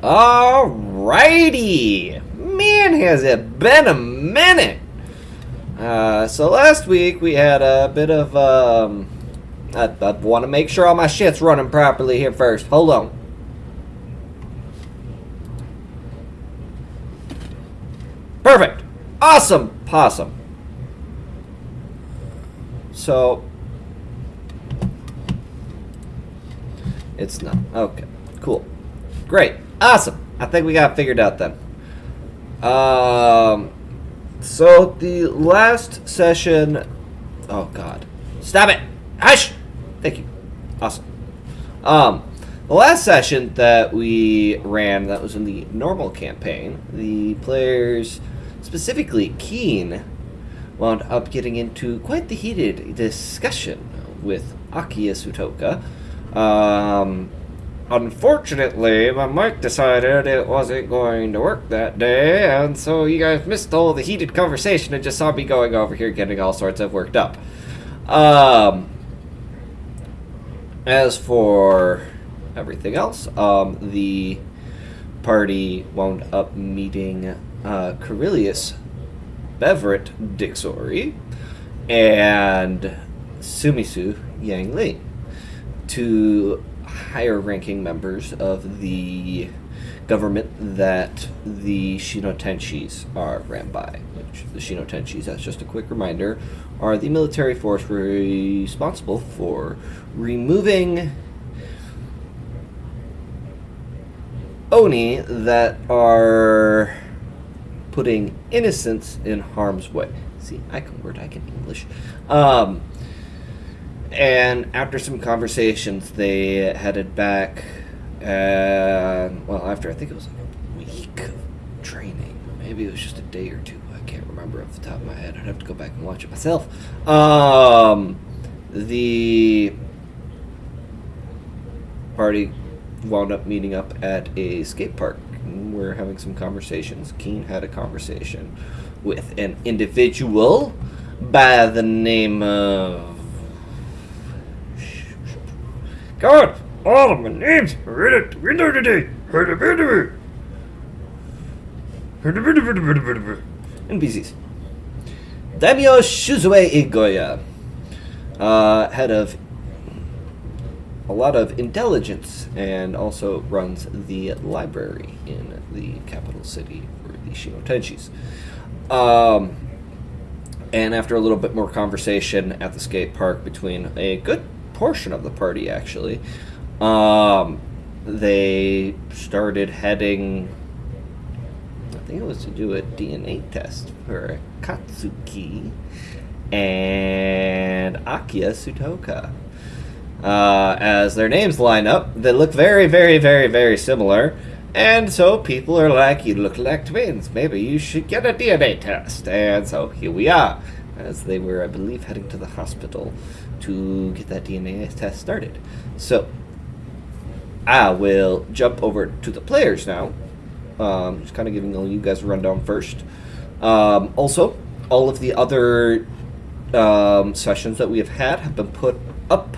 Alrighty! Man, has it been a minute! So last week we had a bit of, I want to make sure all my shit's running properly here first. Hold on. Perfect! Awesome! Possum. So, it's not. Okay, cool. Great. Awesome. I think we got it figured out then. So the last session... Oh, God. Stop it! Hush! Thank you. Awesome. The last session that we ran, that was in the normal campaign, the players, specifically Keen, wound up getting into quite the heated discussion with Li Sutoka. Unfortunately, my mic decided it wasn't going to work that day, and so you guys missed all the heated conversation and just saw me going over here getting all sorts of worked up. As for everything else, the party wound up meeting Karrilius Bevret-Dixori and Sumisu Yang-Li, two higher-ranking members of the government that the Shinotenshis are ran by. Which the Shinotenshis, that's just a quick reminder, are the military force responsible for removing Oni that are putting innocents in harm's way. See, I can English. And after some conversations, they headed back, after I think it was like a week of training. Maybe it was just a day or two. I can't remember off the top of my head. I'd have to go back and watch it myself. The party wound up meeting up at a skate park. We're having some conversations. Keen had a conversation with an individual by the name of... God, all of my names are in the window today. NPCs. Daimyo Shuzue Igoya, head of a lot of intelligence, and also runs the library in the capital city for the Shinotenshis. And after a little bit more conversation at the skate park between a good portion of the party, actually, they started heading, I think it was to do a DNA test for Katsuki and Li Sutoka. As their names line up, they look very, very, very, very similar, and so people are like, you look like twins, maybe you should get a DNA test. And so here we are, as they were, I believe, heading to the hospital to get that DNA test started. So I will jump over to the players now, just kind of giving you guys a rundown first. Also, all of the other sessions that we have been put up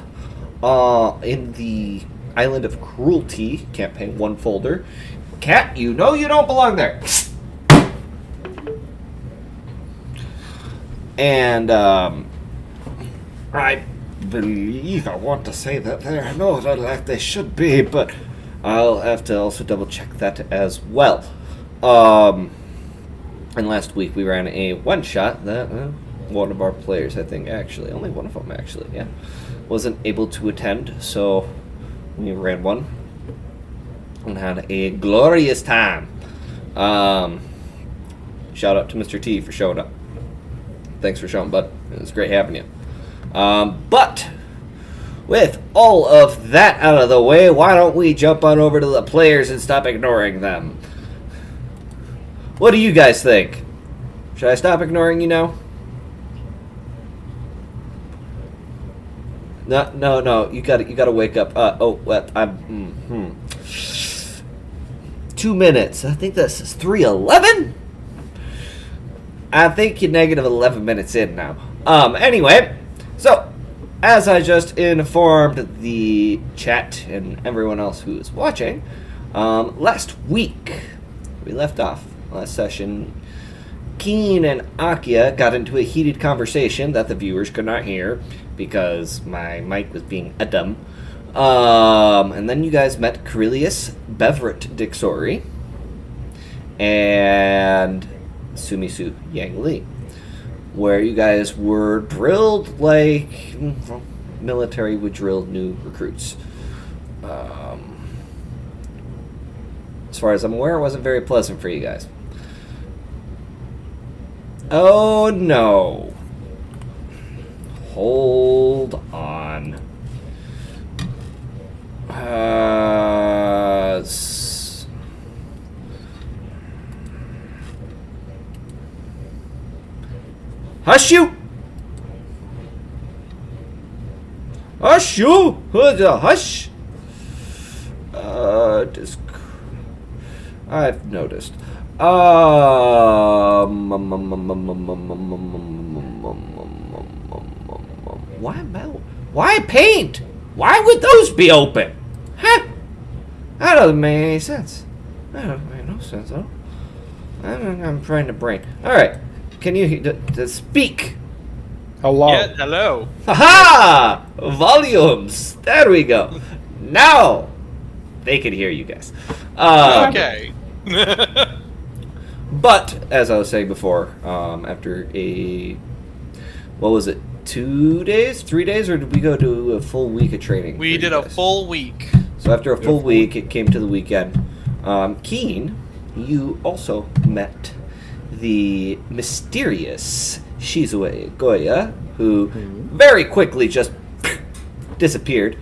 in the Island of Cruelty campaign 1 folder. Cat, you know you don't belong there. And I believe I want to say that they're not like they should be, but I'll have to also double check that as well. And last week we ran a one-shot that one of our players, I think, actually, only one of them actually, yeah, wasn't able to attend, so we ran one and had a glorious time. Shout out to Mr. T for showing up. Thanks for showing, bud. It was great having you. But with all of that out of the way, why don't we jump on over to the players and stop ignoring them? What do you guys think? Should I stop ignoring you now? No. You gotta wake up. I'm. 2 minutes. I think this is 3:11. I think you're negative 11 minutes in now. Anyway, so as I just informed the chat and everyone else who is watching, Last week, we left off. Last session, Keen and Akia got into a heated conversation that the viewers could not hear because my mic was being a dumb. And then you guys met Karrilius Bevret-Dixori and Sumisu Yang-Li, where you guys were drilled like military would drill new recruits. As far as I'm aware, it wasn't very pleasant for you guys. Oh no. Hold on. Hush you! Hush you! Hush! I've noticed. Why paint? Why would those be open? Huh? That doesn't make any sense. That doesn't make no sense, though. I'm trying to brain. Alright. Can you speak? Hello. Yeah, hello. Haha! Volumes! There we go. Now they can hear you guys. Okay. But, as I was saying before, after what was it, 2 days, 3 days, or did we go to a full week of training? We did a full week. So after a full week, it came to the weekend. Keen, you also met the mysterious Shizue Goya, who very quickly just disappeared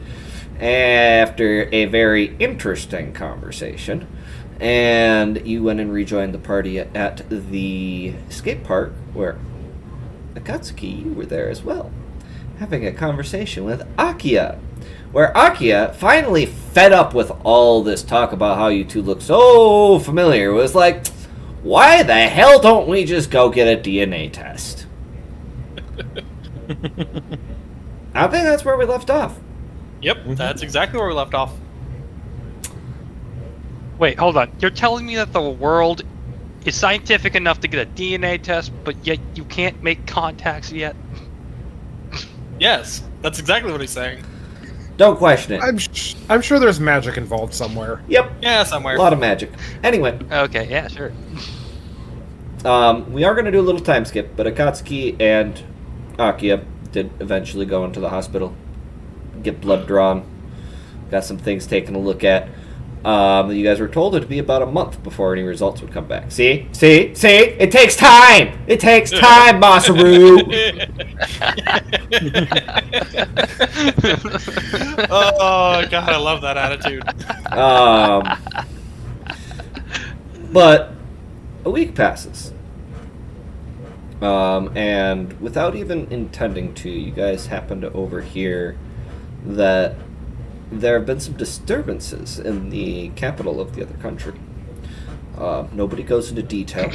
after a very interesting conversation. And you went and rejoined the party at the skate park, where Akatsuki, you were there as well, having a conversation with Akia, where Akia, finally fed up with all this talk about how you two look so familiar, was like, why the hell don't we just go get a DNA test? I think that's where we left off. Yep, that's exactly where we left off. Wait, hold on. You're telling me that the world is scientific enough to get a DNA test, but yet you can't make contacts yet? Yes, that's exactly what he's saying. Don't question it. I'm sure there's magic involved somewhere. Yep. Yeah, somewhere. A lot of magic. Anyway. Okay, yeah, sure. We are going to do a little time skip, but Akatsuki and Akia did eventually go into the hospital, get blood drawn, got some things taken a look at. You guys were told it would be about a month before any results would come back. See? It takes time! It takes time, Masaru! Oh, God, I love that attitude. But a week passes. And without even intending to, you guys happen to overhear that there have been some disturbances in the capital of the other country. Nobody goes into detail,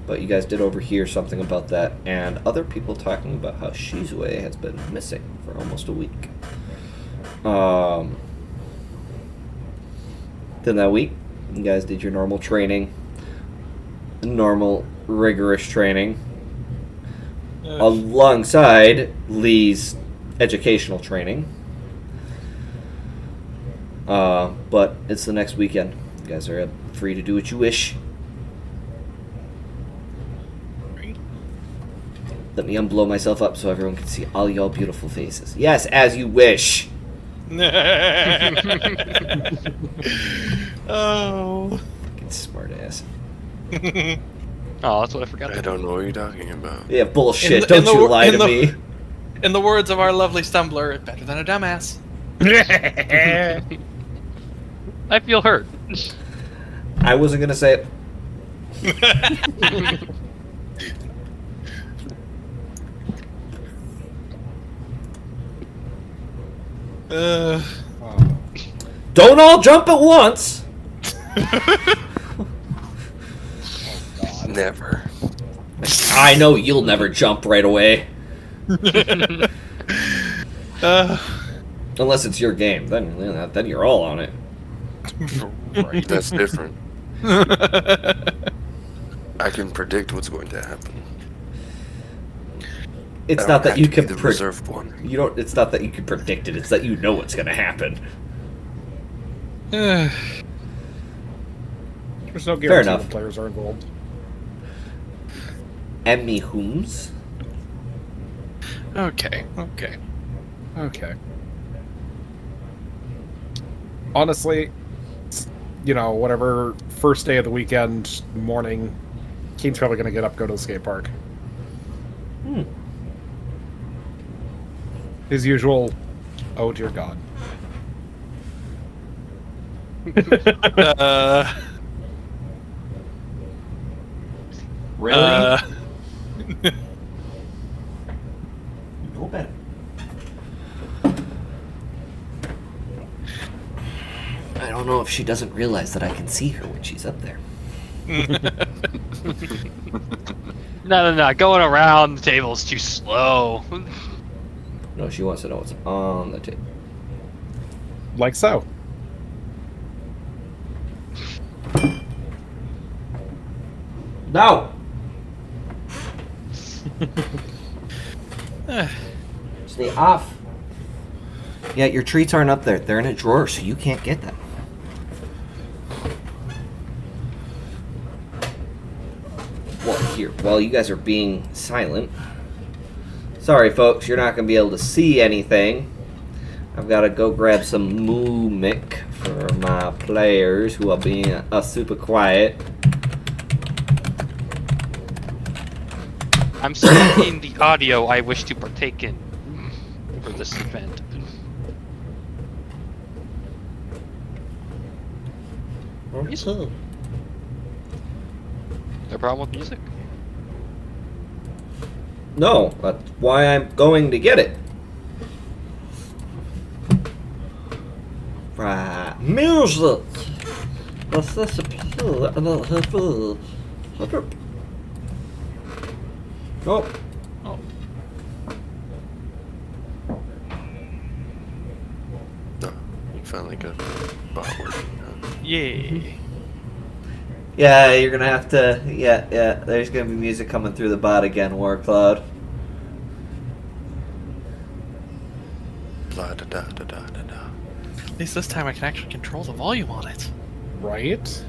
but you guys did overhear something about that, and other people talking about how Shizue has been missing for almost a week. Then that week, you guys did your normal training, normal rigorous training, alongside Li's educational training. But it's the next weekend. You guys are free to do what you wish. Let me unblow myself up so everyone can see all y'all beautiful faces. Yes, as you wish. Oh. Fucking smart ass. Oh, that's what I forgot. I don't know what you're talking about. Yeah, bullshit. Don't you lie to me. In the words of our lovely Stumbler, better than a dumbass. I feel hurt. I wasn't gonna say it. Don't all jump at once. Never. I know you'll never jump right away. Unless it's your game, then you're all on it. Right. That's different. I can predict what's going to happen. It's I not don't that you have to can be the reserved one. you don't. It's not that you can predict it. It's that you know what's going to happen. There's no Fair guarantee enough. when players are involved. Emmy Hooms. Okay. Honestly, whatever first day of the weekend morning, Keen's probably going to get up, go to the skate park. His usual, oh dear God. Really? No better. I don't know if she doesn't realize that I can see her when she's up there. No. Going around the table is too slow. No, she wants to know what's on the table. Like so. No! Stay off. Yeah, your treats aren't up there. They're in a drawer, so you can't get them. Well, here, while you guys are being silent. Sorry, folks, you're not going to be able to see anything. I've got to go grab some Moo-Mic for my players who are being super quiet. I'm selecting the audio I wish to partake in for this event. Okay. No problem with music? No, that's why I'm going to get it. Right. Music! What's this? Oh. Oh. No, you finally got the bot working. Yeah. Yeah, you're gonna have to. Yeah. There's gonna be music coming through the bot again, Warcloud. La da da da da da da. At least this time I can actually control the volume on it. Right?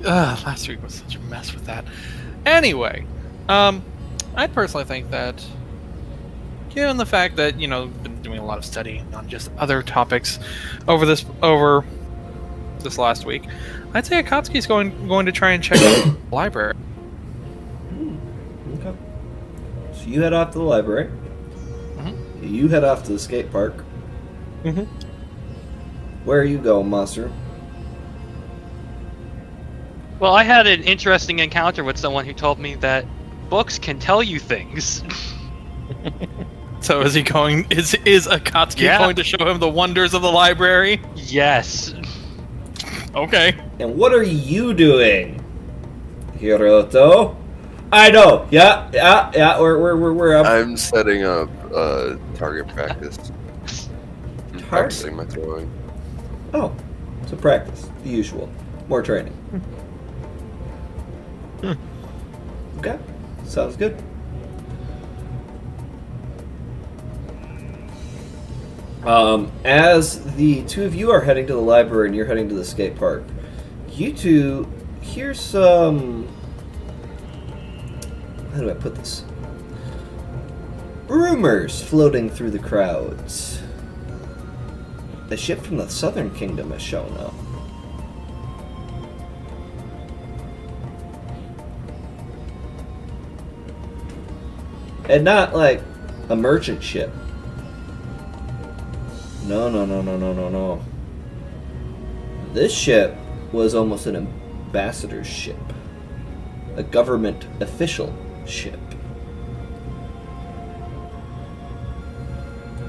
Last week was such a mess with that. Anyway, I personally think that, given the fact that been doing a lot of studying on just other topics over this last week, I'd say Akatsuki's going to try and check out the library. Okay. So you head off to the library. Mm-hmm. You head off to the skate park. Mm-hmm. Where are you going, Monster? Well, I had an interesting encounter with someone who told me that books can tell you things. So is he going? Is Akatsuki going to show him the wonders of the library? Yes. Okay. And what are you doing, Hiroto? I know. Yeah. We're up. I'm setting up target practice. I'm practicing my throwing. Oh, so practice the usual. More training. Okay, sounds good. As the two of you are heading to the library and you're heading to the skate park, you two hear some... How do I put this? Rumors floating through the crowds. A ship from the Southern Kingdom has shown up. And not like a merchant ship. No. This ship was almost an ambassador's ship. A government official ship.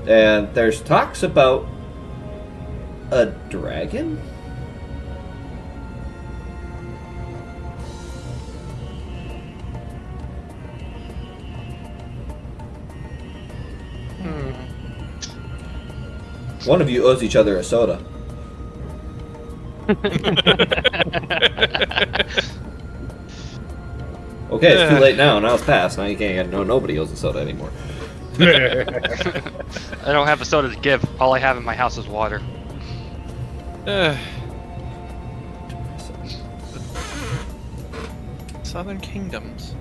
And there's talks about a dragon? One of you owes each other a soda. Okay, it's too late now. Now it's past. Now you can't get nobody owes a soda anymore. I don't have a soda to give. All I have in my house is water. Southern Kingdoms.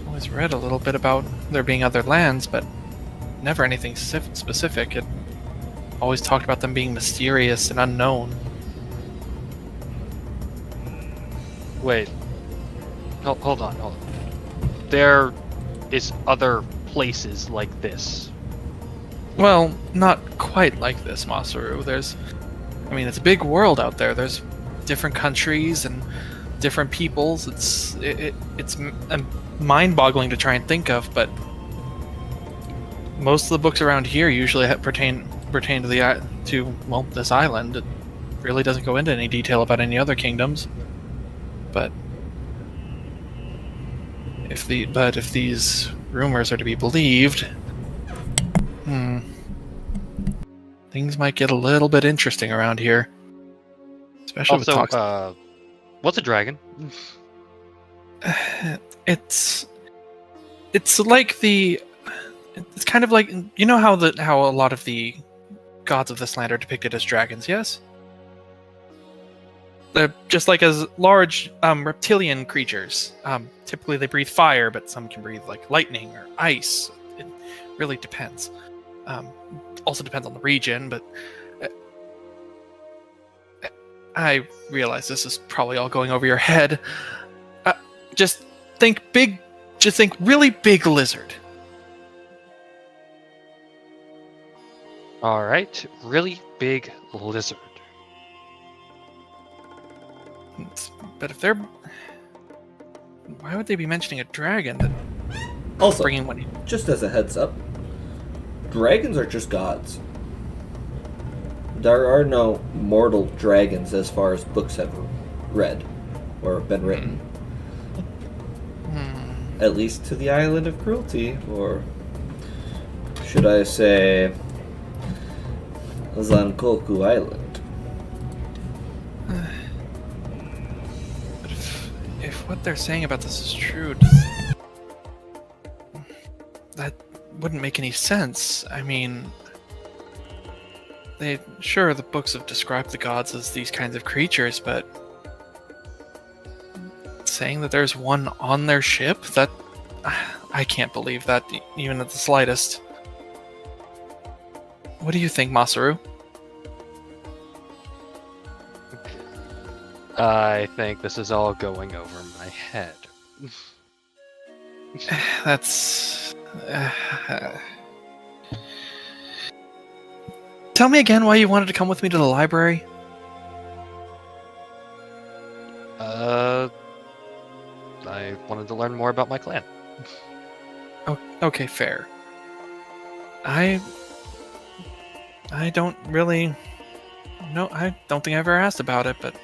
Always read a little bit about there being other lands, but never anything specific. It always talked about them being mysterious and unknown. Wait. Hold on. There is other places like this. Well, not quite like this, Masaru. It's a big world out there. There's different countries and different peoples. It's mind-boggling to try and think of, but most of the books around here usually pertain to this island. It really doesn't go into any detail about any other kingdoms. But if these rumors are to be believed, things might get a little bit interesting around here. Especially Also, with what's a dragon? It's kind of like, you know how a lot of the gods of this land are depicted as dragons, yes? They're just like as large reptilian creatures. Typically they breathe fire, but some can breathe like lightning or ice. It really depends. Also depends on the region, but I realize this is probably all going over your head. Just think really big lizard. Alright, really big lizard. But if they're... Why would they be mentioning a dragon that Also, bringing one in? just as a heads up, dragons are just gods. There are no mortal dragons as far as books have read or been written. At least to the island of Cruelty, or should I say Zankoku Island. But if what they're saying about this is true, that wouldn't make any sense. I mean, the books have described the gods as these kinds of creatures, but saying that there's one on their ship, that I can't believe that even at the slightest. What do you think, Masaru? I think this is all going over my head. That's... Tell me again why you wanted to come with me to the library? I wanted to learn more about my clan. Oh, okay, fair. I don't really... No, I don't think I ever asked about it, but...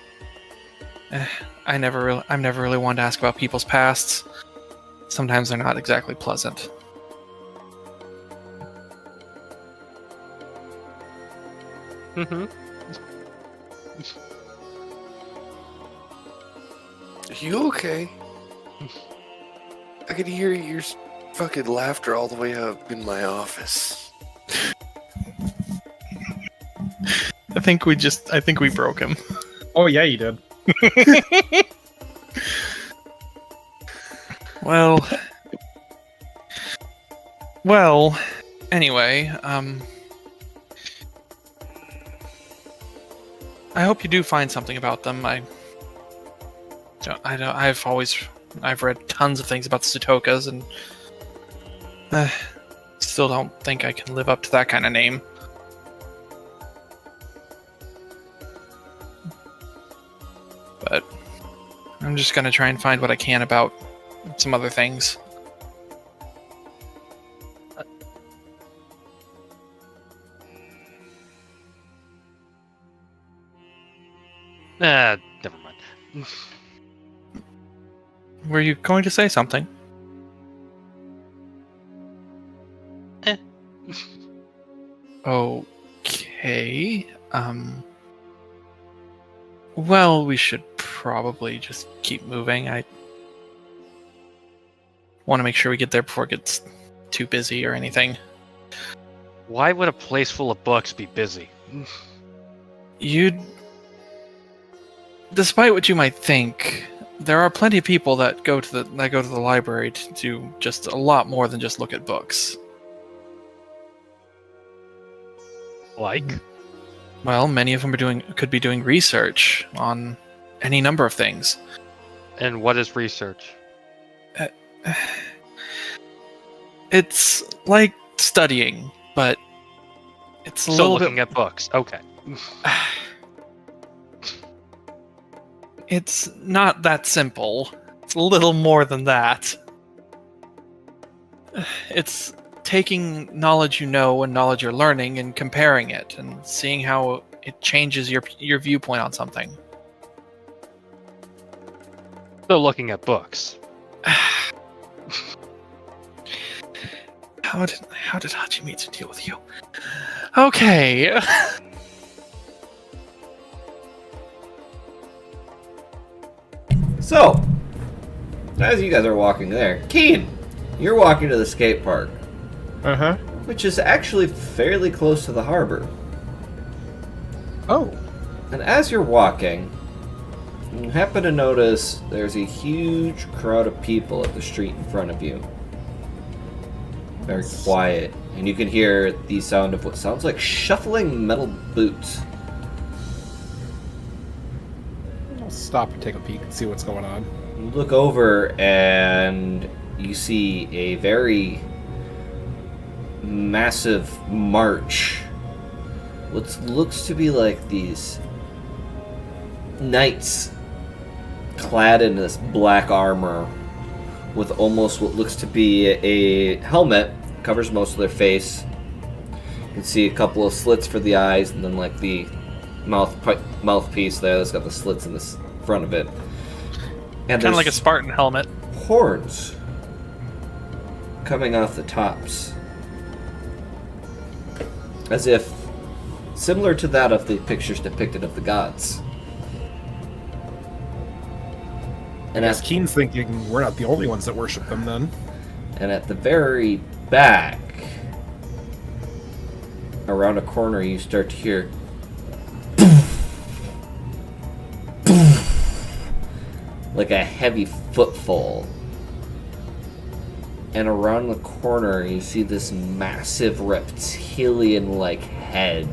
I've never really wanted to ask about people's pasts. Sometimes they're not exactly pleasant. Mm-hmm. Are you okay? I could hear your fucking laughter all the way up in my office. I think we broke him. Oh yeah, you did. Well, anyway, I hope you do find something about them. I've read tons of things about the Sutokas, and still don't think I can live up to that kind of name. But I'm just gonna try and find what I can about some other things. Never mind. Were you going to say something? Oh, Okay. Well, we should probably just keep moving. I want to make sure we get there before it gets too busy or anything. Why would a place full of books be busy? Despite what you might think, there are plenty of people that go to the library to do just a lot more than just look at books. Like? Well, many of them could be doing research on any number of things. And what is research? It's like studying, but it's a So little looking bit. at books. Okay. It's not that simple. It's a little more than that. It's taking knowledge you know and knowledge you're learning and comparing it and seeing how it changes your viewpoint on something. So looking at books. How did Hachimitsu deal with you? Okay. So, as you guys are walking there, Keen, you're walking to the skate park, Uh-huh. which is actually fairly close to the harbor. Oh. And as you're walking, you happen to notice there's a huge crowd of people at the street in front of you. Very quiet, and you can hear the sound of what sounds like shuffling metal boots. I'll stop and take a peek and see what's going on. You look over and you see a very massive march. What looks to be like these knights clad in this black armor with almost what looks to be a helmet, covers most of their face. You can see a couple of slits for the eyes, and then like the mouthpiece there that's got the slits in the front of it. And Kind of like a there's Spartan helmet. horns coming off the tops, as if similar to that of the pictures depicted of the gods. And As Keen's thinking, we're not the only ones that worship them then. And at the very back, around a corner, you start to hear like a heavy footfall. And around the corner, you see this massive reptilian-like head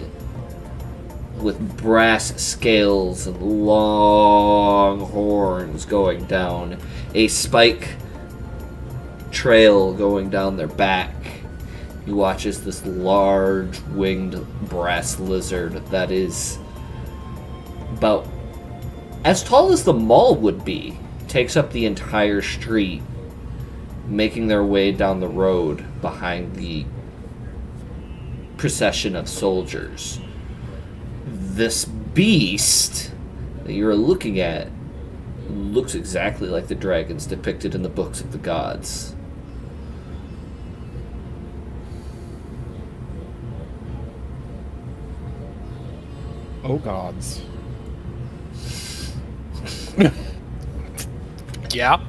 with brass scales and long horns going down, a spike trail going down their back. You watch as this large winged brass lizard that is about as tall as the mall would be takes up the entire street, making their way down the road behind the procession of soldiers. This beast that you're looking at looks exactly like the dragons depicted in the books of the gods. Oh gods. Yeah.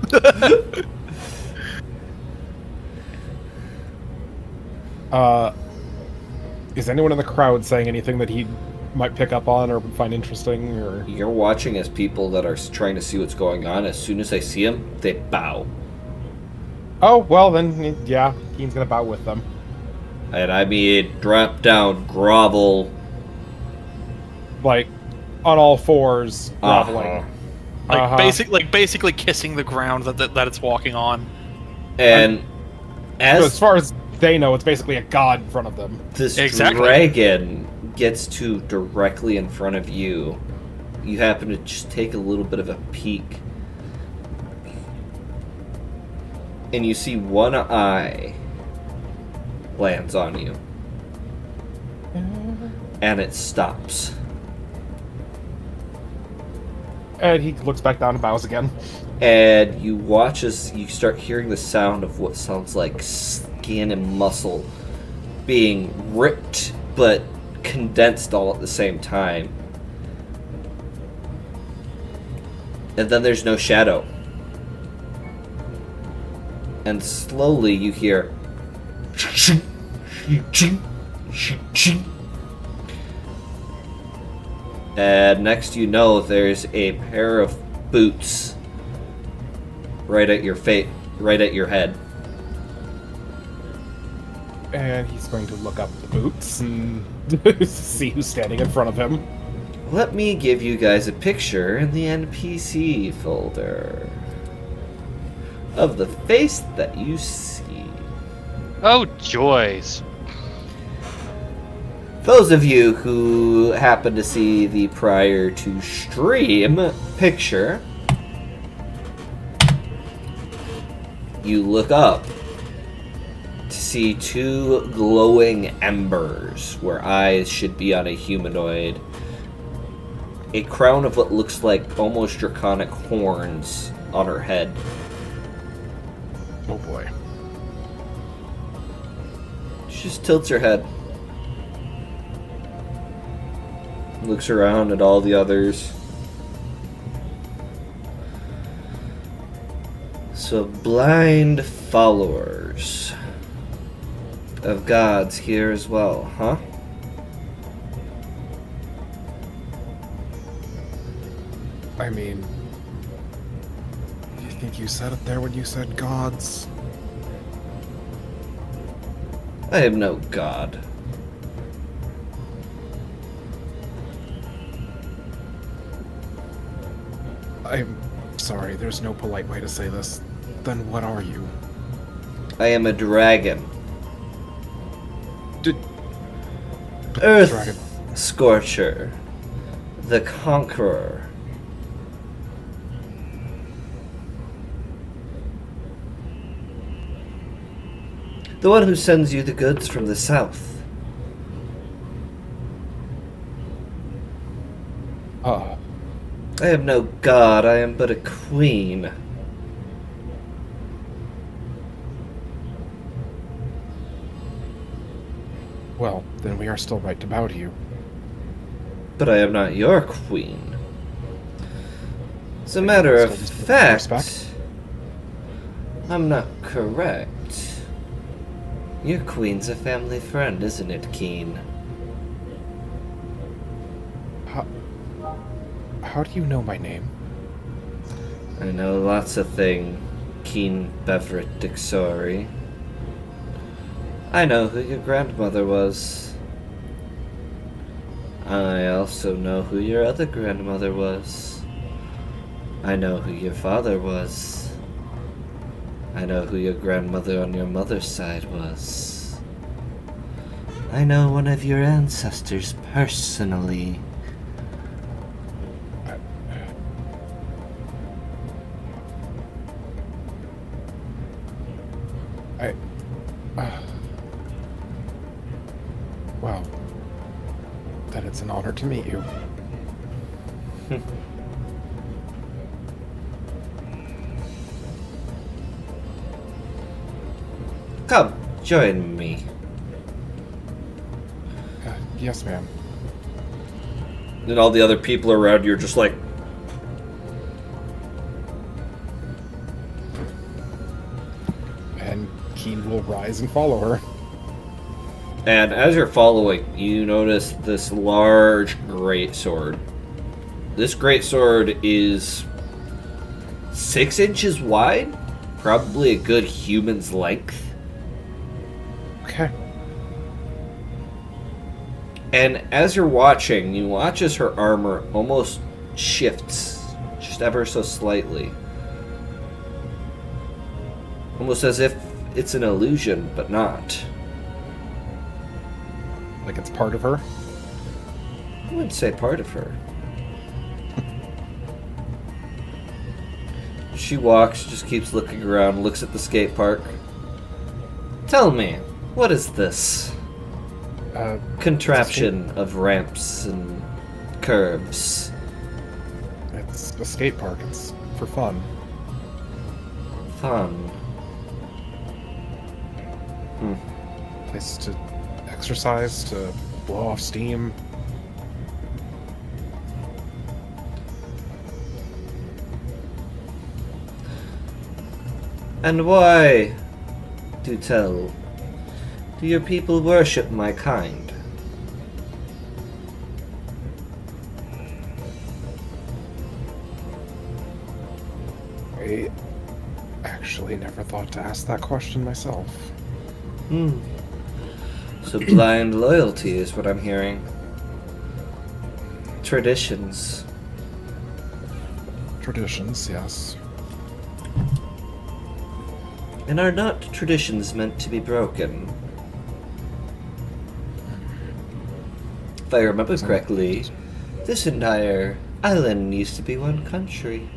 Is anyone in the crowd saying anything that he might pick up on or would find interesting? Or You're watching as people that are trying to see what's going on, as soon as they see him, they bow. oh well, then yeah, Keen's gonna bow with them. And I mean, drop down, grovel. Like on all fours, groveling. Basically kissing the ground that it's walking on. And So as as far as they know, it's basically a god in front of them. this Exactly. dragon gets to directly in front of you, you happen to just take a little bit of a peek. And you see one eye lands on you. And it stops. And he looks back down and bows again. And you watch as you start hearing the sound of what sounds like skin and muscle being ripped, but condensed all at the same time. And then there's no shadow. And slowly you hear... And next you know, there's a pair of boots right at your right at your head. And he's going to look up the boots and see who's standing in front of him. Let me give you guys a picture in the NPC folder of the face that you see. Oh, joys. Those of you who happen to see the prior to stream picture, you look up to see two glowing embers where eyes should be on a humanoid. A crown of what looks like almost draconic horns on her head. Oh boy. She just tilts her head. Looks around at all the others. So, blind followers of gods here as well, huh? I mean, you think you said it there when you said gods? I am no god. I'm sorry, there's no polite way to say this. Then what are you? I am a dragon. Did Earth Dragon. Scorcher. The Conqueror. The one who sends you the goods from the south. I am no god, I am but a queen. Well, then we are still right to bow to you. But I am not your queen. As a matter of fact, I'm not correct. Your queen's a family friend, isn't it, Keen? How do you know my name? I know lots of things, Keen Bevret-Dixori. I know who your grandmother was. I also know who your other grandmother was. I know who your father was. I know who your grandmother on your mother's side was. I know one of your ancestors personally. Well, then it's an honor to meet you. Come, join me. Yes, ma'am. And all the other people around you are just like... And Keen will rise and follow her. And as you're following, you notice this large greatsword. This greatsword is 6 inches wide, probably a good human's length. Okay. And as you're watching, you watch as her armor almost shifts, just ever so slightly. Almost as if it's an illusion, but not. Like it's part of her? I wouldn't say part of her. She walks, just keeps looking around, looks at the skate park. Tell me, what is this? Contraption of ramps and curbs. It's a skate park. It's for fun. Fun. Place to exercise, to blow off steam. And why, do tell, do your people worship my kind? I actually never thought to ask that question myself. So blind loyalty is what I'm hearing. Traditions. Traditions, yes. And are not traditions meant to be broken? If I remember correctly, this entire island used to be one country.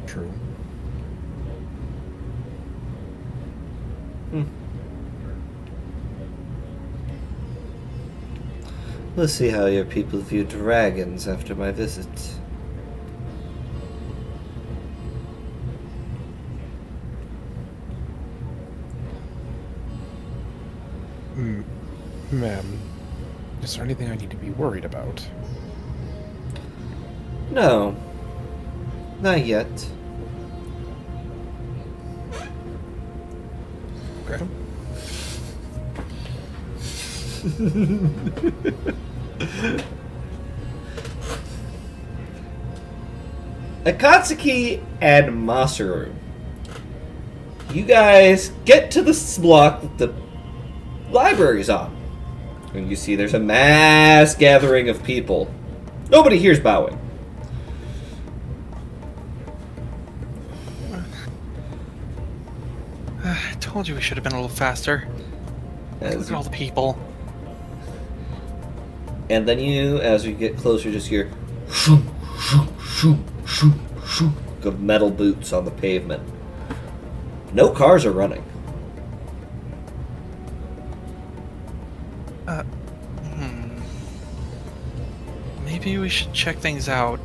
True. We'll see how your people view dragons after my visit. Ma'am, is there anything I need to be worried about? No. Not yet. Okay. Akatsuki and Masaru. You guys get to the block that the library's on. And you see there's a mass gathering of people. Nobody here's bowing. I told you we should have been a little faster. Look As at all the people. And then you, as you get closer, just hear shoo, shoo, shoo, shoo, shoo of metal boots on the pavement. No cars are running. Maybe we should check things out.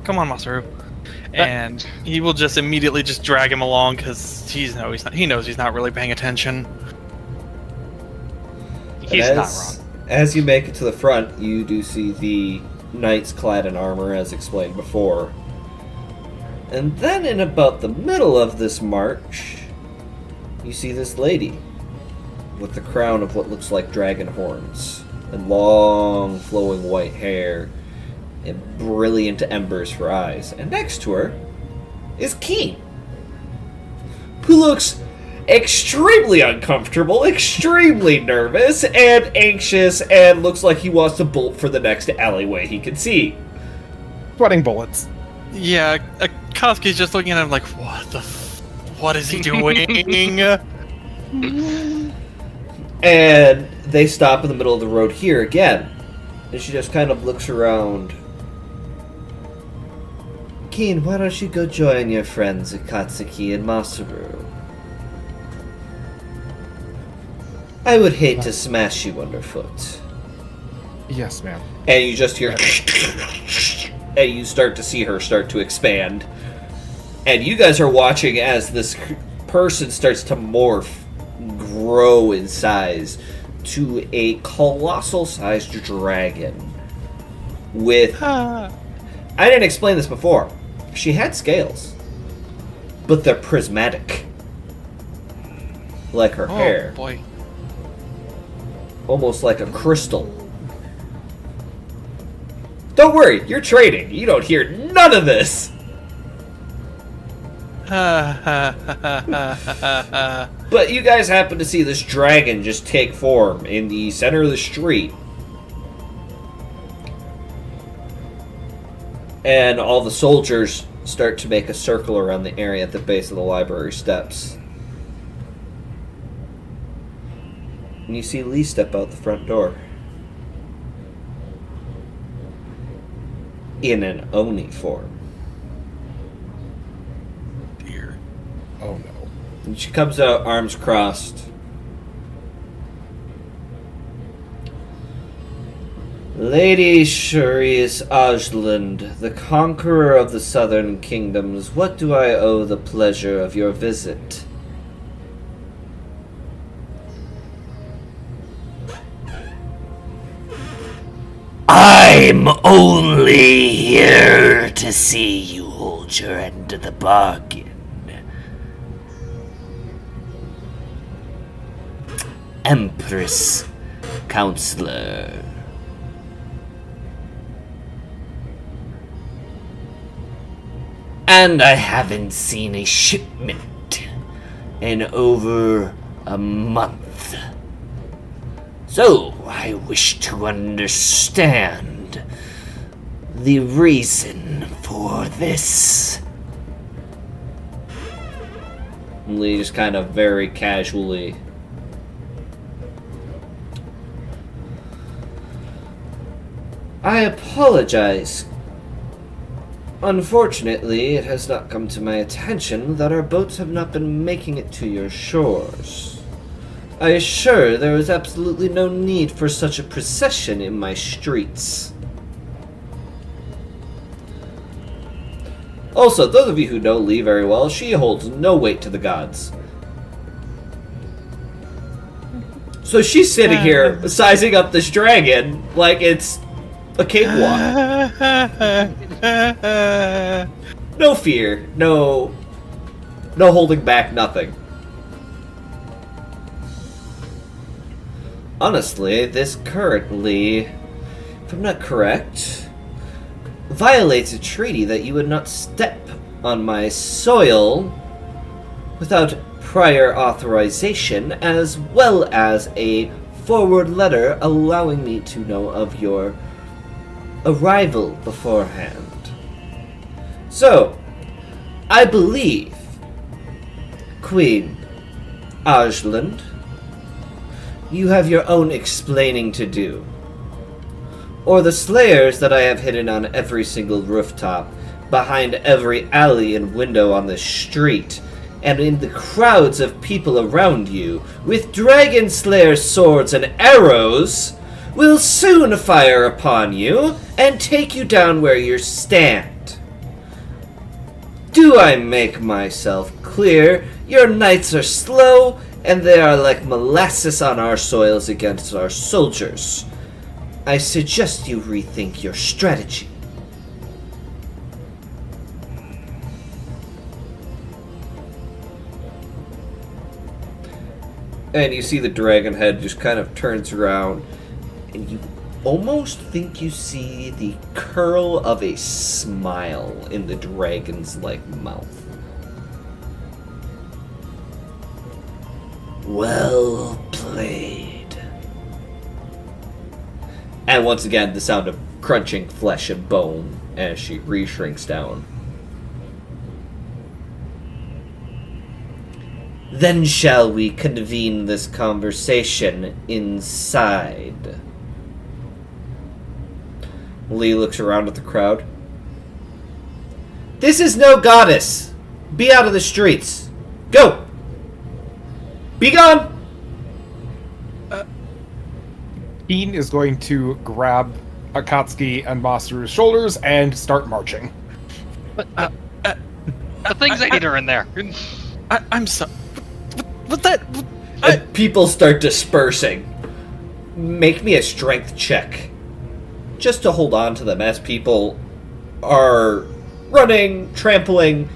Come on, Masaru. And he will just immediately just drag him along because he knows he's not really paying attention. He's not wrong. As you make it to the front, you do see the knights clad in armor, as explained before. And then in about the middle of this march, you see this lady with the crown of what looks like dragon horns and long flowing white hair and brilliant embers for eyes. And next to her is Keen, who looks extremely uncomfortable, extremely nervous, and anxious, and looks like he wants to bolt for the next alleyway he can see. Sweating bullets. Yeah, Koski's just looking at him like, what is he doing? And they stop in the middle of the road here again. And she just kind of looks around. Keen, why don't you go join your friends Akatsuki and Masaru? I would hate to smash you underfoot. Yes, ma'am. And you just hear and you start to see her start to expand. And you guys are watching as this person starts to morph, grow in size to a colossal sized dragon with I didn't explain this before. She had scales, but they're prismatic, like her hair. Oh boy. Almost like a crystal. Don't worry, you're trading. You don't hear none of this. But you guys happen to see this dragon just take form in the center of the street. And all the soldiers start to make a circle around the area at the base of the library steps. And you see Lee step out the front door. In an Oni form. Dear. Oh no. And she comes out, arms crossed. Lady Sharice Ajland, the conqueror of the southern kingdoms, what do I owe the pleasure of your visit? I'm only here to see you hold your end of the bargain. Empress Counselor. And I haven't seen a shipment in over a month. So, I wish to understand the reason for this. Li just kind of very casually. I apologize. Unfortunately, it has not come to my attention that our boats have not been making it to your shores. I assure there is absolutely no need for such a procession in my streets. Also, those of you who know Li very well, she holds no weight to the gods. So she's sitting here sizing up this dragon like it's a cakewalk. No fear, no holding back, nothing. Honestly, this currently, if I'm not correct, violates a treaty that you would not step on my soil without prior authorization, as well as a forward letter allowing me to know of your arrival beforehand. So, I believe, Queen Ajland, you have your own explaining to do. Or the slayers that I have hidden on every single rooftop, behind every alley and window on the street, and in the crowds of people around you, with dragon slayer swords and arrows, will soon fire upon you and take you down where you stand. Do I make myself clear? Your knights are slow, and they are like molasses on our soils against our soldiers. I suggest you rethink your strategy. And you see the dragon head just kind of turns around, and you almost think you see the curl of a smile in the dragon's mouth. Well played. And once again, the sound of crunching flesh and bone as she re-shrinks down. Then shall we convene this conversation inside? Li looks around at the crowd. This is no goddess! Be out of the streets! Go! Be gone! Keen is going to grab Akatsuki and Masaru's shoulders and start marching. But, the things I need are in there. I'm so. What that? And people start dispersing. Make me a strength check. Just to hold on to them as people are running, trampling.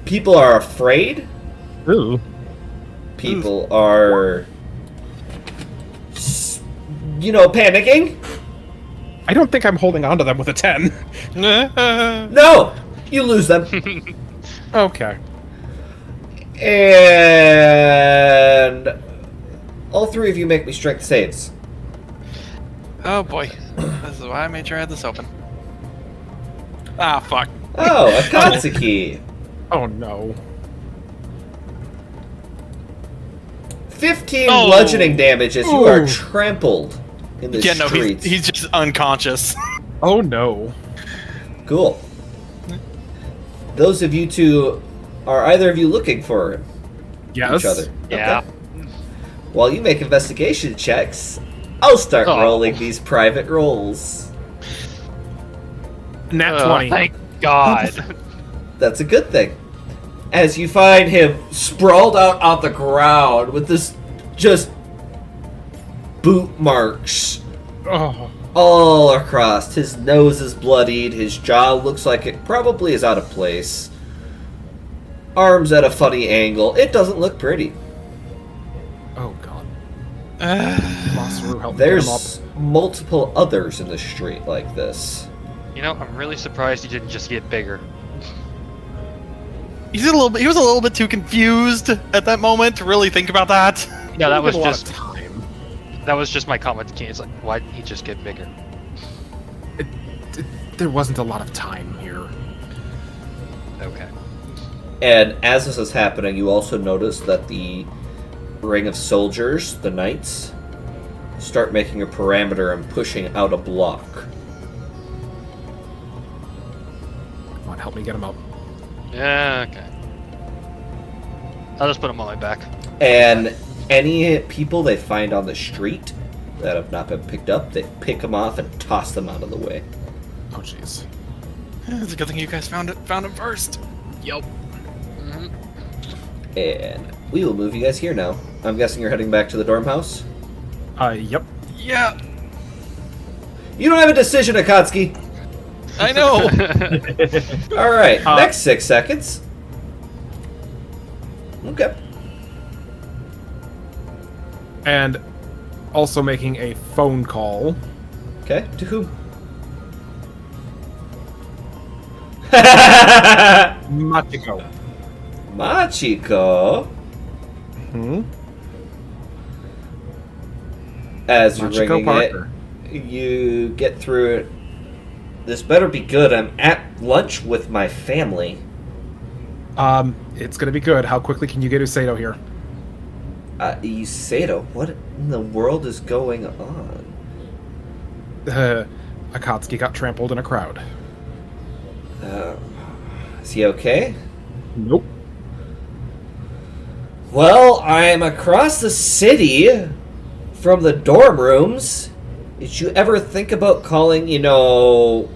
People are afraid. Ooh. People are, panicking. I don't think I'm holding on to them with a 10. No! You lose them. Okay. And all three of you make me strength saves. Oh boy, this is why I made sure I had this open. Ah, fuck. Oh, Akatsuki. Oh no. 15 Oh. bludgeoning damage as you are Ooh. trampled in the Yeah, no, streets. he's just unconscious. Oh no. Cool. Those of you two, are either of you looking for Yes. each other? Yeah. Okay. While you make investigation checks, I'll start Oh. rolling these private rolls. Nat Oh, 20. thank God. That's a good thing. As you find him sprawled out on the ground with this just boot marks Oh, all across. His nose is bloodied. His jaw looks like it probably is out of place. Arms at a funny angle. It doesn't look pretty. oh God. Masaru, help me get him up. There's multiple others in the street like this. You know, I'm really surprised he didn't just get bigger. He was a little bit too confused at that moment to really think about that. Yeah, that was Didn't get a lot just of time. that was just my comment to Keen. It's like, why didn't he just get bigger? There wasn't a lot of time here. Okay. And as this is happening, you also notice that the ring of soldiers, the knights, start making a parameter and pushing out a block. Come on, help me get him up. Yeah, okay. I'll just put him on my back. And any people they find on the street that have not been picked up, they pick them off and toss them out of the way. Oh, jeez. It's a good thing you guys found him first. Yup. And we will move you guys here now. I'm guessing you're heading back to the dorm house? Yep. Yeah, You don't have a decision, Akatsuki! I know. Alright, next 6 seconds. Okay. And also making a phone call. Okay, to whom? Machiko. Machiko. As you're Machiko ringing Parker. it, you get through it. This better be good. I'm at lunch with my family. It's gonna be good. How quickly can you get Usato here? Usato, what in the world is going on? Akatsuki got trampled in a crowd. Is he okay? Nope. Well, I'm across the city from the dorm rooms. Did you ever think about calling, I'll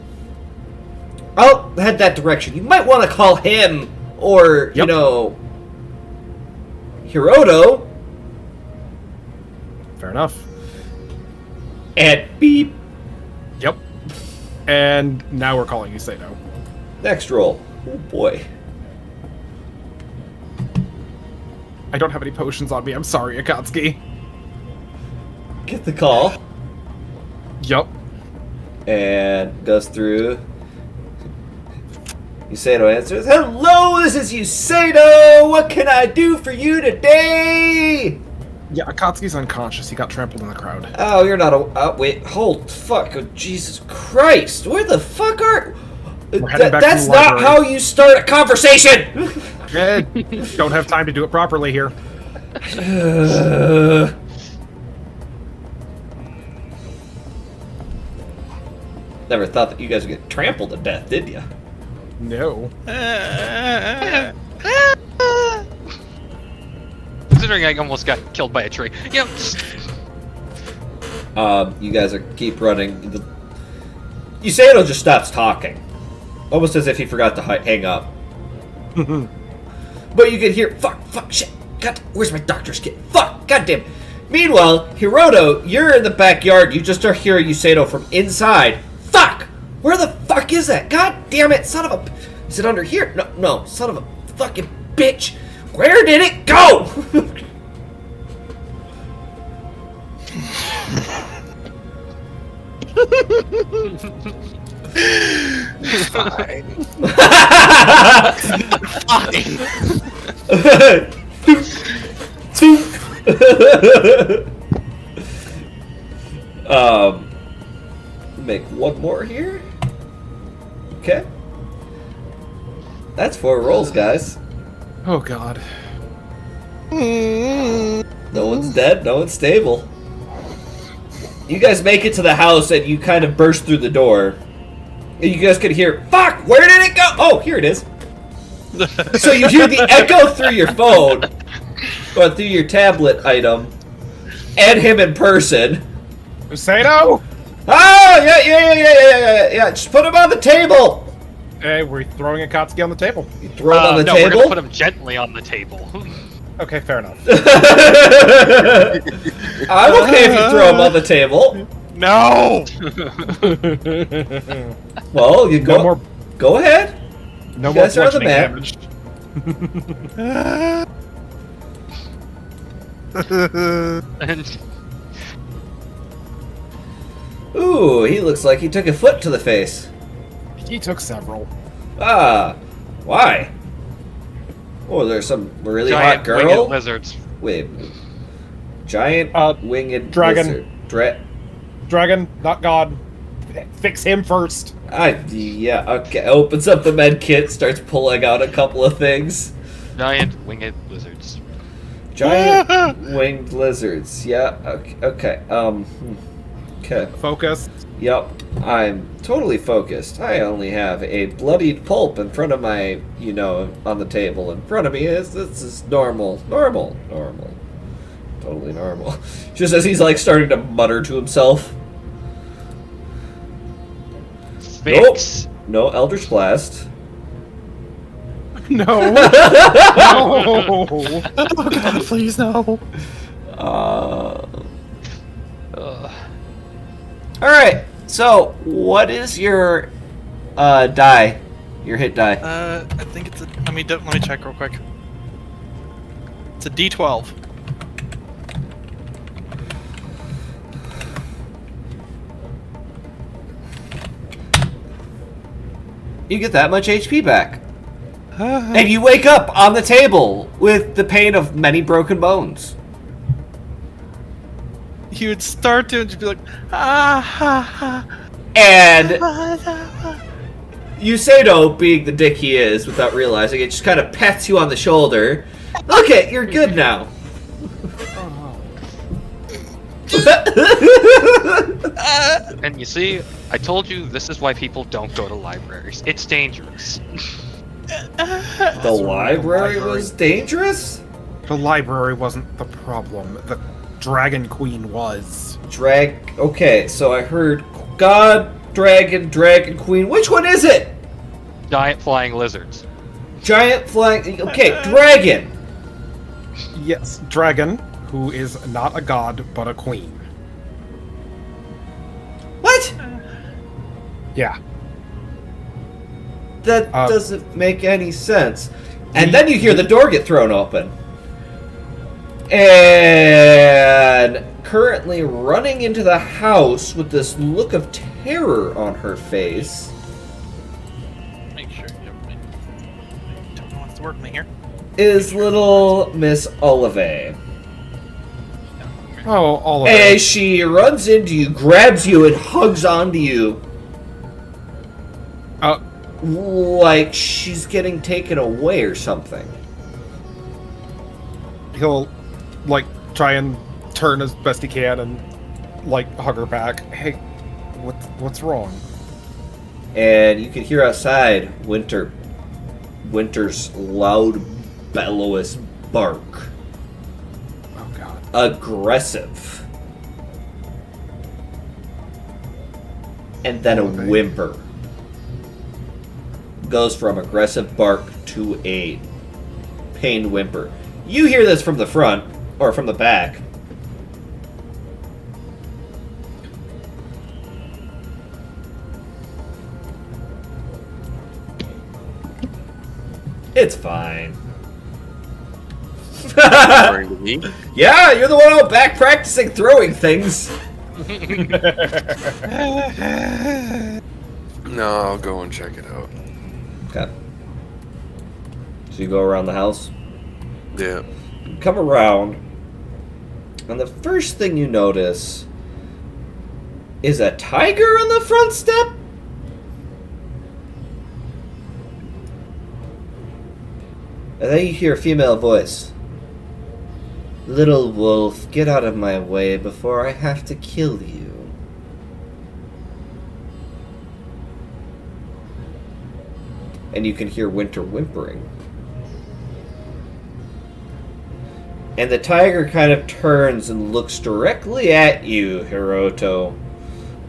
head that direction. You might want to call him or, Yep. Hiroto. Fair enough. And beep. Yep. And now we're calling Usato. Next roll. Oh boy. I don't have any potions on me. I'm sorry, Akatsuki. Get the call. Yup. And goes through. Usato answers, "Hello, this is Usato! What can I do for you today?" Yeah, Akatsuki's unconscious. He got trampled in the crowd. Oh, you're not a... wait, hold... Fuck, oh, Jesus Christ! Where the fuck are... We're heading back to That's the not library. how you start a conversation! Don't have time to do it properly here. Never thought that you guys would get trampled to death, did you? No. Considering I almost got killed by a tree. You know, just- You guys keep running. Usato just stops talking. Almost as if he forgot to hang up. But you can hear, fuck, shit, God, where's my doctor's kit? Fuck, goddamn. Meanwhile, Hiroto, you're in the backyard. You just start hearing Usato from inside. Fuck! Where the fuck is that? God damn it, son of a... Is it under here? No, son of a fucking bitch. Where did it go? Make one more here. Okay. That's 4 rolls, guys. Oh, God. No one's dead, no one's stable. You guys make it to the house and you kind of burst through the door. And you guys could hear, fuck, where did it go? Oh, here it is. So you hear the echo through your phone, or through your tablet item, and him in person. Usato! Oh, yeah. Just put him on the table. Hey, we're throwing Akatsuki on the table. You throw him on the no, we're table. gonna put him gently on the table. Okay, fair enough. I'm okay if you throw him on the table. No! Well, you go. No more. Go ahead. No You more guys are on the bludgeoning map. damage. And Ooh, he looks like he took a foot to the face. He took several. Ah, why? Oh, there's some really giant hot girl. winged lizards. Wait, giant winged dragon. lizard. Dragon, not God. Fix him first. Yeah, okay. Opens up the med kit, starts pulling out a couple of things. Giant winged lizards. Giant winged lizards. Yeah. Okay. Okay. Focus. Yep. I'm totally focused. I only have a bloodied pulp in front of my, on the table in front of me. This is normal. Totally normal. Just as he's like starting to mutter to himself. Fix. Nope. No Eldritch Blast. No. No. Oh, God, please no. Alright, so what is your die? Your hit die? I think it's a. Let me check real quick. It's a D12. You get that much HP back. And you wake up on the table with the pain of many broken bones. He would start to and just be like, ah, ha, ha. And Yusedo, being the dick he is without realizing it, just kind of pats you on the shoulder. Okay, you're good now. And you see, I told you this is why people don't go to libraries. It's dangerous. The library was dangerous? The library wasn't the problem. The Dragon Queen was. Okay, so I heard God, Dragon, Dragon Queen. Which one is it? Giant flying lizards. Giant flying. Okay, Dragon. Yes, Dragon, who is not a god but a queen. What? Yeah. That doesn't make any sense. And then you hear the door get thrown open. And currently running into the house with this look of terror on her face Make sure you don't know what's to work me here. is little Miss Olive. Oh, all of As it. she runs into you, grabs you, and hugs onto you like she's getting taken away or something. He'll, like, try and turn as best he can and, like, hug her back. Hey, what's wrong? And you can hear outside Winter's loud, bellowous bark. Oh, God. Aggressive. And then a whimper. Goes from aggressive bark to a pained whimper. You hear this from the front, or from the back. It's fine. Referring to me? Yeah, you're the one out back practicing throwing things. No, I'll go and check it out. Okay. So you go around the house? Yeah. Come around, and the first thing you notice is a tiger on the front step. And then you hear a female voice. Little wolf, get out of my way before I have to kill you. And you can hear Winter whimpering. And the tiger kind of turns and looks directly at you, Hiroto,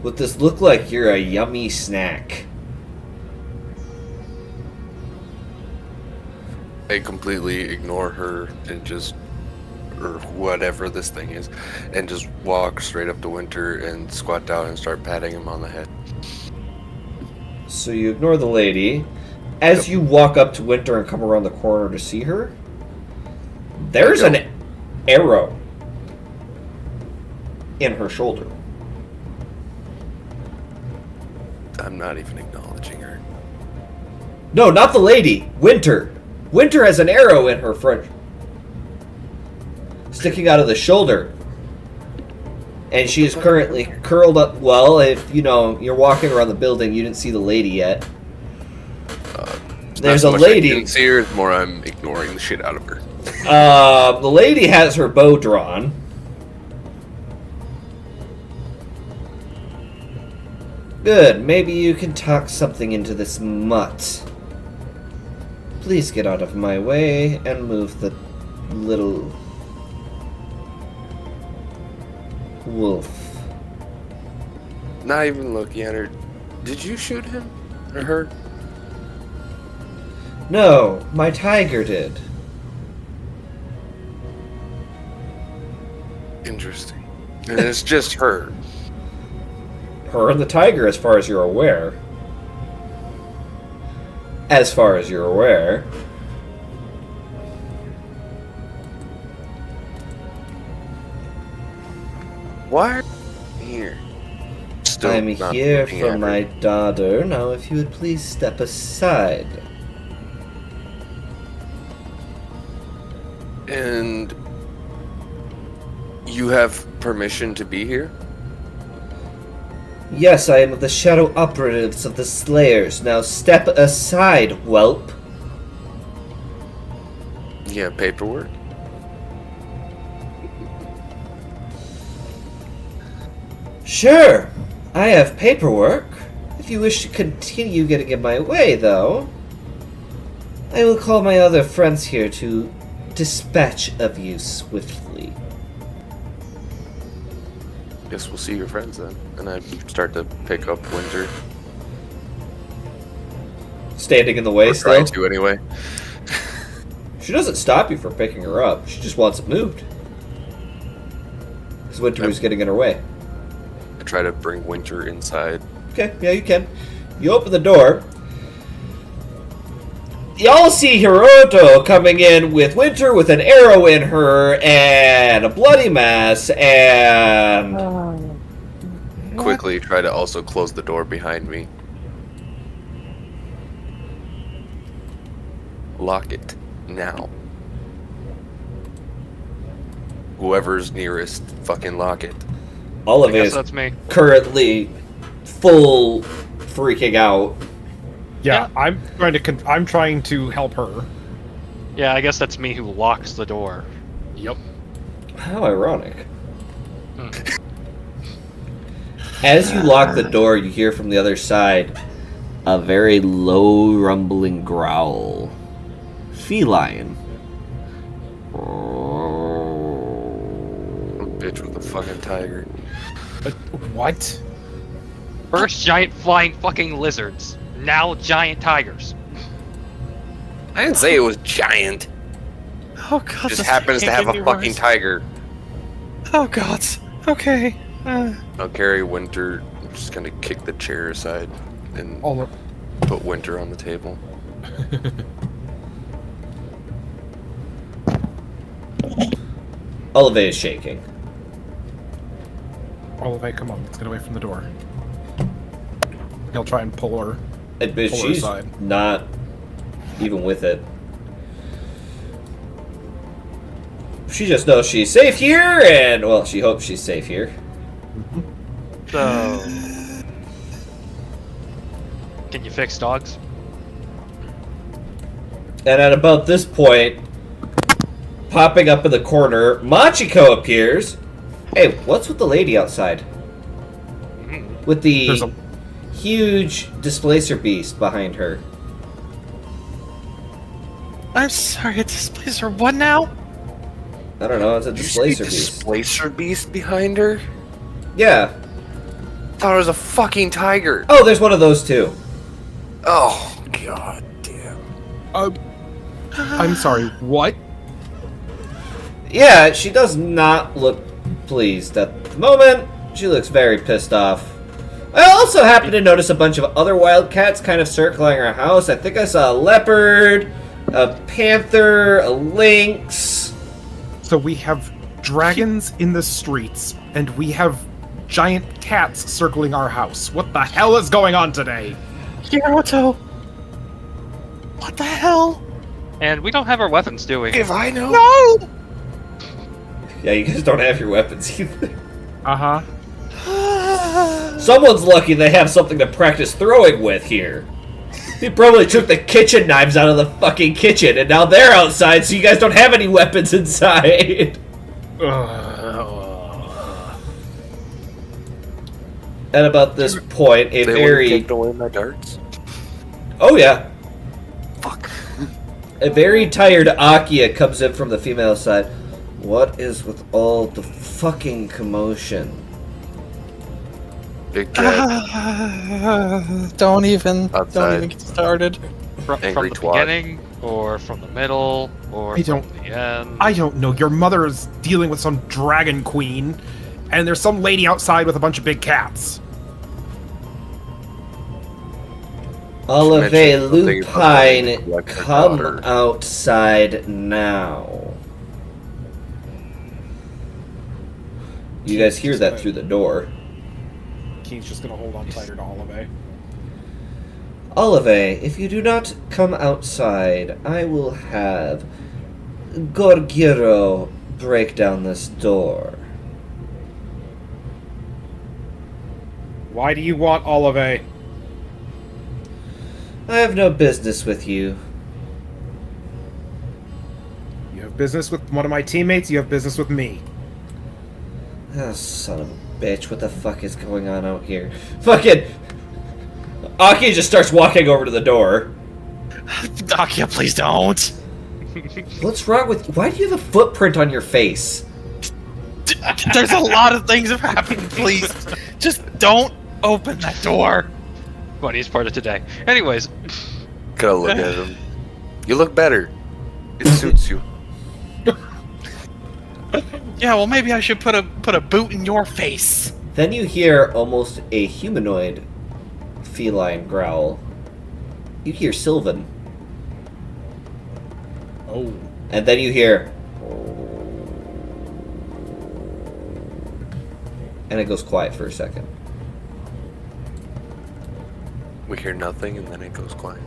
with this look like you're a yummy snack. I completely ignore her and just or whatever this thing is, and just walk straight up to Winter and squat down and start patting him on the head. So you ignore the lady. As you walk up to Winter and come around the corner to see her, there's an arrow in her shoulder. I'm not even acknowledging her. No, not the lady. Winter. Winter has an arrow in her front, sticking out of the shoulder. And she is currently curled up. Well, if you're walking around the building, you didn't see the lady yet. There's a lady. I didn't see her, the more I'm ignoring the shit out of her. The lady has her bow drawn. Good. Maybe you can talk something into this mutt. Please get out of my way and move the little wolf. Not even looking at her. Did you shoot him? Or her? No, my tiger did. Interesting. And it's just her. Her and the tiger, as far as you're aware. As far as you're aware. Why are you here? Still I'm not here looking for at her. my daughter. Now, if you would please step aside. And you have permission to be here? Yes, I am the shadow operatives of the Slayers. Now step aside, whelp. You have paperwork? Sure, I have paperwork. If you wish to continue getting in my way, though, I will call my other friends here to dispatch of you swiftly. Guess we'll see your friends then. And I start to pick up Winter. Standing in the way Or try still? to anyway. She doesn't stop you from picking her up. She just wants it moved. Because Winter is getting in her way. I try to bring Winter inside. Okay, yeah, you can. You open the door. Y'all see Hiroto coming in with Winter with an arrow in her and a bloody mess and... Quickly try to also close the door behind me. Lock it. Now. Whoever's nearest, fucking lock it. Olive I guess is that's me. currently full freaking out. Yeah, I'm trying to help her. Yeah, I guess that's me who locks the door. Yep. How ironic. As you lock the door, you hear from the other side a very low rumbling growl. Feline. Bitch with a fucking tiger. What? First giant flying fucking lizards. Now giant tigers. I didn't say it was giant. Oh god. Just this happens to can't have get a any fucking worse. tiger. Oh god. Okay. I'll carry Winter. I'm just gonna kick the chair aside and Olive. put Winter on the table. Olive is shaking. Olive, come on, let's get away from the door. He'll try and pull her. But Pull her she's aside. not even with it. She just knows she's safe here, and, well, she hopes she's safe here. So, can you fix dogs? And at about this point, popping up in the corner, Machiko appears. Hey, what's with the lady outside? With the There's a huge displacer beast behind her. I'm sorry, it's displacer what now? I don't know, it's a Did you see displacer beast. displacer beast behind her? Yeah. Thought it was a fucking tiger. Oh, there's one of those too. Oh god damn. I'm sorry, what? Yeah, she does not look pleased at the moment. She looks very pissed off. I also happen to notice a bunch of other wildcats kind of circling our house. I think I saw a leopard, a panther, a lynx. So we have dragons in the streets, and we have giant cats circling our house. What the hell is going on today? Hiroto! What the hell? And we don't have our weapons, do we? If I know. No! Yeah, you guys don't have your weapons either. Uh-huh. Someone's lucky they have something to practice throwing with here. He probably took the kitchen knives out of the fucking kitchen, and now they're outside, so you guys don't have any weapons inside. At about this point, a They very... taken away my darts. Oh, yeah. Fuck. A very tired Akia comes in from the female side. What is with all the fucking commotion? Big cat. Don't even Outside. get started. From Angry the twat. beginning, or from the middle, or I from don't- the end. I don't know. Your mother is dealing with some dragon queen, and there's some lady outside with a bunch of big cats. Olive mentioned something about Lupine, like her come daughter. outside now. You guys hear that through the door. Keen's just gonna hold on tighter to Olive. Olive, if you do not come outside, I will have Gorgiro break down this door. Why do you want Olive? I have no business with you. You have business with one of my teammates, you have business with me. Oh, son of a bitch, what the fuck is going on out here? Fucking... Aki just starts walking over to the door. Akia, please don't. What's wrong with... Why do you have a footprint on your face? There's a lot of things that are happening. Please, just don't open that door. Funniest part of today. Anyways, Gotta look at him. You look better. It suits you. Yeah, well, maybe I should put a boot in your face. Then you hear almost a humanoid feline growl. You hear Sylvan. Oh. And then you hear... And it goes quiet for a second. We hear nothing and then it goes quiet.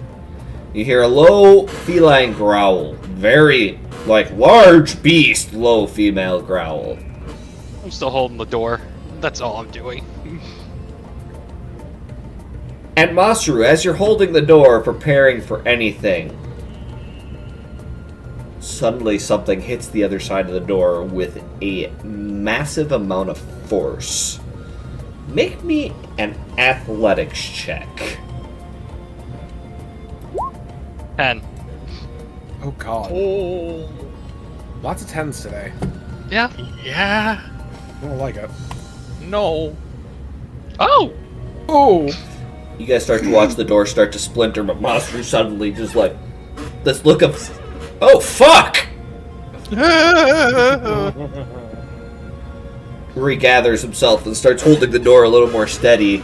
You hear a low feline growl. Very, like, large beast, low female growl. I'm still holding the door. That's all I'm doing. And Masaru, as you're holding the door, preparing for anything, suddenly something hits the other side of the door with a massive amount of force. Make me an athletics check. 10. Oh god. Oh, Lots of 10s today. Yeah. yeah. I don't like it. No. Oh! Oh! You guys start to watch the door start to splinter, but Masaru suddenly just like this look of, oh fuck! Regathers himself and starts holding the door a little more steady.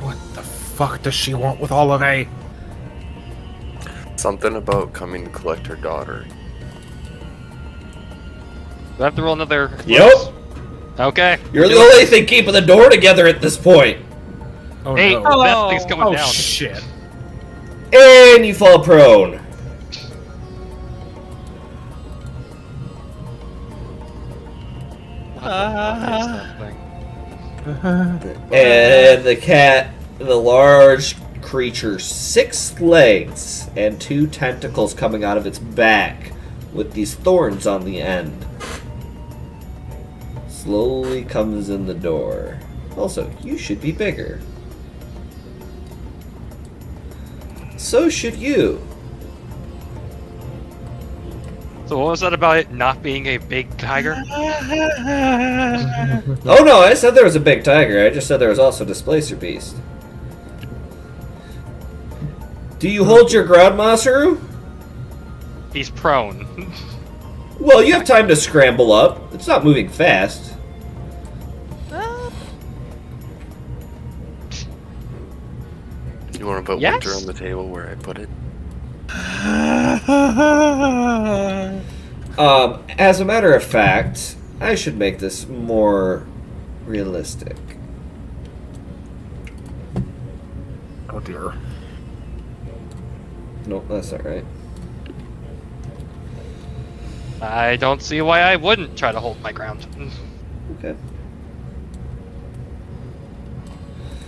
What the fuck does she want with Olive? Something about coming to collect her daughter. Do I have to roll another? Yep. Okay. You're the only thing keeping the door together at this point. Oh Hey, no. that thing's coming Oh down. shit. And you fall prone. And the cat, the large creature, 6 legs and 2 tentacles coming out of its back with these thorns on the end, slowly comes in the door. Also, you should be bigger. So should you. So what was that about it not being a big tiger? Oh no, I said there was a big tiger. I just said there was also a displacer beast. Do you hold your ground, Masaru? He's prone. Well, you have time to scramble up. It's not moving fast. You want to put Yes? winter on the table where I put it? As a matter of fact, I should make this more realistic. Oh dear. Nope, that's not right. I don't see why I wouldn't try to hold my ground. Okay.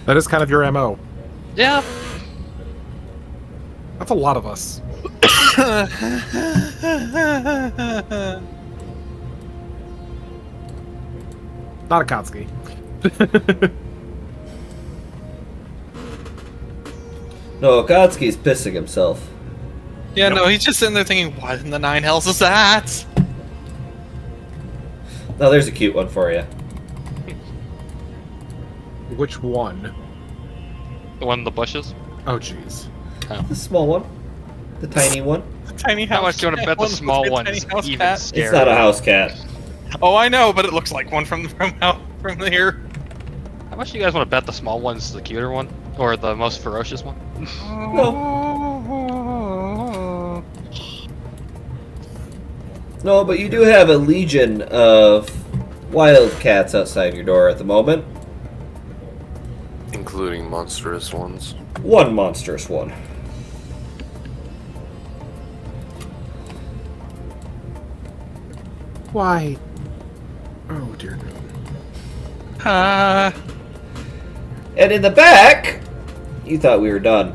That is kind of your MO. Yeah. That's a lot of us. Not Akatsuki. No, Akatsuki's pissing himself. Yeah, no, he's just sitting there thinking, what in the nine hells is that? Now there's a cute one for you. Which one? The one in the bushes. Oh jeez. The small one. The tiny one. Tiny house How much do you want to bet the cat, small one one with is a tiny house even cat. scary? It's not a house cat. Oh, I know, but it looks like one from here. How much do you guys want to bet the small one's the cuter one? Or the most ferocious one? No, but you do have a legion of wild cats outside your door at the moment. Including monstrous ones. One monstrous one. Why? Oh dear no. And in the back, you thought we were done.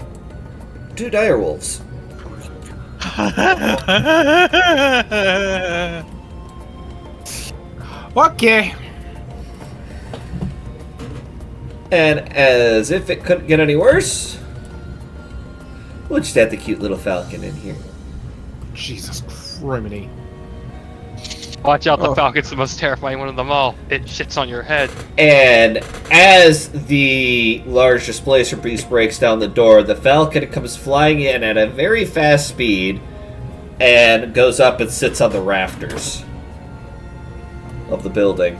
2 direwolves. Okay. And as if it couldn't get any worse, we'll just add the cute little falcon in here. Jesus criminy. Watch out, the Oh. falcon's the most terrifying one of them all. It shits on your head. And as the large displacer beast breaks down the door, the falcon comes flying in at a very fast speed and goes up and sits on the rafters of the building.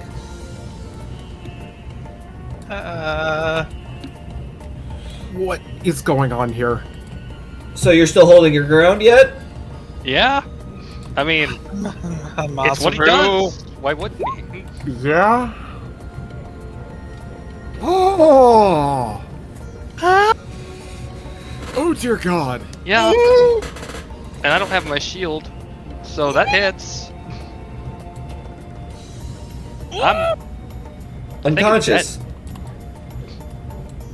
What is going on here? So you're still holding your ground yet? Yeah? I mean, it's what he does. Why wouldn't he? Yeah? Oh! Oh dear God. Yeah. And I don't have my shield, so that hits. I'm Unconscious.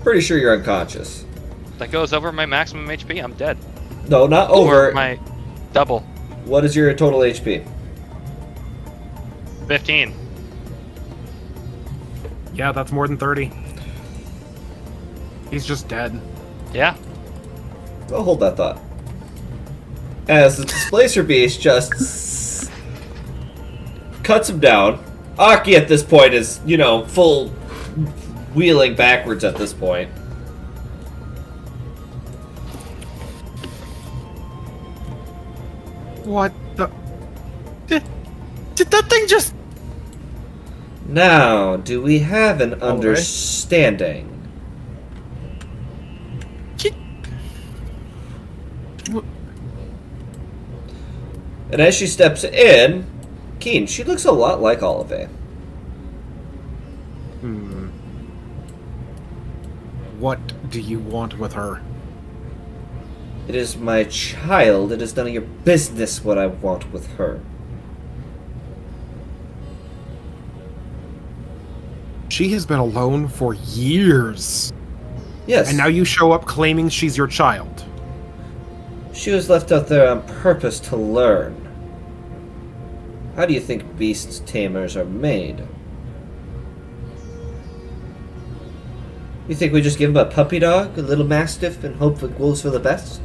Pretty sure you're unconscious. that goes over my maximum HP. I'm dead. No, not over. Or my double. What is your total HP? 15. Yeah, that's more than 30. He's just dead. Yeah. I'll hold that thought. As the displacer beast just cuts him down. Aki at this point is, full wheeling backwards at this point. What the? Did that thing just... Now, do we have an understanding? And as she steps in, Keen, she looks a lot like Olive. What do you want with her? It is my child. It is none of your business what I want with her. She has been alone for years. Yes. And now you show up claiming she's your child. She was left out there on purpose to learn. How do you think beast tamers are made? You think we just give him a puppy dog, a little mastiff, and hope it goes for the best?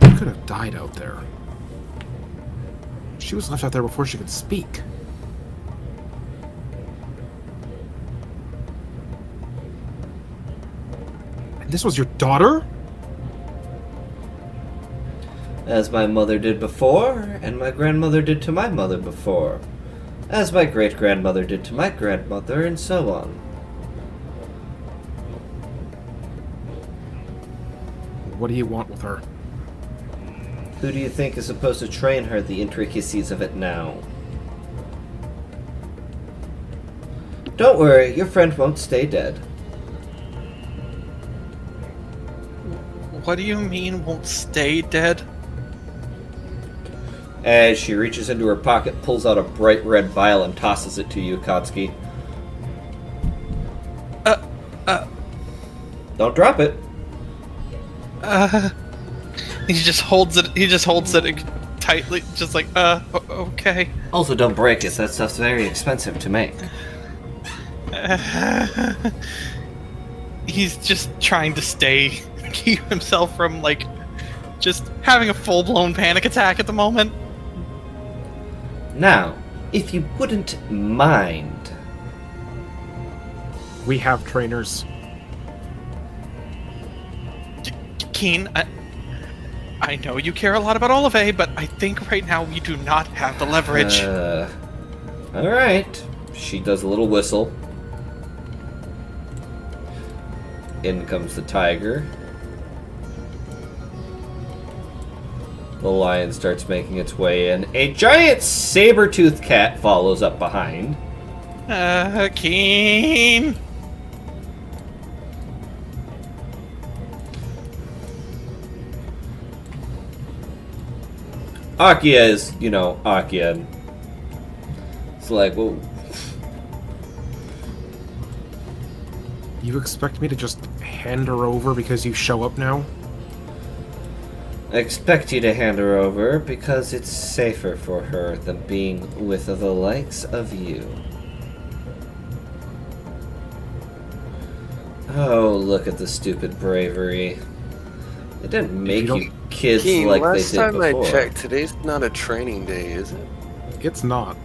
She could have died out there. She was left out there before she could speak. This was your daughter? As my mother did before, and my grandmother did to my mother before. As my great-grandmother did to my grandmother, and so on. What do you want with her? Who do you think is supposed to train her the intricacies of it now? Don't worry, your friend won't stay dead. What do you mean won't stay dead? As she reaches into her pocket, pulls out a bright red vial and tosses it to you, Kotsky. Don't drop it. He just holds it tightly, just like, okay. Also, don't break it. That stuff's very expensive to make. He's just trying to keep himself from, like, just having a full-blown panic attack at the moment. Now, if you wouldn't mind... We have trainers. Keen, I know you care a lot about Olive, but I think right now we do not have the leverage. Alright. She does a little whistle. In comes the tiger. The lion starts making its way in. A giant saber-toothed cat follows up behind. Keen. Akia is, Akia. It's like, whoa. You expect me to just hand her over because you show up now? I expect you to hand her over because it's safer for her than being with the likes of you. Oh, look at the stupid bravery. It didn't make you kids Keen, like they last did time before. I checked, today's not a training day, is it? It's not.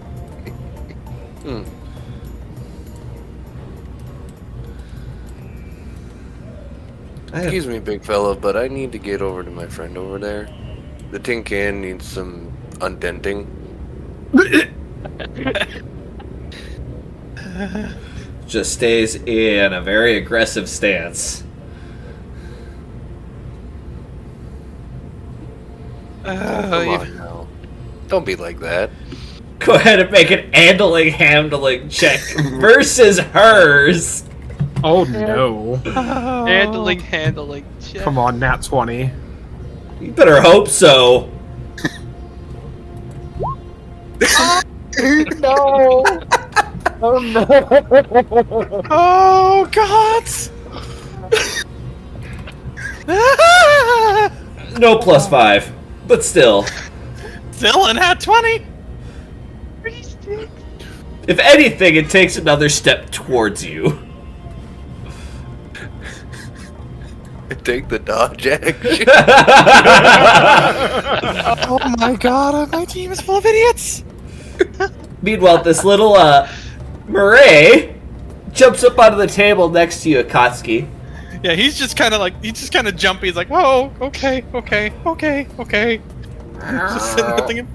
Excuse me, big fella, but I need to get over to my friend over there. The tin can needs some undenting. Just stays in a very aggressive stance. Come on now. Don't be like that. Go ahead and make an handling check versus hers. Oh no. Handling. Check. Come on, nat 20. You better hope so. No! Oh no! Oh God! No +5, but still. Still an at 20. If anything, it takes another step towards you. I take the dodge action. Oh my God! My team is full of idiots. Meanwhile, this little, Murray jumps up onto the table next to you, Akatsuki. Yeah, he's just kind of jumpy. He's like, oh, okay. Just sitting there thinking,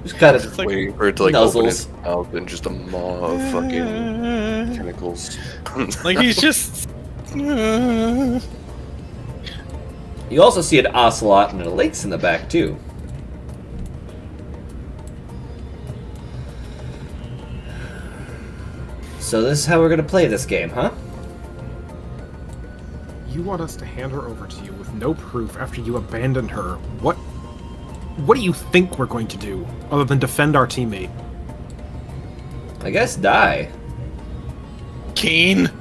Just kind of like, Waiting for it to like open its nuzzles. mouth and just a maw of fucking tentacles. like he's just. You also see an ocelot and a lynx in the back, too. So this is how we're gonna play this game, huh? You want us to hand her over to you with no proof after you abandoned her. What do you think we're going to do, other than defend our teammate? I guess die. Keen.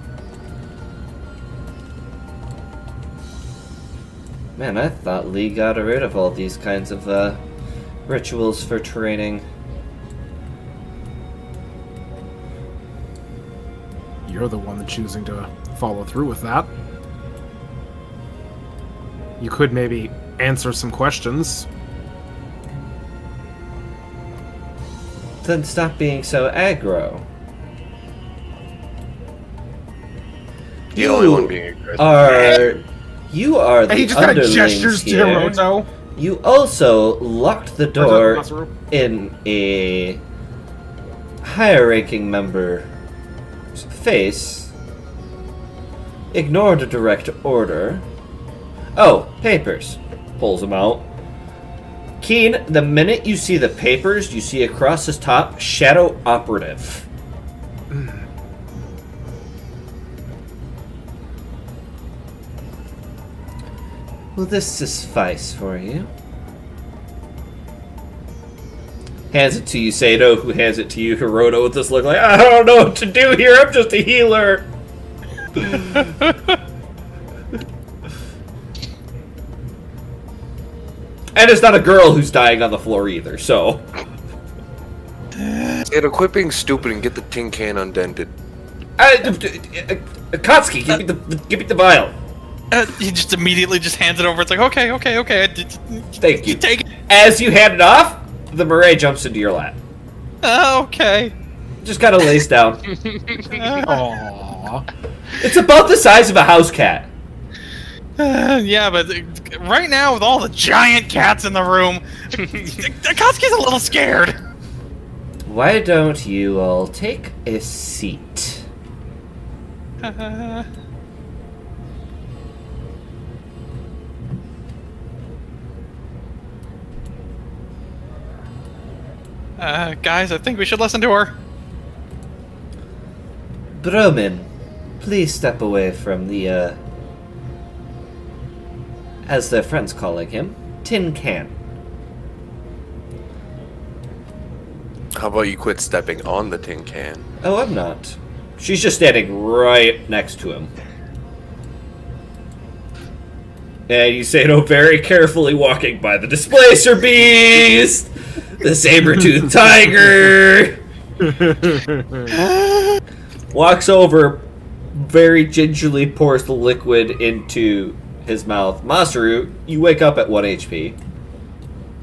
Man, I thought Lee got rid of all these kinds of, rituals for training. You're the one that's choosing to follow through with that. You could maybe answer some questions. Then stop being so aggro. The only one being aggressive. You are the And he just kind of underlings gestures to here. Hiroto. You also locked the door Masaru. in a higher-ranking member's face. Ignored a direct order. Oh, papers. Pulls them out. Keen, the minute you see the papers, you see across his top, Shadow Operative. Will this suffice for you? Hands it to you, Sato, who hands it to you, Hiroto, with this look like, I don't know what to do here, I'm just a healer. And it's not a girl who's dying on the floor either, so. And equipping stupid and get the tin can undented. Kotsky, give me the vial. He just immediately just hands it over. It's like, okay. Thank you. Take it. As you hand it off, the Murray jumps into your lap. Okay. Just kind of lays down. Aww. It's about the size of a house cat. Yeah, but right now with all the giant cats in the room, Akatsuki's a little scared. Why don't you all take a seat? Guys, I think we should listen to her. Broman, please step away from the, as their friends calling him, tin can. How about you quit stepping on the tin can? Oh, I'm not. She's just standing right next to him. And you say, very carefully walking by the Displacer Beast, the saber-toothed tiger. Walks over, very gingerly pours the liquid into his mouth. Masaru, you wake up at 1 HP.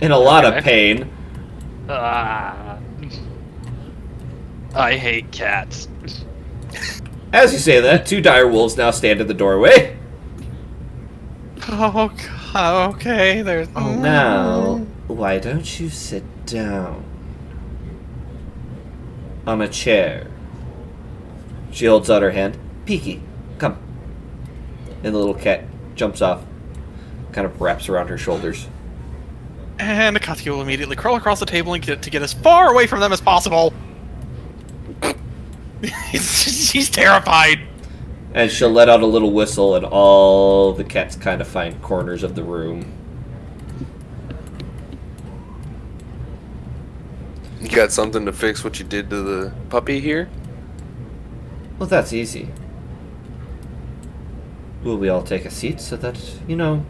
In a lot of pain. I hate cats. As you say that, 2 dire wolves now stand in the doorway. Oh, God, okay. There's. Now, why don't you sit down? On a chair. She holds out her hand. Peeky, come. And the little cat jumps off. Kind of wraps around her shoulders. And Akatsuki will immediately crawl across the table and get as far away from them as possible. She's terrified. And she'll let out a little whistle, and all the cats kind of find corners of the room. You got something to fix what you did to the puppy here? Well, that's easy. Will we all take a seat so that, I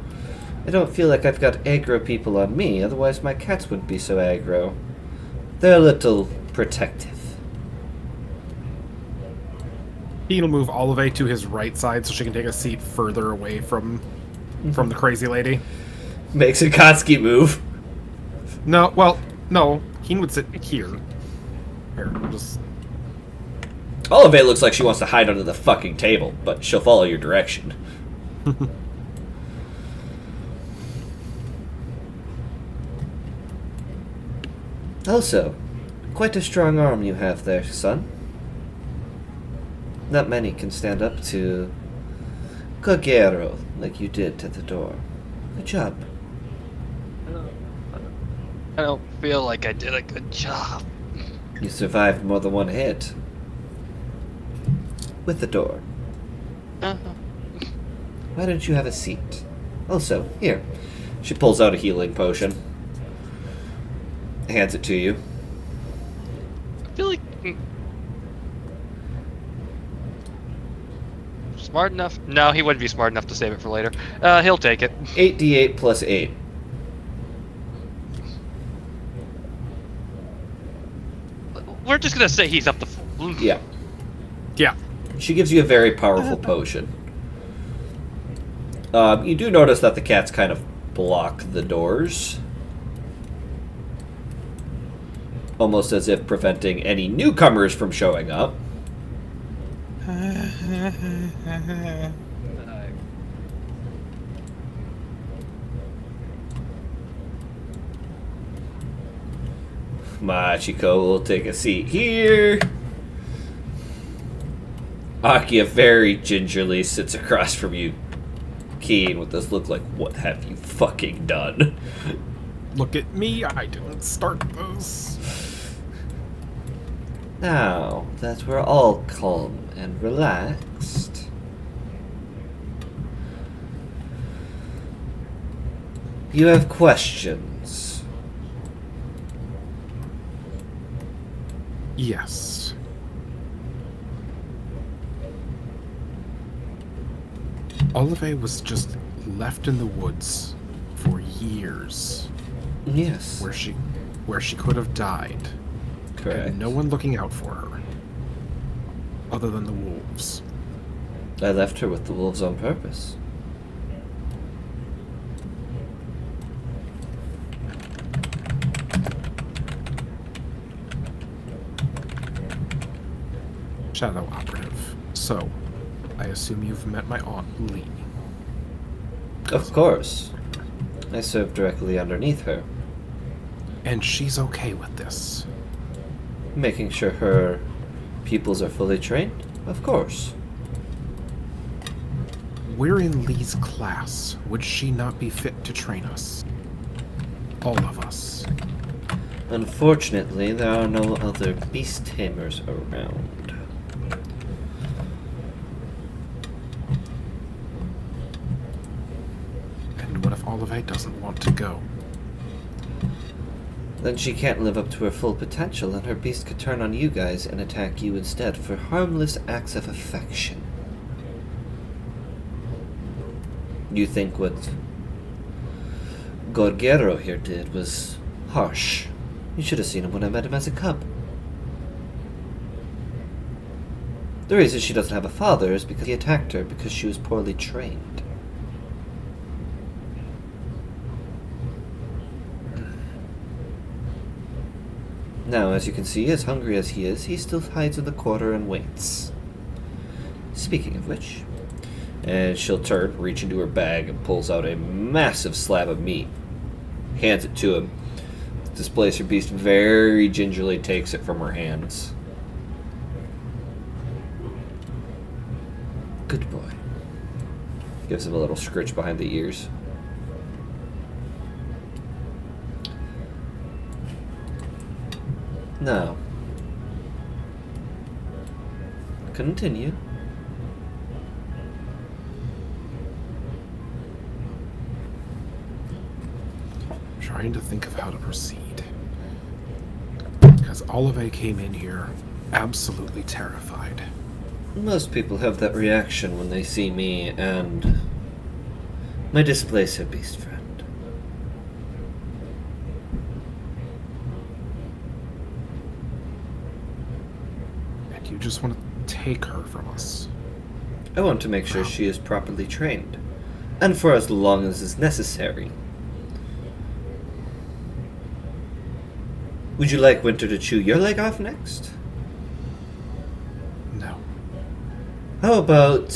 don't feel like I've got aggro people on me, otherwise my cats wouldn't be so aggro. They're a little protective. He'll move Olive to his right side so she can take a seat further away from the crazy lady. Makes a Kotsky move. No, Keen would sit here. Here, just... Olive looks like she wants to hide under the fucking table, but she'll follow your direction. Also, quite a strong arm you have there, son. Not many can stand up to Kogero like you did to the door. Good job. I don't feel like I did a good job. You survived more than one hit. With the door. Why don't you have a seat? Also, here. She pulls out a healing potion. Hands it to you. I feel like... Smart enough? No, he wouldn't be smart enough to save it for later. He'll take it. 8d8 plus 8. We're just gonna say he's up to... Yeah. Yeah. She gives you a very powerful potion. You do notice that the cats kind of block the doors. Almost as if preventing any newcomers from showing up. Machiko will take a seat here. Akia very gingerly sits across from you, Keen, with this look like, what have you fucking done? Look at me, I didn't start this. Now that we're all calm and relaxed, you have questions. Yes. Olive was just left in the woods for years, Yes, where she could have died. correct. And no one looking out for her, other than the wolves. I left her with the wolves on purpose. Shadow operative. So, I assume you've met my Aunt Li. Of course. I serve directly underneath her, And she's okay with this. making sure her pupils are fully trained. Of course. We're in Li's class. Would she not be fit to train us? All of us. Unfortunately, there are no other beast tamers around. And what if Olive doesn't want to go? Then she can't live up to her full potential, and her beast could turn on you guys and attack you instead for harmless acts of affection. You think what Gorgero here did was harsh? You should have seen him when I met him as a cub. The reason she doesn't have a father is because he attacked her because she was poorly trained. Now, as you can see, as hungry as he is, he still hides in the corner and waits. Speaking of which, and she'll turn, reach into her bag, and pulls out a massive slab of meat. Hands it to him. Displacer Beast very gingerly takes it from her hands. Good boy. Gives him a little scritch behind the ears. Now, continue. Trying to think of how to proceed. Because Olive came in here absolutely terrified. Most people have that reaction when they see me and my Displacer Beast friend. And you just want to take her from us. I want to make sure she is properly trained, and for as long as is necessary. Would you like Winter to chew your leg off next? No. How about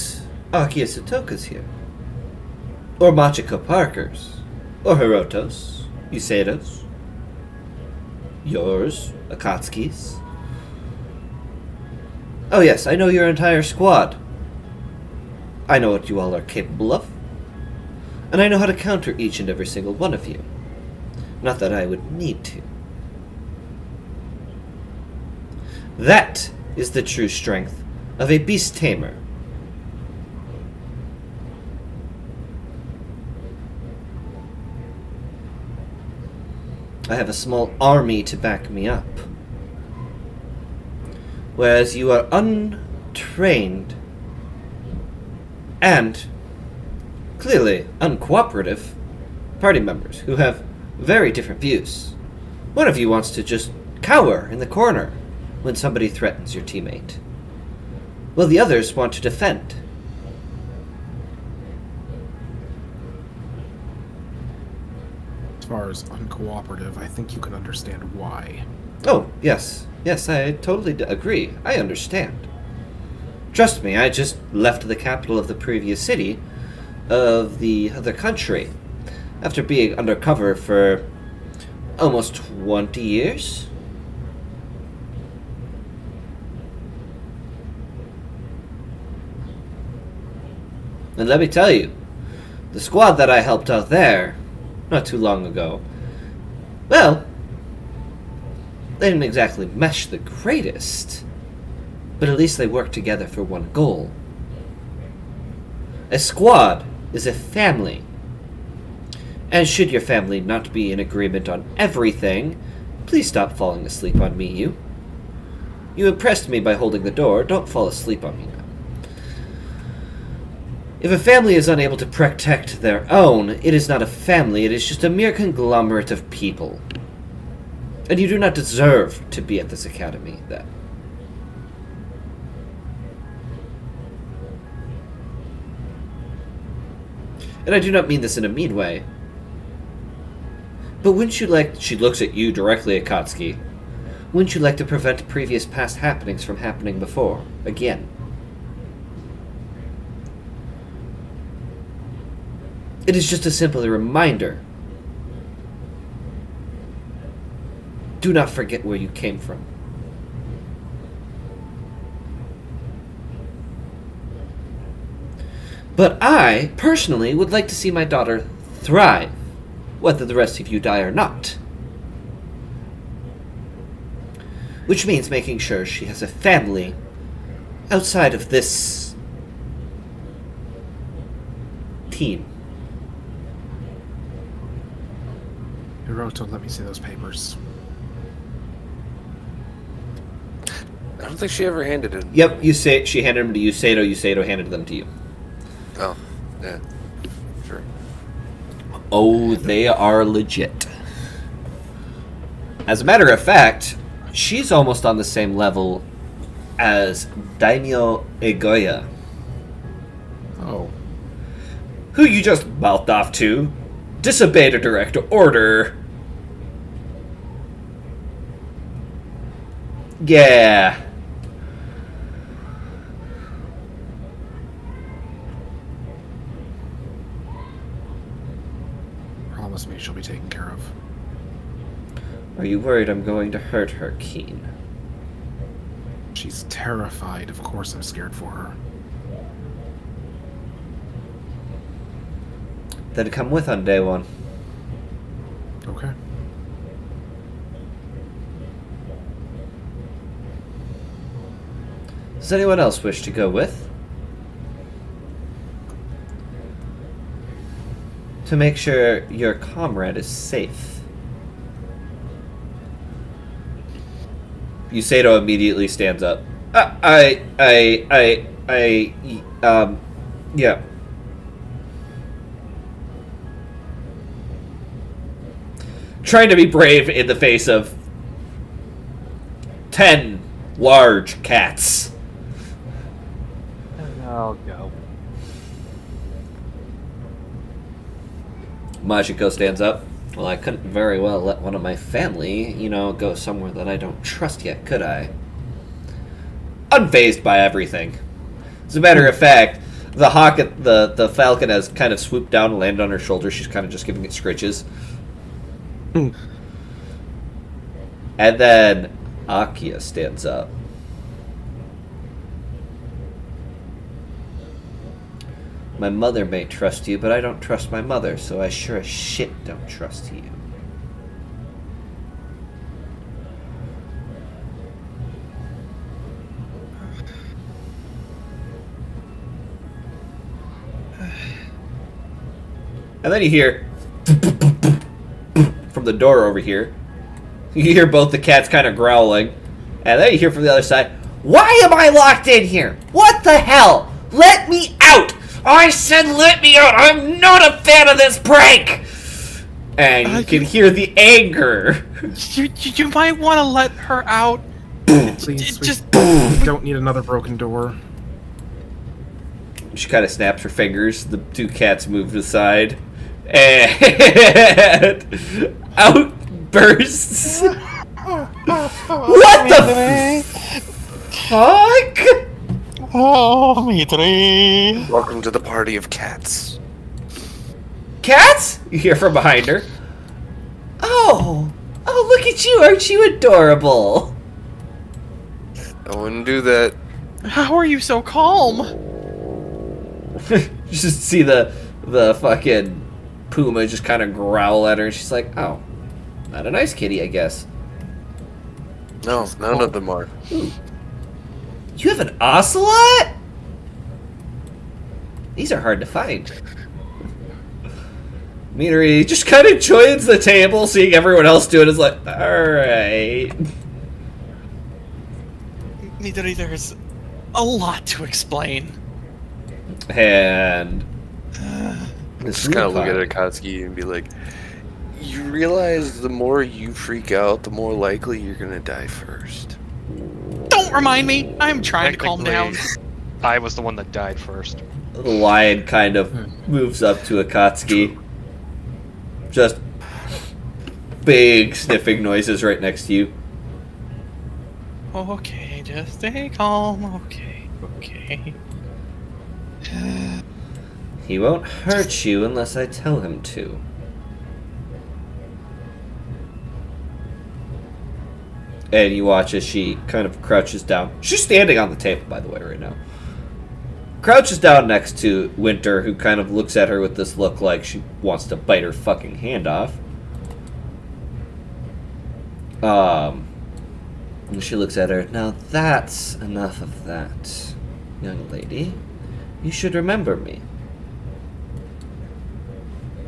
Akia Sutoka's here? Or Machiko Parker's? Or Hiroto's? Isedo's? Yours? Akatsuki's? Oh yes, I know your entire squad. I know what you all are capable of. And I know how to counter each and every single one of you. Not that I would need to. That is the true strength of a beast tamer. I have a small army to back me up. Whereas you are untrained and clearly uncooperative party members who have very different views. One of you wants to just cower in the corner when somebody threatens your teammate, while the others want to defend. As far as uncooperative, I think you can understand why. Oh, yes. Yes, I totally agree. I understand. Trust me, I just left the capital of the previous city of the other country after being undercover for almost 20 years. And let me tell you, the squad that I helped out there not too long ago, well, they didn't exactly mesh the greatest, but at least they worked together for one goal. A squad is a family. And should your family not be in agreement on everything, please stop falling asleep on me, you. You impressed me by holding the door. Don't fall asleep on me now. If a family is unable to protect their own, it is not a family, it is just a mere conglomerate of people. And you do not deserve to be at this academy, then. And I do not mean this in a mean way. But wouldn't you like... She looks at you directly, Akatsuki. Wouldn't you like to prevent previous past happenings from happening before? Again. It is just a simple reminder. Do not forget where you came from. But I, personally, would like to see my daughter thrive, whether the rest of you die or not. Which means making sure she has a family outside of this team. Hiroto, let me see those papers. I don't think she ever handed it. Yep, she handed them to Yusato. Yusato handed them to you. Oh, yeah. Sure. Oh, they are legit. As a matter of fact, she's almost on the same level as Daimyo Egoya, Oh. who you just mouthed off to, disobeyed a direct order. Yeah. Promise me she'll be taken care of. Are you worried I'm going to hurt her, Keen? She's terrified. Of course I'm scared for her. Then come with on day one. Okay. Does anyone else wish to go with? To make sure your comrade is safe. Yusato immediately stands up. Yeah. Trying to be brave in the face of 10 large cats. I'll go. Majiko stands up. Well, I couldn't very well let one of my family, go somewhere that I don't trust yet, could I? Unfazed by everything. As a matter of fact, the hawk, the falcon has kind of swooped down and landed on her shoulder. She's kind of just giving it scritches. And then Akia stands up. My mother may trust you, but I don't trust my mother, so I sure as shit don't trust you. And then you hear from the door over here. You hear both the cats kind of growling. And then you hear from the other side, why am I locked in here? What the hell? Let me out! I said let me out! I'm not a fan of this prank! And you can hear the anger. You might want to let her out. Please, we don't need another broken door. She kind of snaps her fingers. The two cats move aside. And out bursts. What the fuck? Oh, Mitri. Welcome to the party of cats. Cats? You hear from behind her. Oh, look at you. Aren't you adorable? I wouldn't do that. How are you so calm? Just see the fucking puma just kind of growl at her, and she's like, oh, not a nice kitty, I guess. No, none of them are. Ooh. You have an ocelot? These are hard to find. Minori just kind of joins the table, seeing everyone else do it, is like, alright. Mitri, there's a lot to explain. And Just kind of look at Akatsuki and be like, you realize the more you freak out, the more likely you're gonna die first. Don't remind me. I'm trying to calm down. I was the one that died first. the lion kind of moves up to Akatsuki. Just big sniffing noises right next to you. Okay, just stay calm. Okay. He won't hurt you unless I tell him to. And you watch as she kind of crouches down. She's standing on the table, by the way, right now. Crouches down next to Winter, who kind of looks at her with this look like she wants to bite her fucking hand off. And she looks at her. Now that's enough of that, young lady. You should remember me.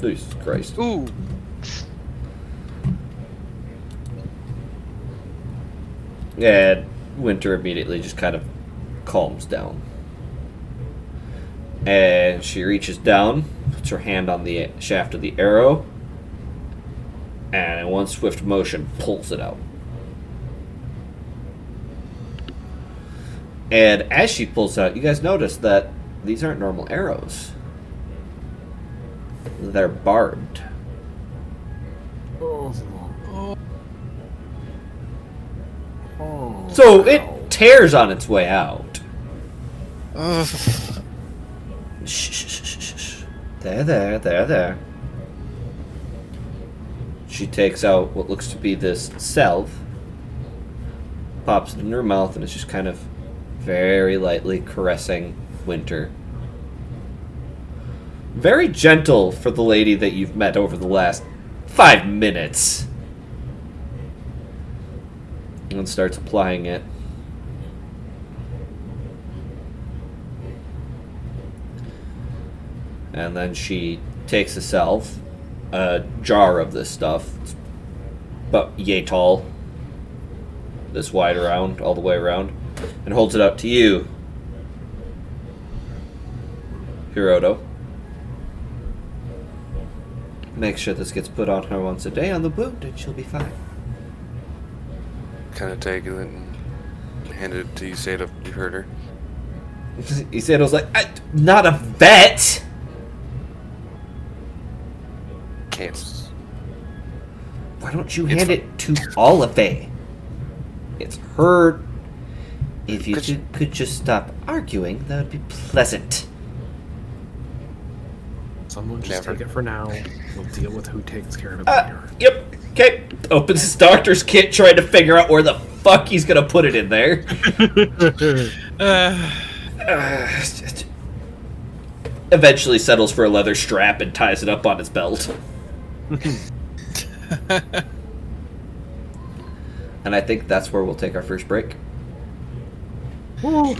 Jesus Christ. Ooh. And Winter immediately just kind of calms down. And she reaches down, puts her hand on the shaft of the arrow, and in one swift motion pulls it out. And as she pulls it out, you guys notice that these aren't normal arrows. They're barbed. So it tears on its way out. Shh. There. She takes out what looks to be this salve, pops it in her mouth, and is just kind of very lightly caressing Winter. Very gentle for the lady that you've met over the last 5 minutes. And starts applying it. And then she takes a salve, a jar of this stuff. It's about yay tall. This wide around, all the way around. And holds it out to you, Hiroto. Make sure this gets put on her once a day on the wound and she'll be fine. Kind of take it and hand it to Isado. You heard her. Isado's like, not a vet! Can't. Why don't you hand it to Olive? It's her. If you could just stop arguing, that would be pleasant. Someone just Never. take it for now. We'll deal with who takes care of it later. Yep. Okay. Opens his doctor's kit, trying to figure out where the fuck he's gonna put it in there. Eventually settles for a leather strap and ties it up on his belt. And I think that's where we'll take our first break. Oh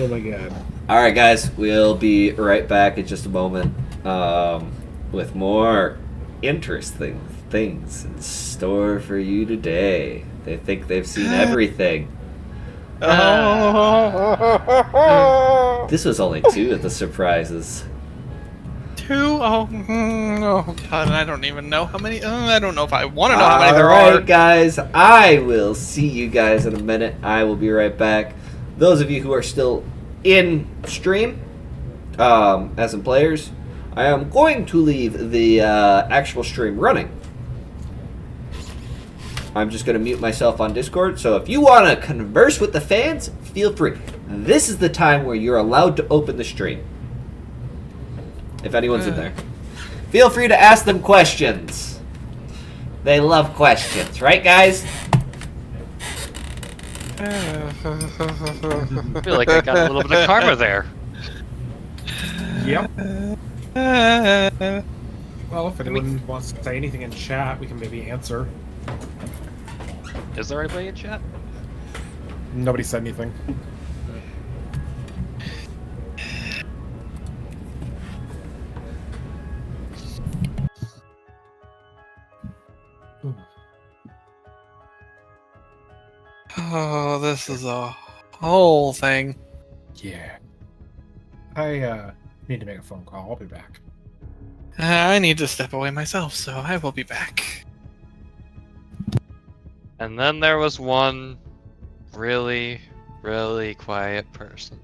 my god. Alright guys, we'll be right back in just a moment with more interesting things in store for you today. They think they've seen everything. This was only 2 of the surprises. 2? Oh god, I don't even know how many. I don't know if I want to know how many there are. Alright guys, I will see you guys in a minute. I will be right back. Those of you who are still in stream, as in players, I am going to leave the actual stream running. I'm just going to mute myself on Discord. So if you want to converse with the fans, feel free. This is the time where you're allowed to open the stream. If anyone's in there. Feel free to ask them questions. They love questions, right, guys? I feel like I got a little bit of karma there. Yep. Well, if anyone wants to say anything in chat, we can maybe answer. Is there anybody in chat? Nobody said anything. Oh, this is a whole thing. Yeah. I need to make a phone call. I'll be back. I need to step away myself, so I will be back. And then there was one really, really quiet person.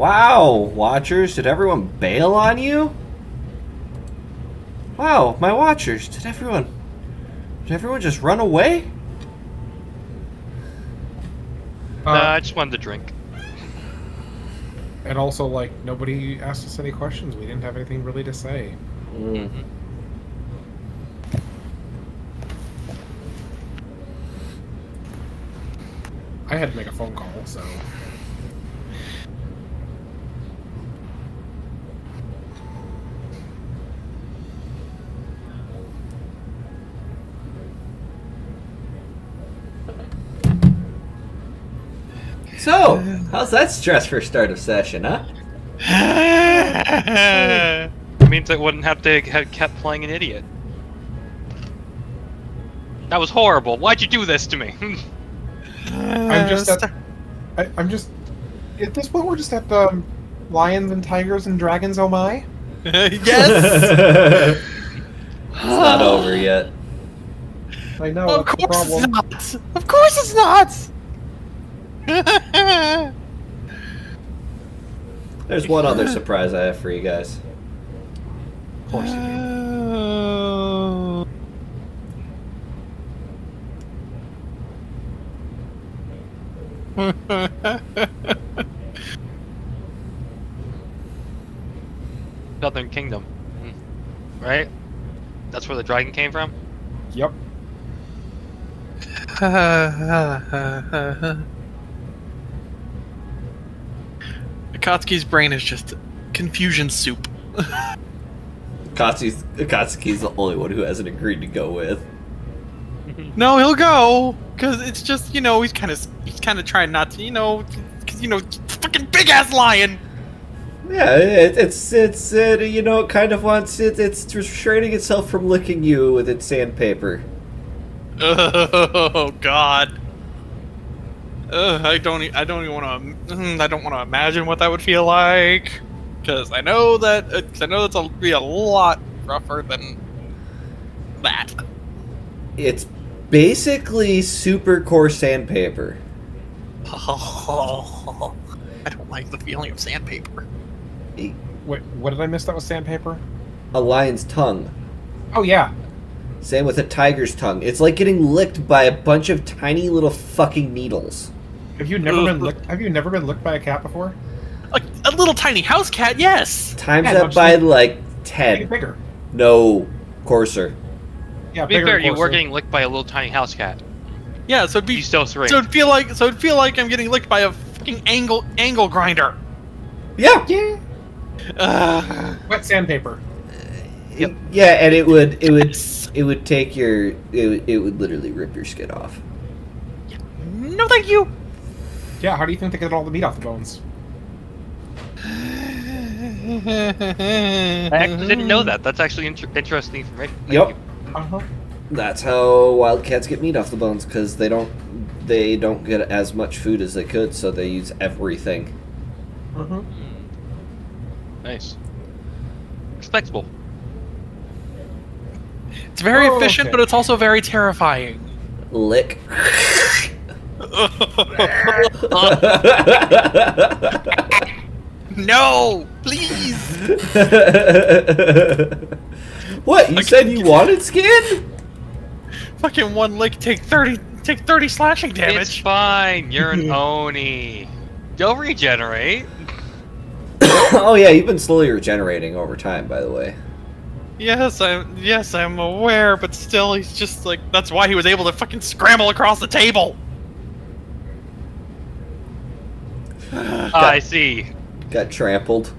Wow, Watchers, did everyone bail on you? Wow, my Watchers, did everyone just run away? I just wanted to drink. And also, like, nobody asked us any questions. We didn't have anything really to say. Mm-hmm. I had to make a phone call, so... So, how's that stress for start of session, huh? It means I wouldn't have to have kept playing an idiot. That was horrible. Why'd you do this to me? I'm just at... I'm just... At this point, we're just at the lions and tigers and dragons, oh my? Yes! It's not over yet. I know, Of that's the course problem. it's not! Of course it's not! There's one other surprise I have for you guys. Of course you do. Southern Kingdom. Right? That's where the dragon came from? Yep. Akatsuki's brain is just confusion soup. Akatsuki's the only one who hasn't agreed to go with. No, he'll go because it's just he's kind of trying not to because fucking big ass lion. Yeah, it kind of wants it's restraining itself from licking you with its sandpaper. Oh God. I don't even want to. I don't want to imagine what that would feel like, because I know that's be a lot rougher than that. It's basically super coarse sandpaper. Oh, I don't like the feeling of sandpaper. Wait, what did I miss that was sandpaper? A lion's tongue. Oh, yeah. Same with a tiger's tongue. It's like getting licked by a bunch of tiny little fucking needles. Have you never been licked? Have you never been licked by a cat before? A little tiny house cat, yes. Times Yeah, that much by bigger. like Make 10. it bigger. No, coarser. Yeah, To be bigger. fair, and you were coarser. getting licked by a little tiny house cat. Yeah, so it'd be You still syringe. so it'd feel like I'm getting licked by a fucking angle grinder. Yeah. Yeah. Wet sandpaper. Yep. Yeah, and it would take your it would literally rip your skin off. No, thank you. Yeah, how do you think they get all the meat off the bones? I actually didn't know that. That's actually interesting information. Thank Yep. you. Uh-huh. That's how wildcats get meat off the bones, because they don't get as much food as they could, so they use everything. Uh-huh. Nice. Respectable. It's very Oh, efficient, okay. but it's also very terrifying. Lick. No, please. What? You said you wanted skin? Fucking one lick, take 30 slashing It's damage. fine. You're an Oni. You'll regenerate. Oh yeah, you've been slowly regenerating over time, by the way. Yes, I'm aware, but still, he's just like that's why he was able to fucking scramble across the table. I see. Got trampled.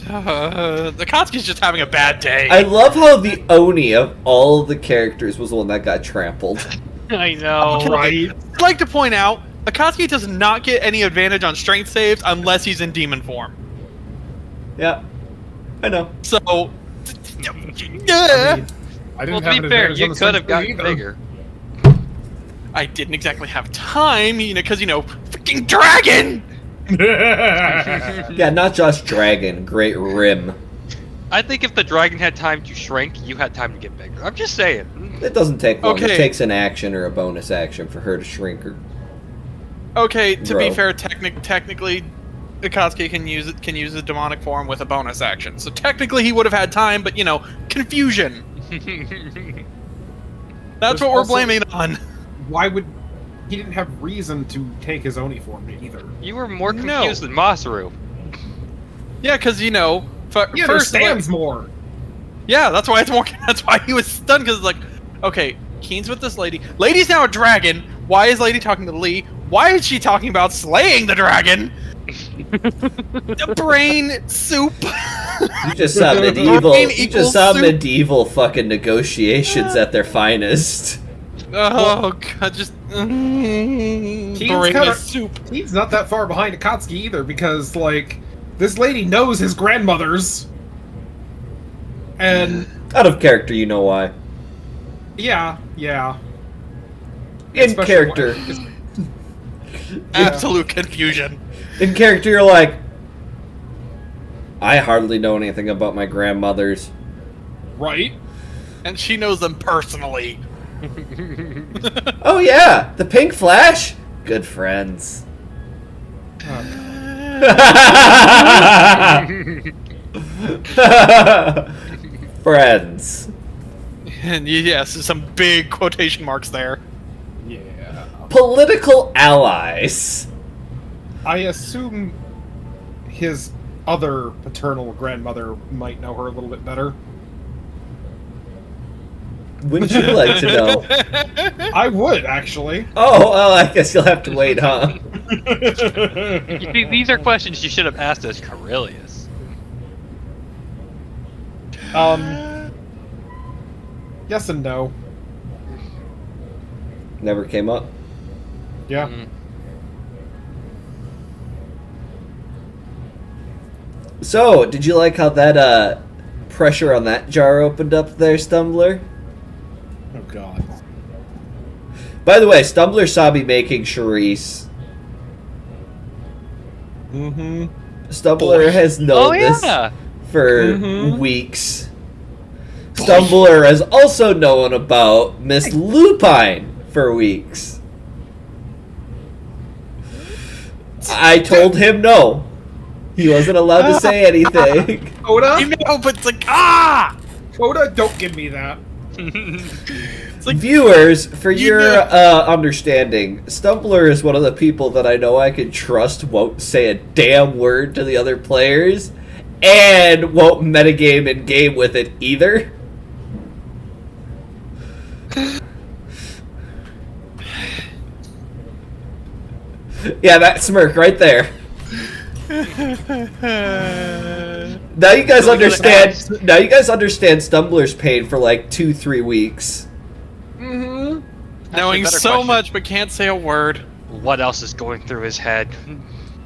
Akatsuki's just having a bad day. I love how the Oni of all the characters was the one that got trampled. I know. Right. I'd like to point out, Akatsuki does not get any advantage on strength saves unless he's in demon form. Yeah, I know. So, I yeah. didn't Well, have to an be fair, advantage on you the could have sense gotten either. bigger. I didn't exactly have time, because freaking dragon. Yeah, not just dragon, great rim. I think if the dragon had time to shrink, you had time to get bigger. I'm just saying. It doesn't take long. It Okay. takes an action or a bonus action for her to shrink her. Okay, to be Bro. fair, technically, Akatsuki can use a demonic form with a bonus action. So technically, he would have had time, but confusion. That's There's what we're also- blaming it on. Why would he didn't have reason to take his Oni form either? You were more No. confused than Masaru. Yeah, because He first, understands more. yeah, that's why it's more. That's why he was stunned because like, okay, Keen's with this lady. Lady's now a dragon. Why is Lady talking to Lee? Why is she talking about slaying the dragon? The brain soup. You just saw medieval. Brain You equals just saw soup. medieval fucking negotiations at their finest. Oh god, just Keen's brain kinda- is soup. He's not that far behind Akatsuki either, because like this lady knows his grandmothers, and Out of character, you know why. yeah. In Especially character. Absolute confusion. In character, you're like, I hardly know anything about my grandmothers. Right? And she knows them personally. Oh yeah, the Pink Flash? Good friends. Friends. And yes, some big quotation marks there. Yeah. Political allies. I assume his other paternal grandmother might know her a little bit better. Wouldn't you like to know? I would, actually. Oh, well, I guess you'll have to wait, huh? You see, these are questions you should have asked us, Karrilius. Yes and no. Never came up. Yeah. Mm. So, did you like how that pressure on that jar opened up there, Stumbler? Oh god. By the way, Stumbler saw me making Charisse. Mm-hmm. Stumbler has known this yeah. for Mhm. weeks. Stumbler has also known about Miss Lupine for weeks. I told him no. He wasn't allowed to say anything. Oda? But it's like, Oda, don't give me that. It's like, Viewers, for You your know- understanding, Stumbler is one of the people that I know I can trust won't say a damn word to the other players, and won't metagame in game with it either. Yeah, that smirk right there. Now you guys understand. Now you guys understand Stumbler's pain for like 2-3 weeks. Mm-hmm. knowing better so question. much but can't say a word. What else is going through his head?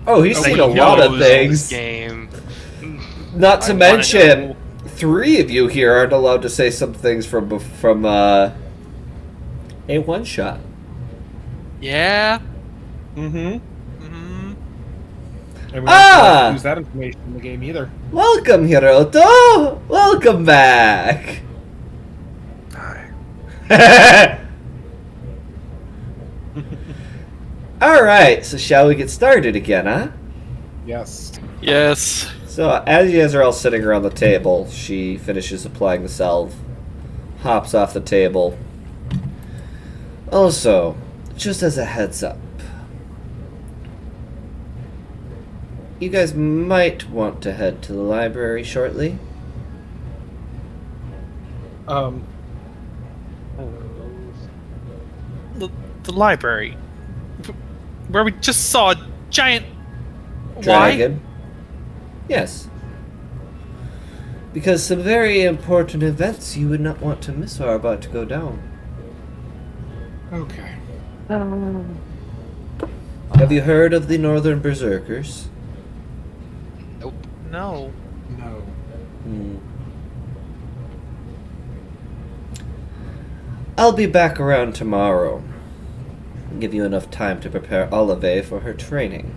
Oh, he's Okay, seen a he lot of knows this things. Game. Not to I wanna mention, know. 3 of you here aren't allowed to say some things from a one shot. Yeah. Mm-hmm. Mm-hmm. And we Ah! don't use that information in the game either. Welcome, Hiroto. Welcome back. Hi. All right, so shall we get started again, huh? Yes. Yes. So, as you guys are all sitting around the table, she finishes applying the salve, hops off the table. Also, just as a heads up, you guys might want to head to the library shortly. The library. Where we just saw a giant... Dragon. Yes. Because some very important events you would not want to miss are about to go down. Okay. Have you heard of the Northern Berserkers? Why? No. No. I'll be back around tomorrow. Give you enough time to prepare Olive for her training.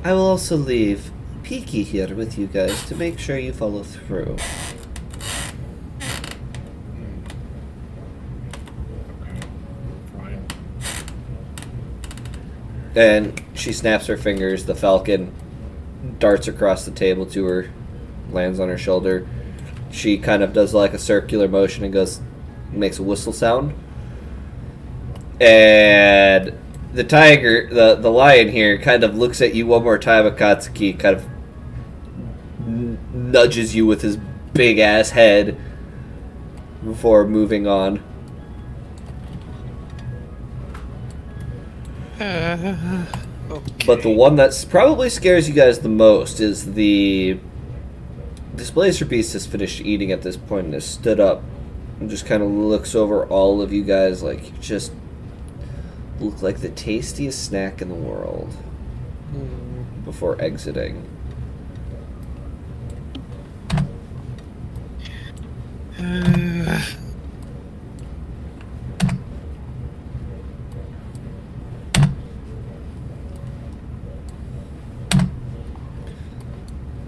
I will also leave Peaky here with you guys to make sure you follow through. Okay. Fine. And she snaps her fingers. The falcon darts across the table to her, lands on her shoulder. She kind of does like a circular motion and makes a whistle sound. And the tiger, the lion here, kind of looks at you one more time, Akatsuki, kind of nudges you with his big ass head before moving on. Okay. But the one that probably scares you guys the most is this blazer beast has finished eating at this point and has stood up and just kind of looks over all of you guys like you just look like the tastiest snack in the world before exiting.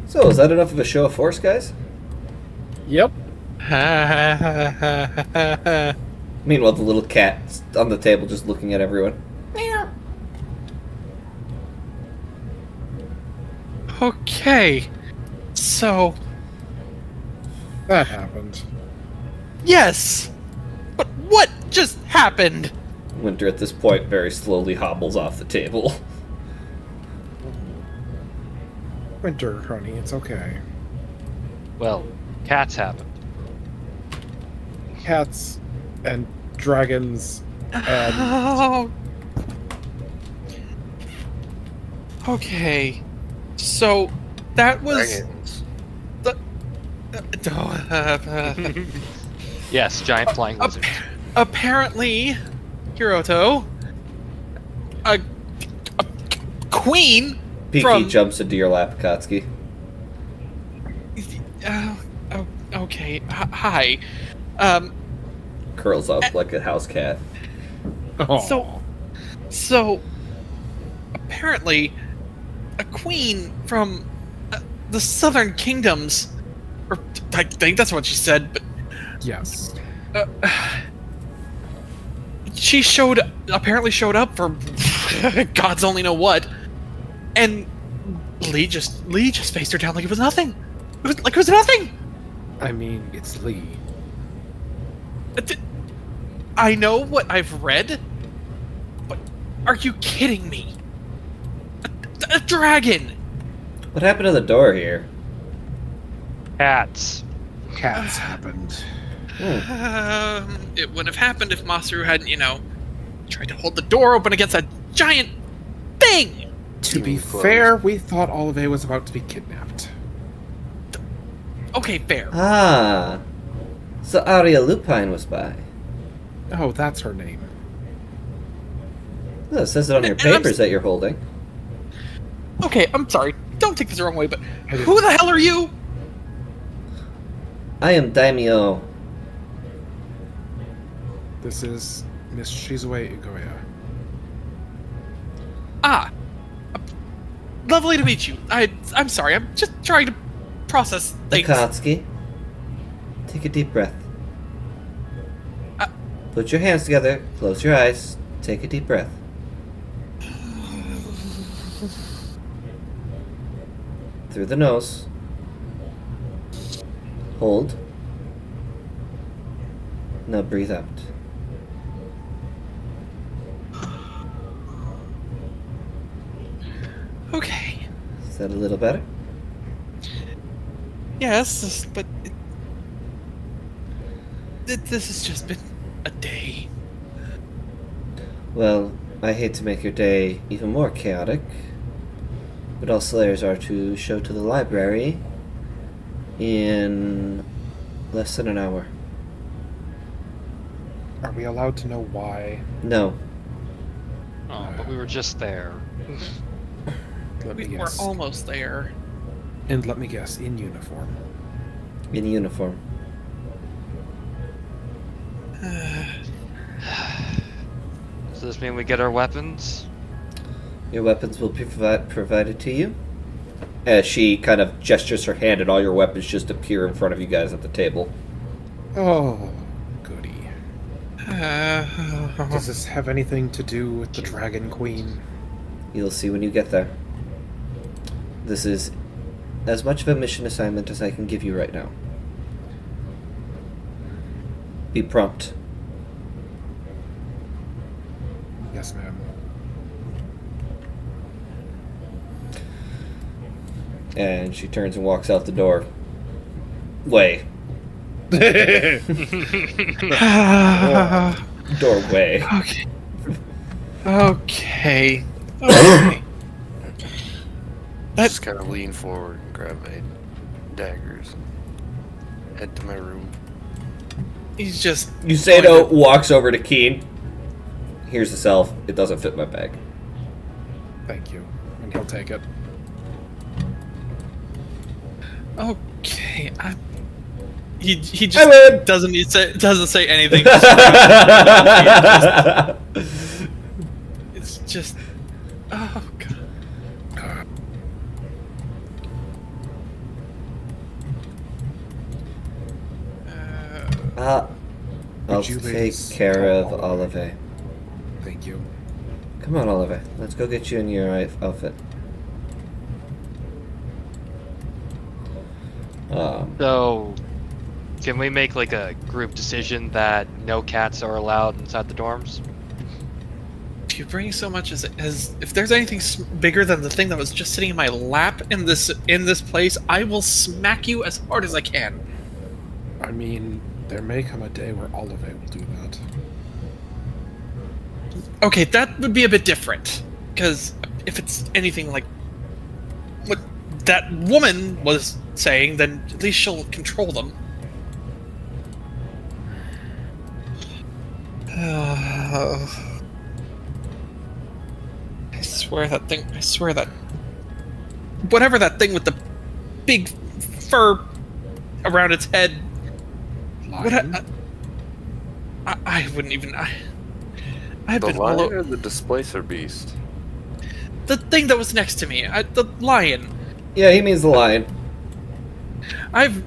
So, is that enough of a show of force, guys? Yep. Meanwhile, the little cat on the table just looking at everyone. Okay. So, That happened. yes. But what just happened? Winter, at this point, very slowly hobbles off the table. Winter, honey, it's okay. Well, cats happened. Cats and dragons and Oh. Okay. So, that was... Dragons. Yes, giant flying lizards. Apparently, Hiroto, a queen Piki from... jumps into your lap, Akatsuki. Okay, hi. Curls up like a house cat. oh, So, apparently, a queen from the southern kingdoms, or I think that's what she said, but yes. she apparently showed up for God's only know what, and Lee just faced her down like it was nothing. It was nothing. I mean, it's Lee. I know what I've read, but are you kidding me? A dragon! What happened to the door here? Cats. Cats happened. It wouldn't have happened if Masaru hadn't, tried to hold the door open against a giant thing! To be Closed. fair, we thought Olive was about to be kidnapped. Okay, fair. Ah. So Aria Lupine was by. Oh, that's her name. Oh, it says it on your And I'm papers that you're holding. Okay, I'm sorry. Don't take this the wrong way, but I didn't- who the hell are you? I am Daimyo. This is Miss Shizue Igoya. Ah. Lovely to meet you. I'm sorry. I'm just trying to process things. Akatsuki. Take a deep breath. Uh, Put your hands together, close your eyes, take a deep breath. Through the nose. Hold. Now breathe out. Okay. Is that a little better? Yes, but this has just been a day. Well, I hate to make your day even more chaotic, but all Slayers are to show to the library in less than an hour. Are we allowed to know why? No. Oh, but we were just there. Let me We're guess. almost there. And let me guess, in uniform. In uniform. Does this mean we get our weapons? Your weapons will be provided to you. As she kind of gestures her hand and all your weapons just appear in front of you guys at the table. Oh, goody. Does this have anything to do with the Dragon Queen? You'll see when you get there. This is as much of a mission assignment as I can give you right now. Be prompt. Yes, ma'am. And she turns and walks out the door. Way. Doorway. Okay. Okay. Okay. Just kind of lean forward and grab my daggers and head to my room. He's just. Yusato walks over to Keen. Here's the salve. It doesn't fit my bag. Thank you. And he'll take it. Okay. He I just would. doesn't say anything. It's just. Oh god. I'll you take ladies care of help Olive. Thank you. Come on, Olive. Let's go get you in your outfit. So, can we make like a group decision that no cats are allowed inside the dorms? If you bring so much as if there's anything bigger than the thing that was just sitting in my lap in this place, I will smack you as hard as I can. I mean, there may come a day where Olive will do that. Okay, that would be a bit different. Because if it's anything like what that woman was saying, then at least she'll control them. I swear that whatever that thing with the big fur around its head. Lion? I wouldn't even. I've The been all lion over or the displacer beast? the thing that was next to me. The lion. Yeah, he means the lion. I've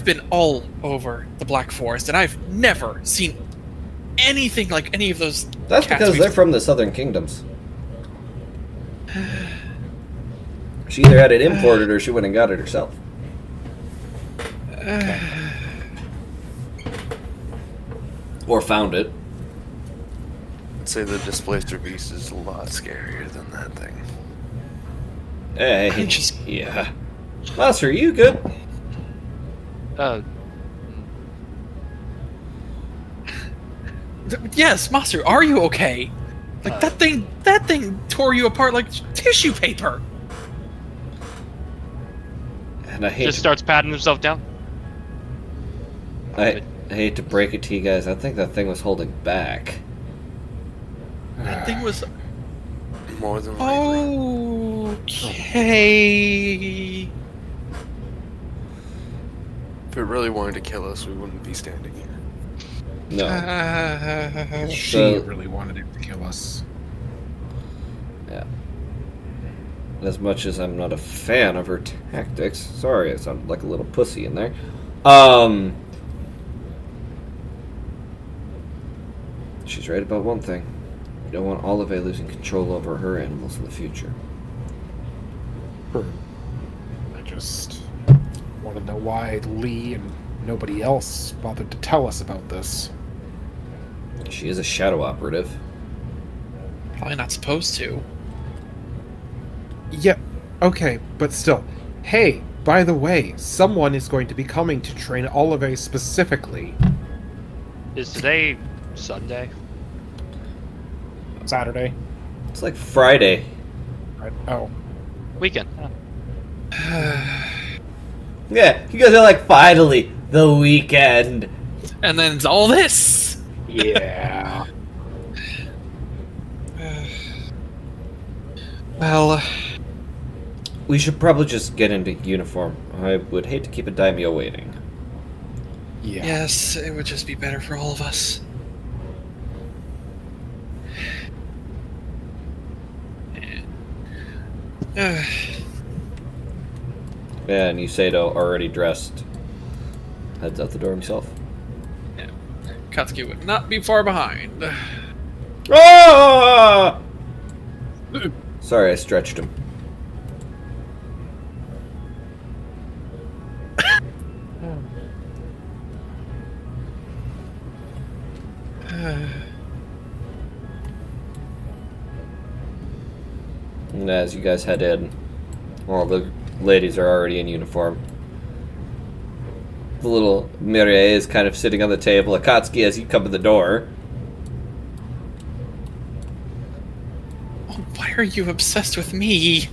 been all over the Black Forest, and I've never seen anything like any of those. That's cats because we've- they're from the Southern Kingdoms. She either had it imported or she went and got it herself. Or found it. I'd say the displacer beast is a lot scarier than that thing. Hey, I just- yeah. Master, are you good? Yes, Master, are you okay? Like that thing tore you apart like tissue paper. And I hate Just to, starts patting himself down. I hate to break it to you guys. I think that thing was holding back. That thing was More than likely. okay. If it really wanted to kill us, we wouldn't be standing here. No. She So- really wanted it to kill us. Yeah. As much as I'm not a fan of her tactics, sorry, I sounded like a little pussy in there. She's right about one thing. You don't want Olive losing control over her animals in the future. I just want to know why Lee and nobody else bothered to tell us about this. She is a shadow operative. Probably not supposed to. Yeah, okay, but still. Hey, by the way, someone is going to be coming to train Olive specifically. Is today Sunday? Saturday. It's like Friday. Oh. Weekend. Huh. Yeah, you guys are like, finally, the weekend. And then it's all this. Yeah. Well, We should probably just get into uniform. I would hate to keep a daimyo waiting. Yeah. yes, it would just be better for all of us. Yeah, and Yusato, already dressed, heads out the door himself. Katsuki would not be far behind. Ah! Sorry, I stretched him. And as you guys head in, all the ladies are already in uniform. The little Mireille is kind of sitting on the table. Akatsuki, as you come to the door. Oh, why are you obsessed with me?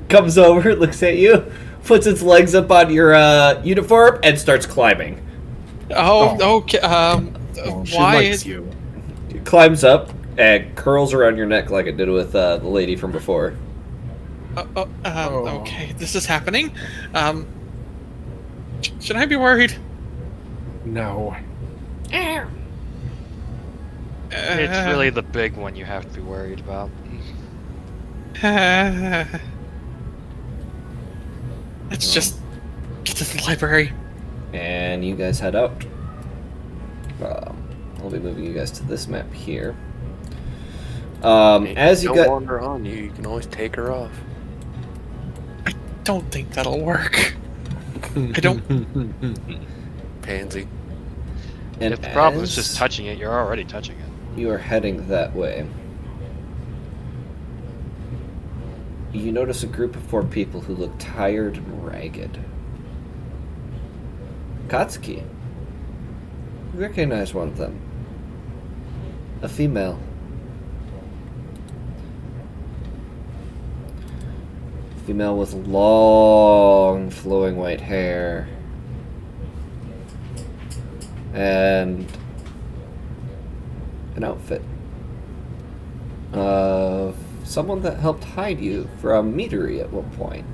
Comes over, looks at you, puts its legs up on your uniform, and starts climbing. Oh, okay. She Why? likes you. It climbs up and curls around your neck like it did with the lady from before. Okay, this is happening. Should I be worried? No. It's really the big one you have to be worried about. Let's just get to the library. And you guys head out. I'll be moving you guys to this map here. As you don't got, want her on you, you can always take her off. I don't think that'll work. I don't. Pansy. and If the problem is as just touching it, you're already touching it. you are heading that way, you notice a group of 4 people who look tired and ragged. Katsuki. You recognize one of them. A female. Female with long, flowing white hair. And an outfit of someone that helped hide you from Meadery at one point.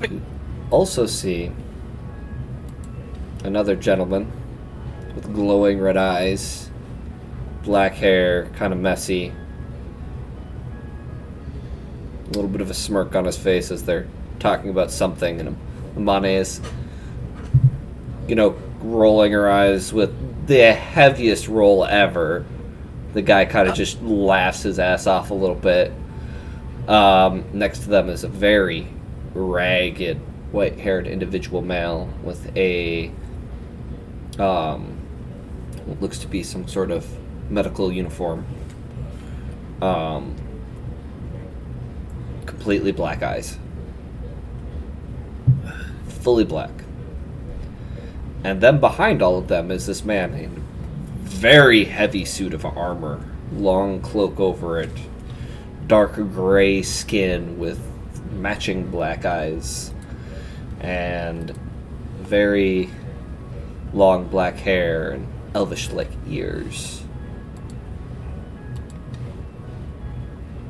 You also see another gentleman with glowing red eyes, black hair, kind of messy. A little bit of a smirk on his face as they're talking about something, and Amane is, rolling her eyes with the heaviest roll ever. The guy kind of just laughs his ass off a little bit. Next to them is a very ragged, white-haired individual male with a what looks to be some sort of medical uniform. Completely black eyes. Fully black. And then behind all of them is this man in a very heavy suit of armor, long cloak over it, dark gray skin with matching black eyes, and very long black hair and elvish-like ears.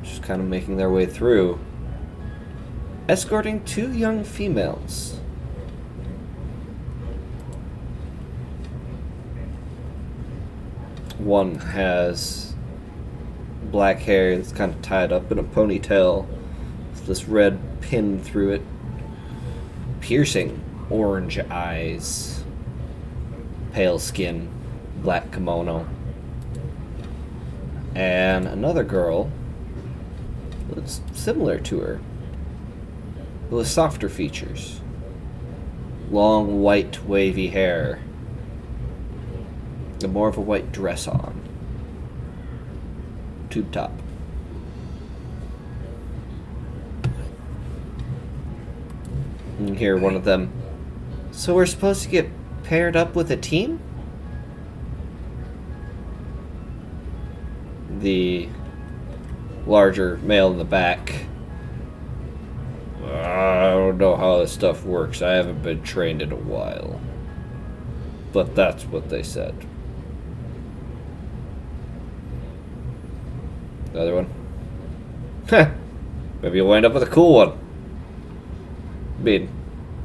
Just kind of making their way through, escorting 2 young females. One has black hair that's kind of tied up in a ponytail with this red pin through it, piercing orange eyes, pale skin, black kimono. And another girl that's similar to her, with softer features, long white wavy hair, and more of a white dress on, tube top. And you hear one of them, "So we're supposed to get paired up with a team?" The larger male in the back, "I don't know how this stuff works. I haven't been trained in a while. But that's what they said." The other one, "Heh, maybe you'll wind up with a cool one. I mean,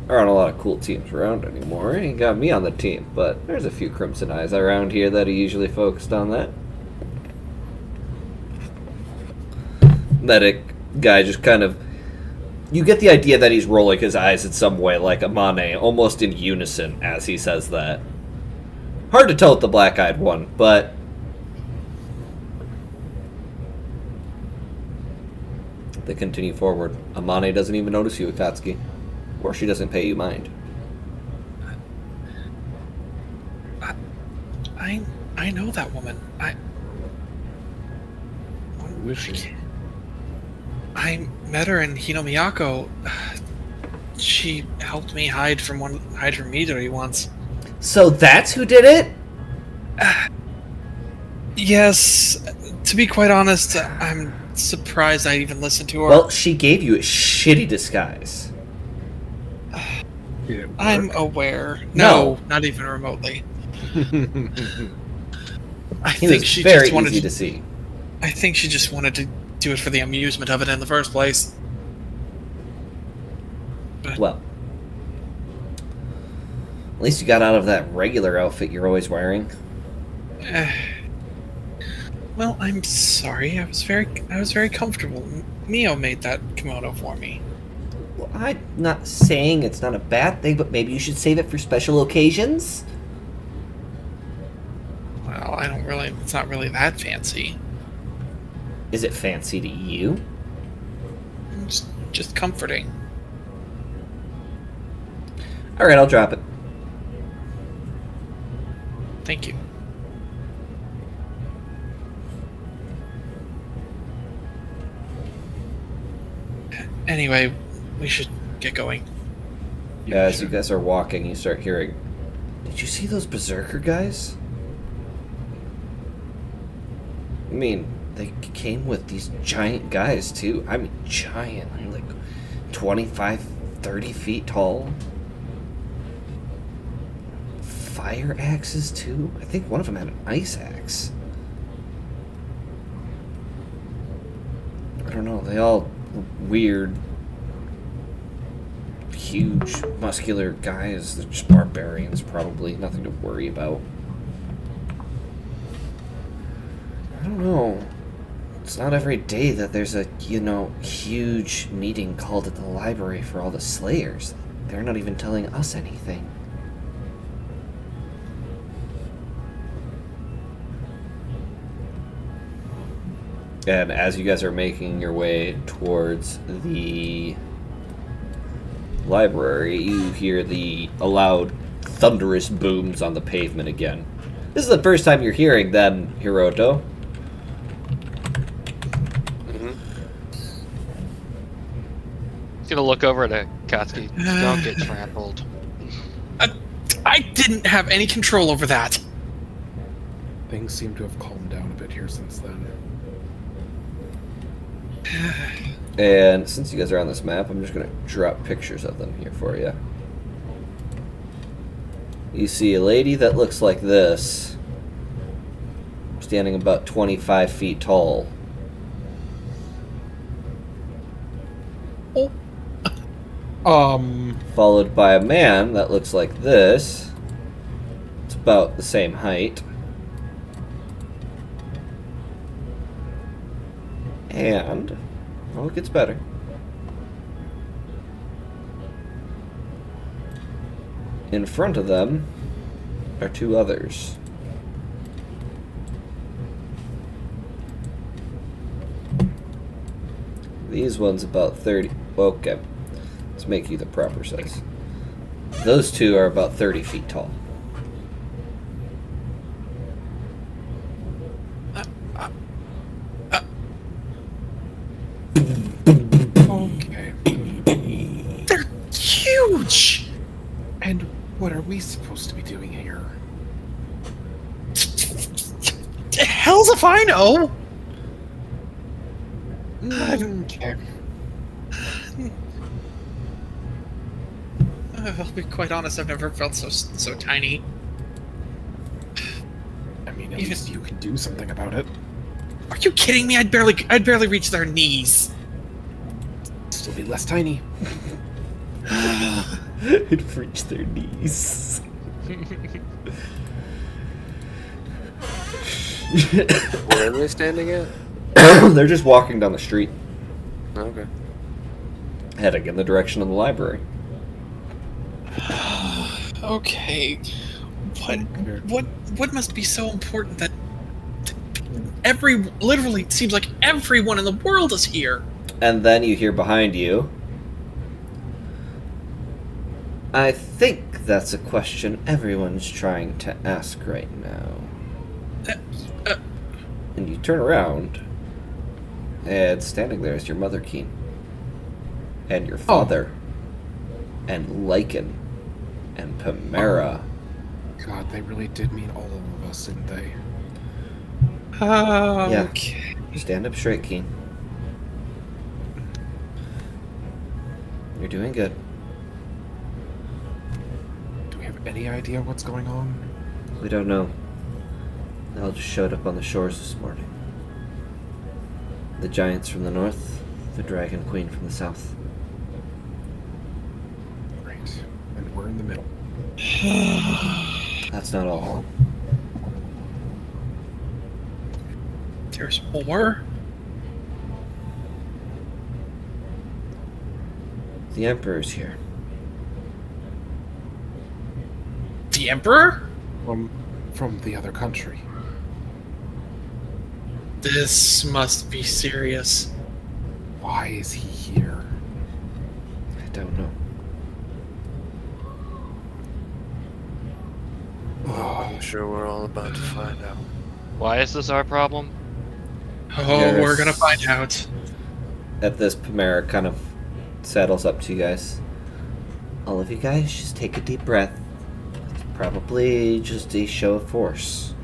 there aren't a lot of cool teams around anymore. He got me on the team, but there's a few Crimson Eyes around here that are usually focused on that." Medic guy just kind of, you get the idea that he's rolling his eyes in some way, like Amane, almost in unison as he says that. Hard to tell with the black-eyed one, but they continue forward. Amane doesn't even notice you, Akatsuki. Or she doesn't pay you mind. I know that woman. Who is she? I met her in Hinomiyako. She helped me hide from Midori once. So that's who did it? Yes. To be quite honest, I'm surprised I even listened to her. Well, she gave you a shitty disguise. I'm aware. No. No, not even remotely. I He think was she very just wanted easy to see. I think she just wanted to do it for the amusement of it in the first place. Well, at least you got out of that regular outfit you're always wearing. Well, I'm sorry. I was very comfortable. Mio made that kimono for me. Well, I'm not saying it's not a bad thing, but maybe you should save it for special occasions. Well, it's not really that fancy. Is it fancy to you? It's just comforting. Alright, I'll drop it. Thank you. Anyway, we should get going. As you guys are walking, you start hearing, did you see those berserker guys? I mean, they came with these giant guys, too. I mean, giant. Like 25, 30 feet tall. Fire axes, too? I think one of them had an ice axe. I don't know. They all weird, huge, muscular guys. They're just barbarians, probably. Nothing to worry about. I don't know. It's not every day that there's a, huge meeting called at the library for all the slayers. They're not even telling us anything. And as you guys are making your way towards the library, you hear the loud, thunderous booms on the pavement again. This is the first time you're hearing them, Hiroto. Gonna look over at Katsuki. Don't get trampled. I didn't have any control over that. Things seem to have calmed down a bit here since then. And since you guys are on this map, I'm just going to drop pictures of them here for you. You see a lady that looks like this, standing about 25 feet tall. Followed by a man that looks like this. It's about the same height. And, well, it gets better. In front of them are two others. These ones about 30. Okay. Let's make you the proper size. Those two are about 30 feet tall. Okay. They're huge! And what are we supposed to be doing here? The hell's if I know? Okay. I'll be quite honest, I've never felt so tiny. I mean, at least you can do something about it. Are you kidding me? I'd barely reach their knees. Still be less tiny. It'd reach their knees. Where are they standing at? They're just walking down the street, Okay. heading in the direction of the library. Okay. What must be so important that literally it seems like everyone in the world is here? And then you hear behind you, I think that's a question everyone's trying to ask right now. And you turn around, and standing there is your mother, Keen. And your father. And Lycan. And Pamera. God, they really did mean all of us, didn't they? Yeah. Okay. Stand up straight, Keen. You're doing good. Do we have any idea what's going on? We don't know. They all just showed up on the shores this morning. The giants from the north, the dragon queen from the south. Right. And we're in the middle. That's not all. There's more? The Emperor's here. The Emperor? From the other country. This must be serious. Why is he here? I don't know. I'm sure we're all about to find out. Why is this our problem? Oh, There's- we're gonna find out. At this, Pamera kind of saddles up to you guys. All of you guys, just take a deep breath. It's probably just a show of force.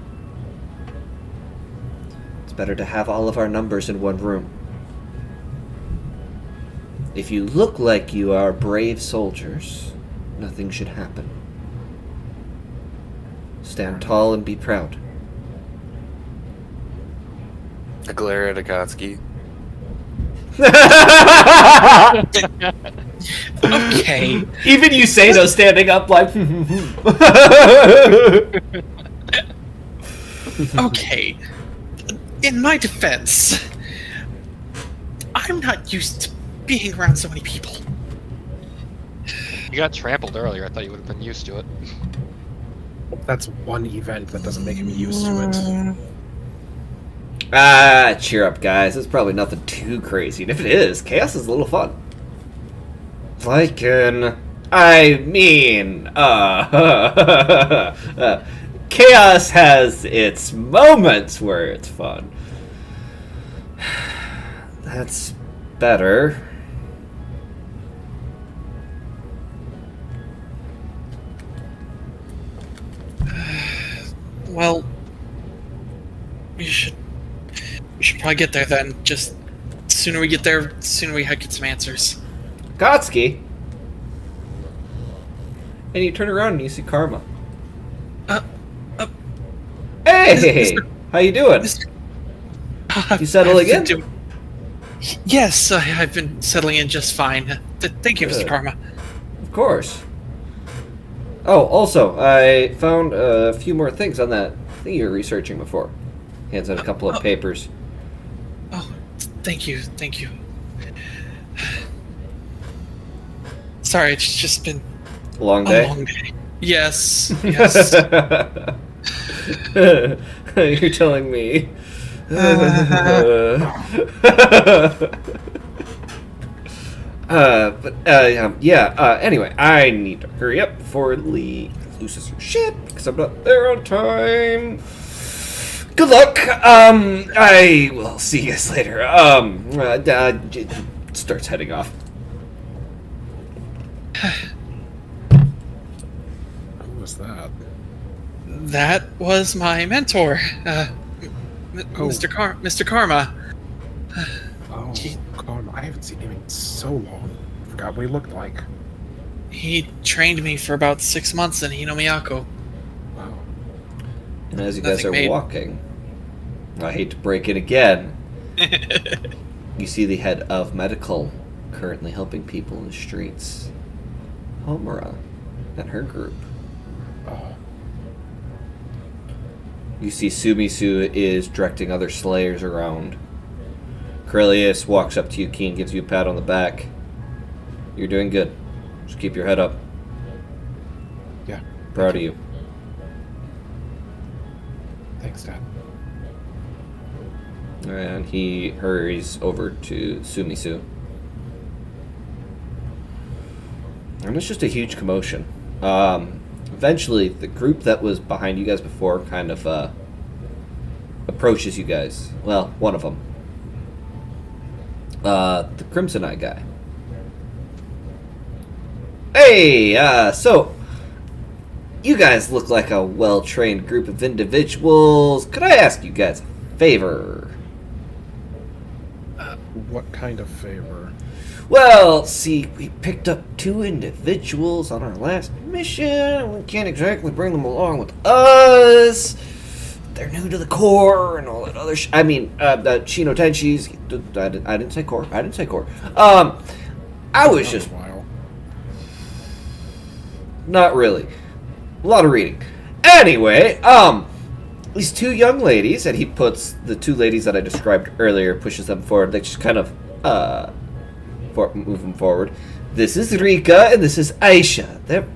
It's better to have all of our numbers in one room. If you look like you are brave soldiers, nothing should happen. Stand tall and be proud. I glare at Akatsuki. Okay. Even you say no standing up like Okay. In my defense, I'm not used to being around so many people. You got trampled earlier. I thought you would have been used to it. That's one event that doesn't make him used to it. cheer up, guys. It's probably nothing too crazy. And if it is, chaos is a little fun. Chaos has its moments where it's fun. That's better. Well, we should probably get there then. Just sooner we get there, sooner we get some answers. Gotski. And you turn around and you see Karma. Hey! Mr. How you doing? You settling in? Yes, I've been settling in just fine. Thank you, Mr. Good. Karma. Of course. Oh, also, I found a few more things on that thing you were researching before. Hands out a couple of papers. Oh, thank you. Sorry, it's just been Long day? a long day. Yes. You're telling me. Anyway, I need to hurry up before Lee loses her shit because I'm not there on time. Good luck. I will see you guys later. Starts heading off. Who was that? That was my mentor, Mr. Karma. Oh, God, I haven't seen him in so long. Forgot what he looked like. He trained me for about 6 months in Hinomiyako. Wow. And as you guys are Nothing made. walking, I hate to break it again, you see the head of medical currently helping people in the streets. Homura and her group. Oh, You see Sumisu is directing other slayers around. Karrilius walks up to you, Keen, gives you a pat on the back. You're doing good. Just keep your head up. yeah. Proud of you. Thanks, Dad. And he hurries over to Sumisu. And it's just a huge commotion. Eventually, the group that was behind you guys before kind of approaches you guys. Well, one of them. The Crimson Eye guy. Hey, so you guys look like a well-trained group of individuals. Could I ask you guys a favor? What kind of favor? Well, see, we picked up 2 individuals on our last mission. We can't exactly bring them along with us. They're new to the Corps and all that other I mean, Shino Tenshi's. I didn't say Corps. I didn't say Corps. I was just... Not really. A lot of reading. Anyway, these 2 young ladies, and he puts the 2 ladies that I described earlier, pushes them forward. They just kind of, move them forward. This is Rika, and this is Aisha. They're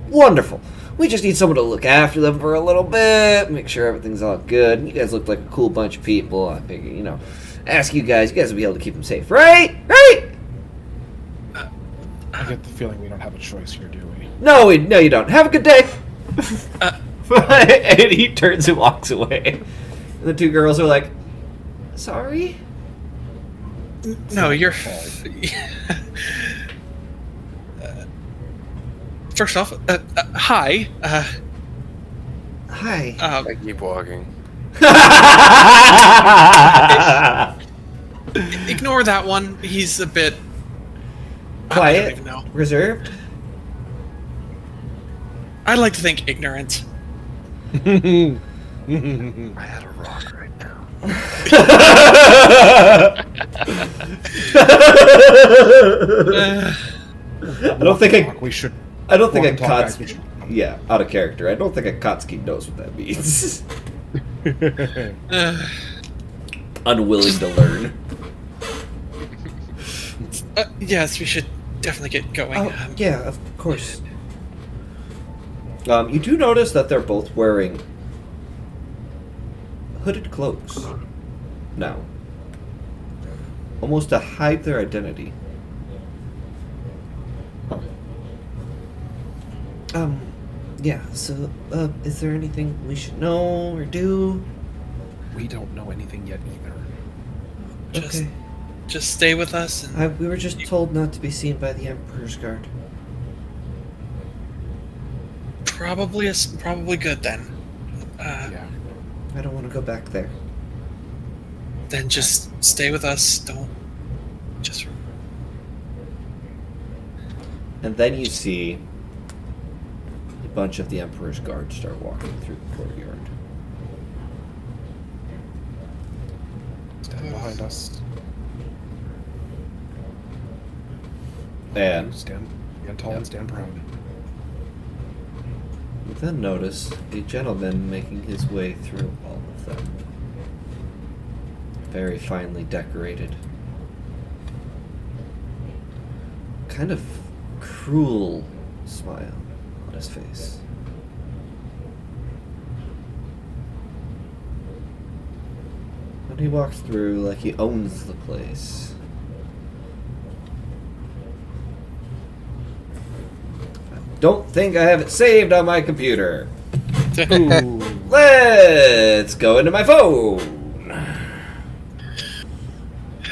wonderful. We just need someone to look after them for a little bit, make sure everything's all good. And you guys look like a cool bunch of people. I figure, ask you guys will be able to keep them safe, right? Right? I get the feeling we don't have a choice here, do we? No, you don't. Have a good day. And he turns and walks away. And the 2 girls are like, sorry? No, you're... First off, hi. Hi. I keep walking. Ignore that one. He's a bit... Quiet? I don't even know. Reserved? I like to think ignorant. I had a rock right now. I don't think we should. I don't think a walk and talk Kotsky... Yeah, out of character. I don't think a Kotsky knows what that means. Unwilling to learn. Yes, we should definitely get going. Oh, yeah, of course. You do notice that they're both wearing hooded cloaks now. Almost to hide their identity. Yeah, so, is there anything we should know or do? We don't know anything yet either. Just stay with us. And We were just told not to be seen by the Emperor's Guard. probably good then. Yeah. I don't want to go back there. Then just stay with us. Don't just. And then you see a bunch of the Emperor's Guard start walking through the courtyard. Stand behind us. And Stand tall and stand proud. you then notice a gentleman making his way through all of them. Very finely decorated. Kind of cruel smile on his face. And he walks through like he owns the place. Don't think I have it saved on my computer. Let's go into my phone.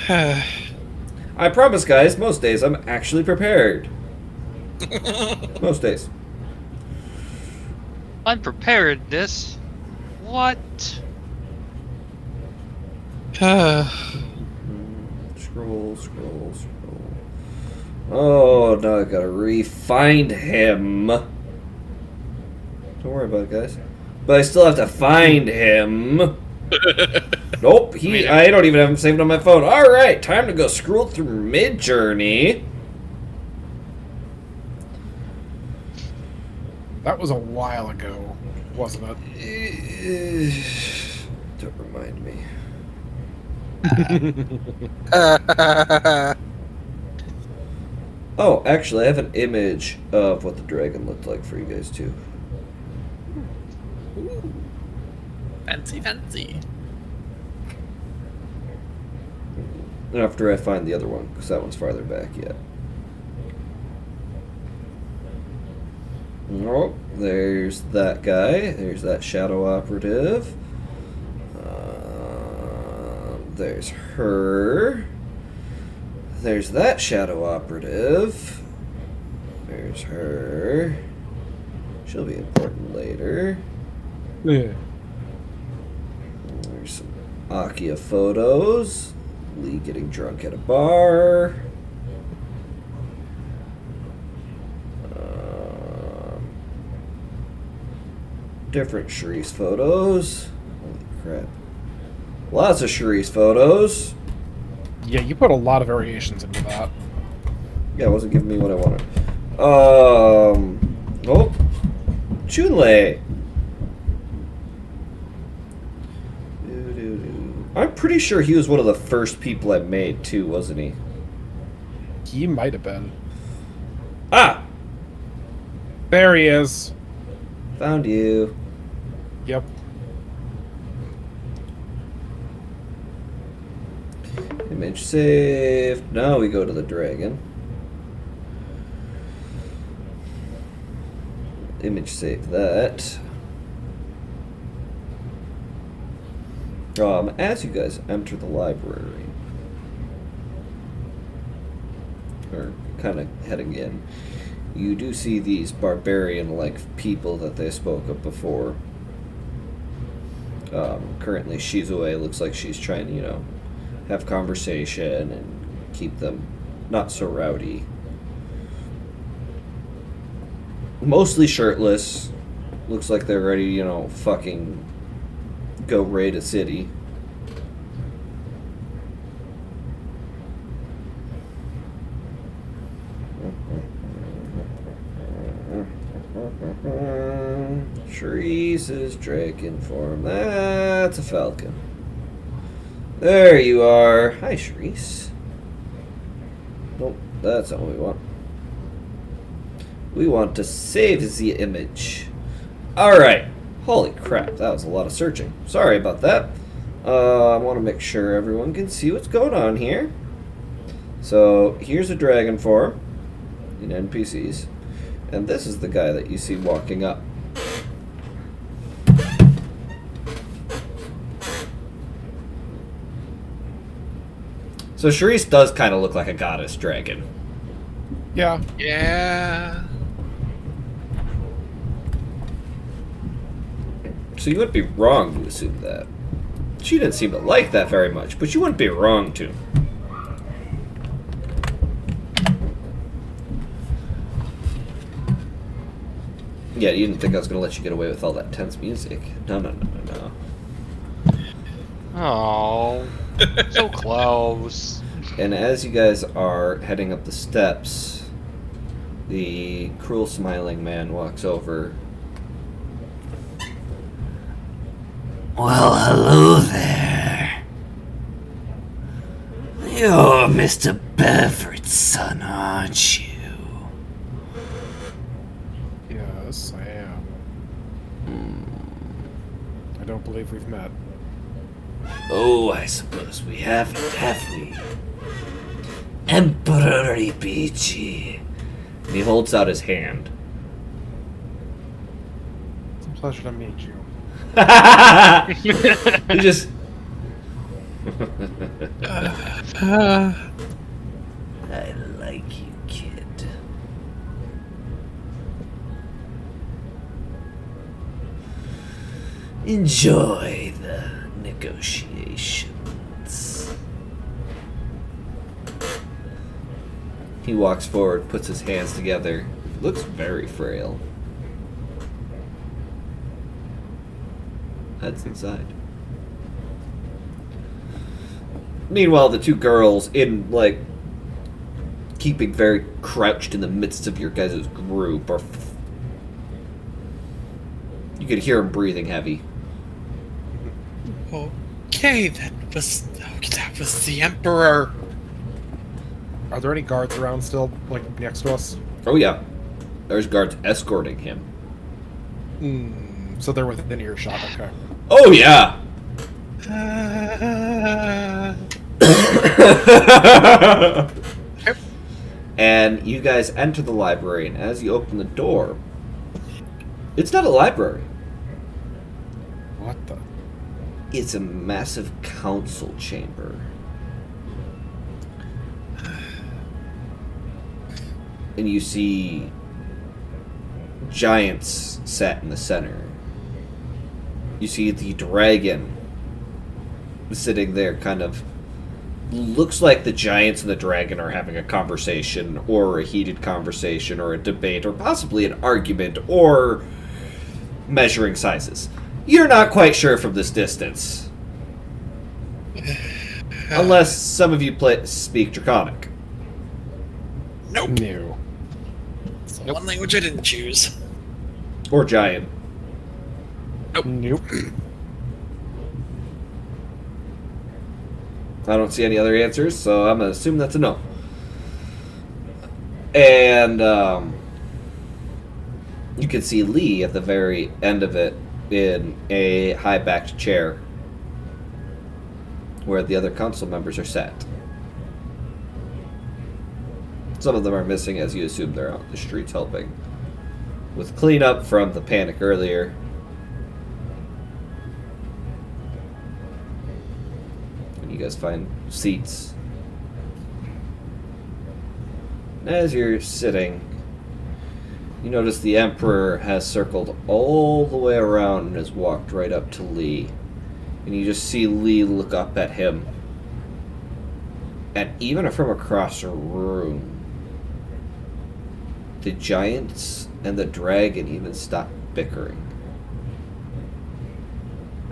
I promise, guys, most days I'm actually prepared. Most days. Unpreparedness? What? Scroll. Oh, now I gotta re-find him. Don't worry about it, guys. But I still have to find him. Nope, I don't even have him saved on my phone. Alright, time to go scroll through Mid-Journey. That was a while ago, wasn't it? Don't remind me. Oh, actually, I have an image of what the dragon looked like for you guys, too. Fancy, fancy. After I find the other one, because that one's farther back yet. Oh, there's that guy. There's that shadow operative. There's her. There's that shadow operative. There's her. She'll be important later. Yeah. There's some Akia photos. Lee getting drunk at a bar. Different Sharice photos. Holy crap. Lots of Sharice photos. Yeah, you put a lot of variations into that. Yeah, it wasn't giving me what I wanted. Oh. Chunlei. I'm pretty sure he was one of the first people I made, too, wasn't he? He might have been. Ah! There he is. Found you. Yep. Image saved. Now we go to the dragon. Image save that. As you guys enter the library, or kind of heading in, you do see these barbarian-like people that they spoke of before. Currently, Shizue looks like she's trying to, have conversation and keep them not so rowdy. Mostly shirtless. Looks like they're ready, fucking go raid a city. Sharice's dragon form. That's a falcon. There you are. Hi, Sharice. Nope, that's not what we want. We want to save the image. Alright. Holy crap, that was a lot of searching. Sorry about that. I want to make sure everyone can see what's going on here. So, here's a dragon form in NPCs. And this is the guy that you see walking up. So Sharice does kind of look like a goddess dragon. Yeah. Yeah. So you wouldn't be wrong to assume that. She didn't seem to like that very much, but you wouldn't be wrong to. Yeah, you didn't think I was going to let you get away with all that tense music. No. Oh, so close. And as you guys are heading up the steps, the cruel smiling man walks over. Well, hello there. You're Mr. Bevret's son, aren't you? Yes, I am. I don't believe we've met. Oh, I suppose we haven't, have we? Emperor Ibichi. And he holds out his hand. It's a pleasure to meet you. He just... I like you, kid. Enjoy the negotiations. He walks forward, puts his hands together. Looks very frail. Heads inside. Meanwhile, the two girls, keeping very crouched in the midst of your guys' group, are... You could hear them breathing heavy. Okay, that was the Emperor. Are there any guards around still, next to us? Oh yeah. There's guards escorting him. So they're within earshot, okay. Oh, yeah. And you guys enter the library, and as you open the door, it's not a library. What the? It's a massive council chamber. And you see giants sat in the center. You see the dragon sitting there, kind of looks like the giants and the dragon are having a conversation, or a heated conversation, or a debate, or possibly an argument, or measuring sizes. You're not quite sure from this distance. Unless some of you speak Draconic. Nope. New. It's the one language I didn't choose. Or giant. Nope. I don't see any other answers, so I'm going to assume that's a no. And you can see Li at the very end of it in a high-backed chair where the other council members are sat. Some of them are missing, as you assume they're out in the streets helping with cleanup from the panic earlier. You guys find seats. As you're sitting, you notice the Emperor has circled all the way around and has walked right up to Li. And you just see Li look up at him. And even from across the room, the giants and the dragon even stop bickering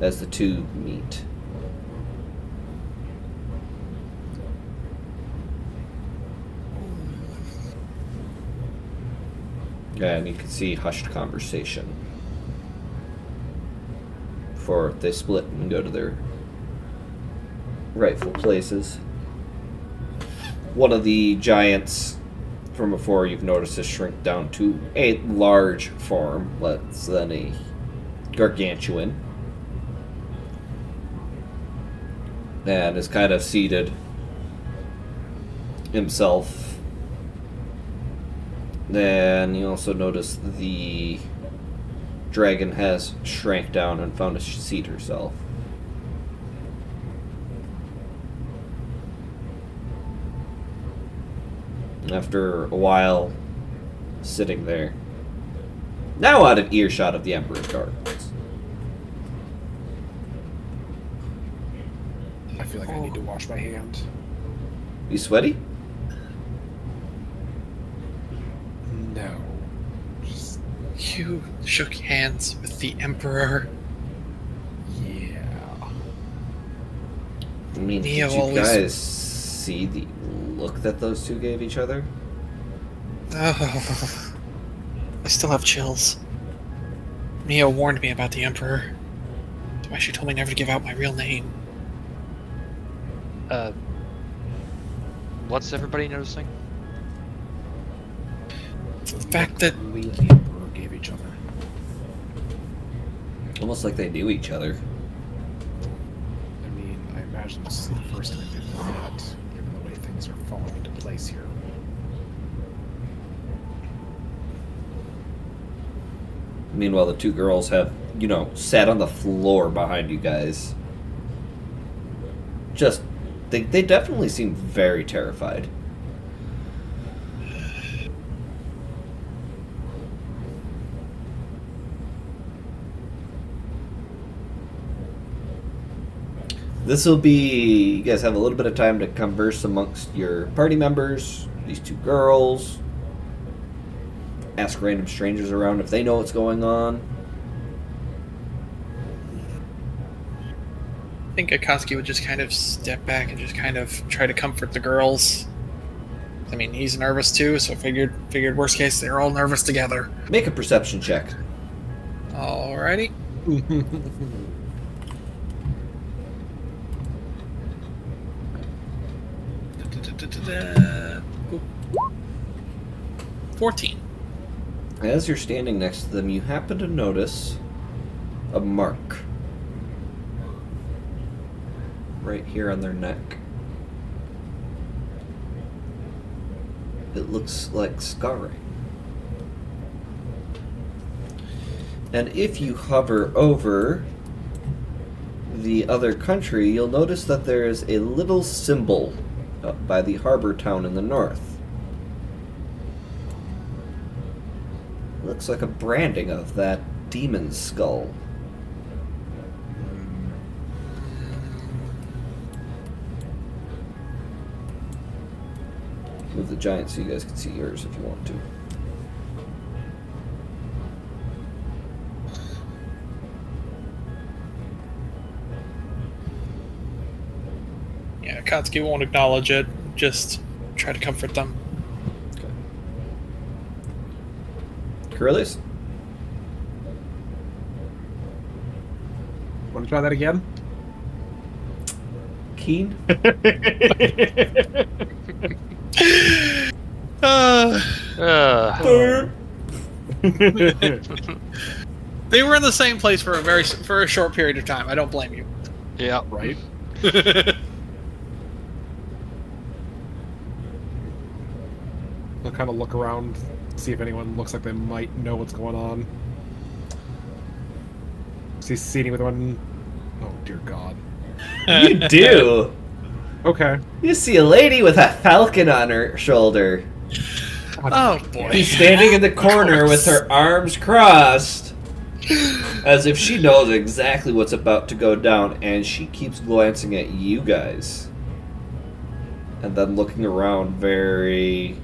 as the two meet. And you can see hushed conversation before they split and go to their rightful places. One of the giants from before you've noticed has shrunk down to a large form, less than a gargantuan, and is kind of seated himself. Then you also notice the dragon has shrank down and found a seat herself. After a while sitting there, now out of earshot of the Emperor's guards. I feel like I need to wash my hand. You sweaty? No. Just, You shook hands with the Emperor. yeah. I mean, Neo did you always- guys see the look that those two gave each other? Oh, I still have chills. Neo warned me about the Emperor. That's why she told me never to give out my real name. What's everybody noticing? The fact that Lee and the Emperor gave each other. Almost like they knew each other. I mean, I imagine this is the first time they've met, given the way things are falling into place here. Meanwhile, the two girls have, sat on the floor behind you guys. Just, they definitely seem very terrified. This will be, you guys have a little bit of time to converse amongst your party members, these two girls. Ask random strangers around if they know what's going on. I think Akatsuki would just kind of step back and just kind of try to comfort the girls. I mean, he's nervous too, so figured worst case they're all nervous together. Make a perception check. Alrighty. Oop. 14. As you're standing next to them, you happen to notice a mark right here on their neck. It looks like scarring. And if you hover over the other country, you'll notice that there is a little symbol up by the harbor town in the north. Looks like a branding of that demon skull. Move the giant so you guys can see yours if you want to. Yeah, Katsuki won't acknowledge it. Just try to comfort them. Okay. Karrilius? Want to try that again? Keen? They were in the same place for a short period of time. I don't blame you. Yeah. Right? I'll kind of look around, see if anyone looks like they might know what's going on. See anyone? Oh dear God. You do! Okay. You see a lady with a falcon on her shoulder. Oh boy. She's standing in the corner with her arms crossed, as if she knows exactly what's about to go down, and she keeps glancing at you guys. And then looking around very...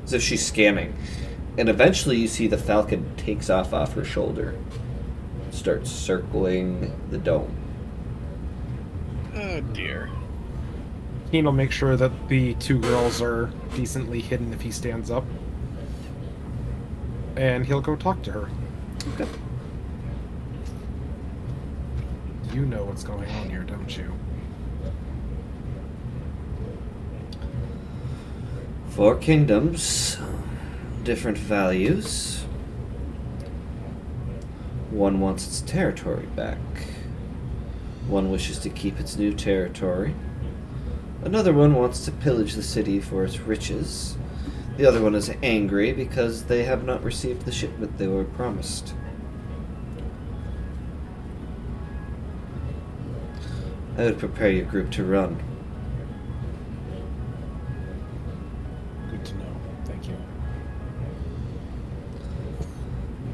as if she's scanning. And eventually you see the falcon takes off her shoulder. Starts circling the dome. Oh dear. Keen will make sure that the two girls are decently hidden if he stands up. And he'll go talk to her. Okay. You know what's going on here, don't you? 4 kingdoms, different values. One wants its territory back. One wishes to keep its new territory. Another one wants to pillage the city for its riches. The other one is angry because they have not received the shipment they were promised. I would prepare your group to run. Good to know. Thank you.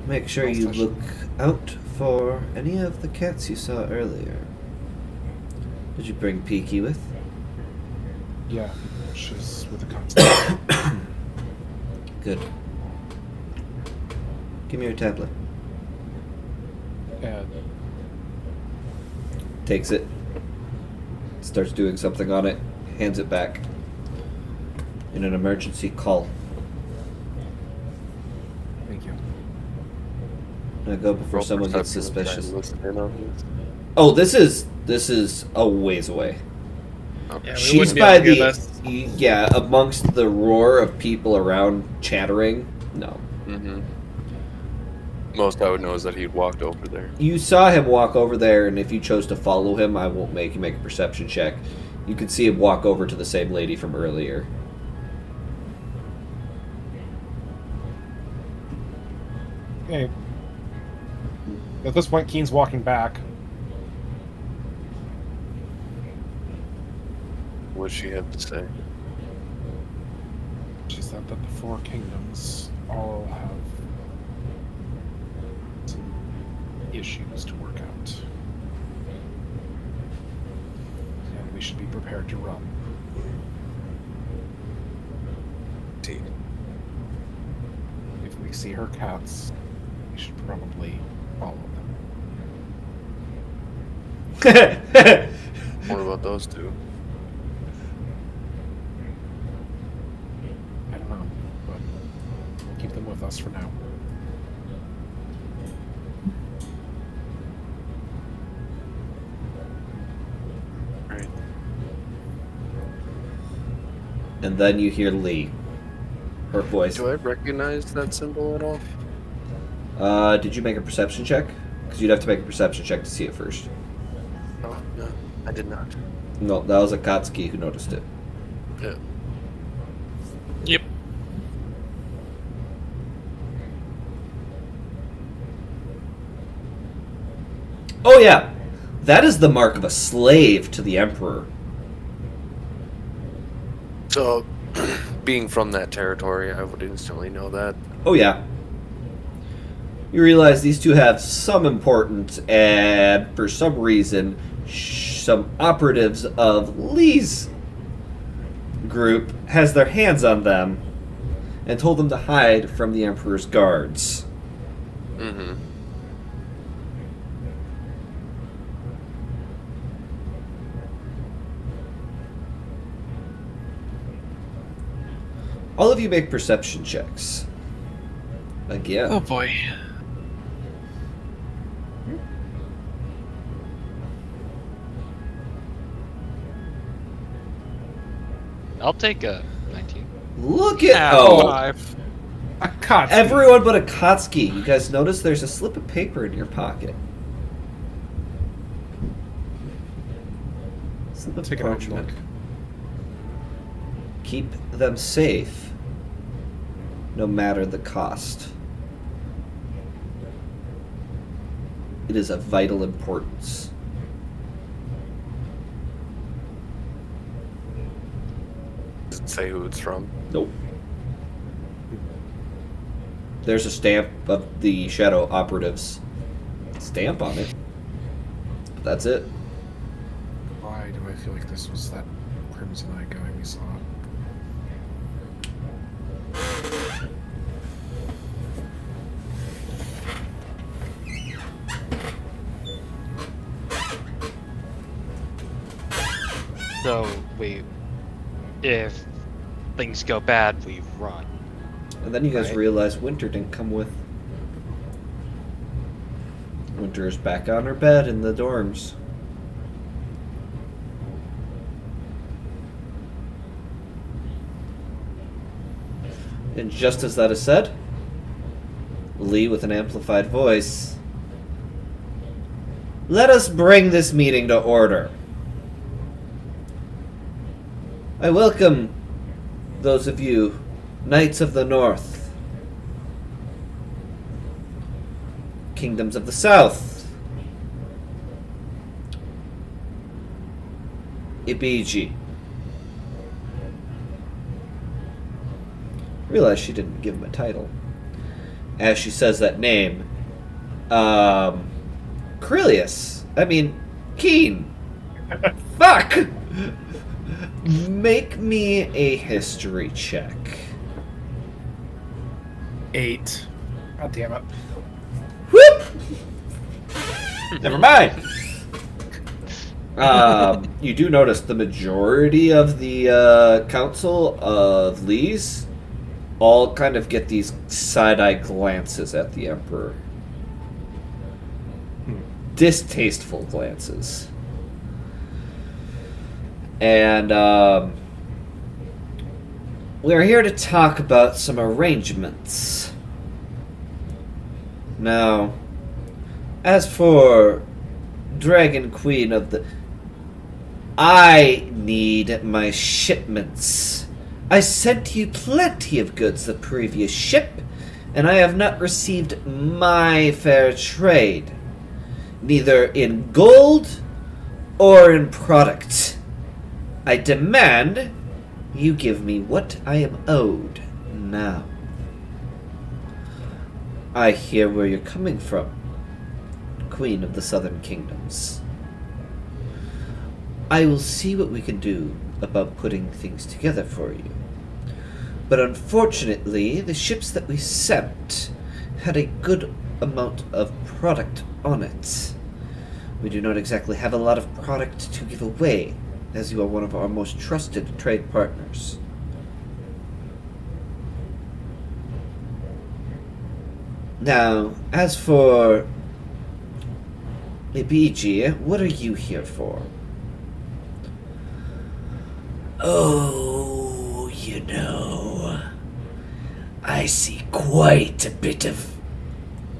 Make sure you look out for any of the cats you saw earlier. Did you bring Peaky with? Yeah, she's with the constable. Good. Give me your tablet. And Takes it. Starts doing something on it. Hands it back. In an emergency call. thank you. Now go before Roll someone gets perception, try and suspicious. listen in on this. Oh, this is a ways away. Okay. Yeah, we She's wouldn't be by able to hear the this. yeah, amongst the roar of people around chattering. No. Mm-hmm. Most I would know is that he'd walked over there. You saw him walk over there, and if you chose to follow him, I won't make you make a perception check. You could see him walk over to the same lady from earlier. Okay. At this point, Keen's walking back. What she had to say. She said that the 4 kingdoms all have some issues to work out. And we should be prepared to run. Indeed. If we see her cats, we should probably follow them. What about those two? I don't know, but we'll keep them with us for now. Right. And then you hear Lee. Her voice. Do I recognize that symbol at all? Did you make a perception check? because you'd have to make a perception check to see it first. Oh, no, I did not. No, that was Akatsuki who noticed it. Yeah. Yep. Oh yeah, that is the mark of a slave to the Emperor. So, being from that territory, I would instantly know that. Oh yeah. You realize these two have some importance, and for some reason, some operatives of Li's group has their hands on them and told them to hide from the Emperor's guards. Mm-hmm. All of you make perception checks. Again. Oh boy. I'll take a 19. Look at Five. Akatsuki. everyone but Akatsuki. You guys notice there's a slip of paper in your pocket. Slip of Take an actual parchment. look. Keep them safe, no matter the cost. It is of vital importance. Does it say who it's from? Nope. There's a stamp of the Shadow Operatives stamp on it. But that's it. Why do I feel like this was that Crimson Eye guy we saw? So if things go bad, we run. And then you guys Right. realize Winter didn't come with. Winter is back on her bed in the dorms. And just as that is said, Li with an amplified voice. Let us bring this meeting to order. I welcome those of you, Knights of the North, Kingdoms of the South, Ibiji. Realize she didn't give him a title. As she says that name, Karrilius. Keen. Fuck! Make me a history check. 8. God damn it. Whoop! Never mind. You do notice the majority of the council of Li's all kind of get these side-eye glances at the Emperor. Distasteful glances. And we're here to talk about some arrangements. Now, as for Dragon Queen of the... I need my shipments. I sent you plenty of goods the previous ship, and I have not received my fair trade, neither in gold or in product. I demand you give me what I am owed now. I hear where you're coming from, Queen of the Southern Kingdoms. I will see what we can do about putting things together for you. But unfortunately, the ships that we sent had a good amount of product on it. We do not exactly have a lot of product to give away, as you are one of our most trusted trade partners. Now, as for Ibiji, what are you here for? Oh, I see quite a bit of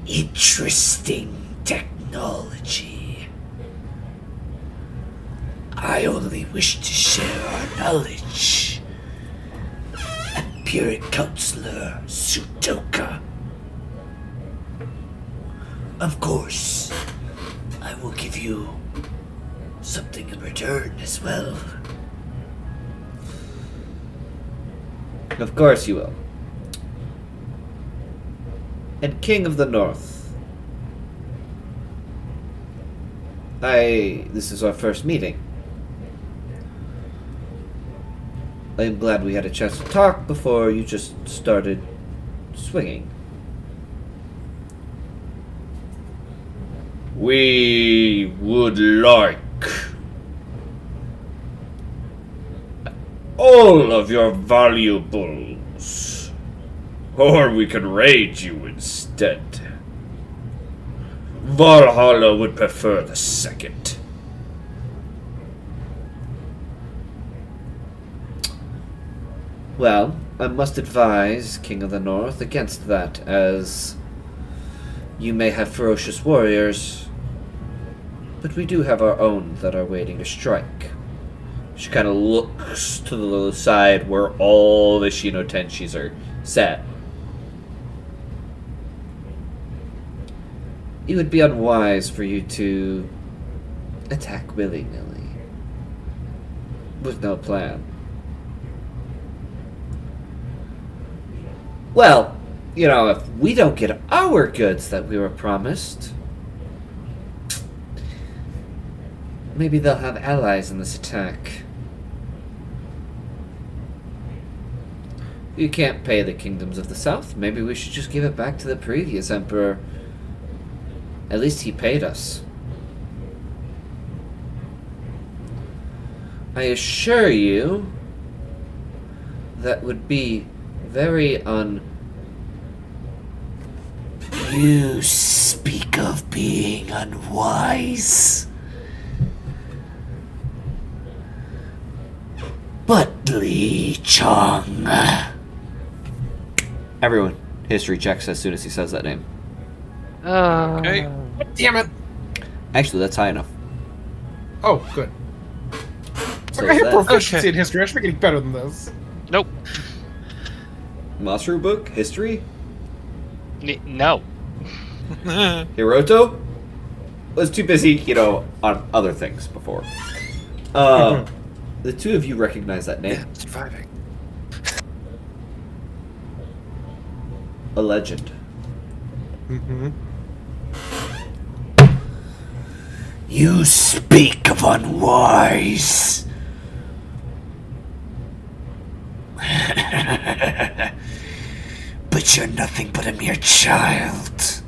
interesting technology technology. I only wish to share our knowledge. Empiric Counselor Sutoka. Of course, I will give you something in return as well. Of course you will. And King of the North. This is our first meeting. I am glad we had a chance to talk before you just started swinging. We would like all of your valuables, or we could raid you instead. Valhalla would prefer the second. Well, I must advise King of the North against that, as you may have ferocious warriors, but we do have our own that are waiting to strike. She kind of looks to the side where all the Shino-tenshis are set. It would be unwise for you to attack willy-nilly, with no plan. Well, you know, if we don't get our goods that we were promised, maybe they'll have allies in this attack. You can't pay the kingdoms of the south. Maybe we should just give it back to the previous emperor. At least he paid us. I assure you, that would be very You speak of being unwise. But Li Chong. Everyone, history checks as soon as he says that name. Okay. Damn it! Actually, that's high enough. Oh, good. So I is have that proficiency in history. I should be getting better than this. Nope. Masaru book? History? No. Hiroto? Was too busy, you know, on other things before. The two of you recognize that name. Yeah, surviving. A legend. Mm-hmm. You speak of unwise. But you're nothing but a mere child.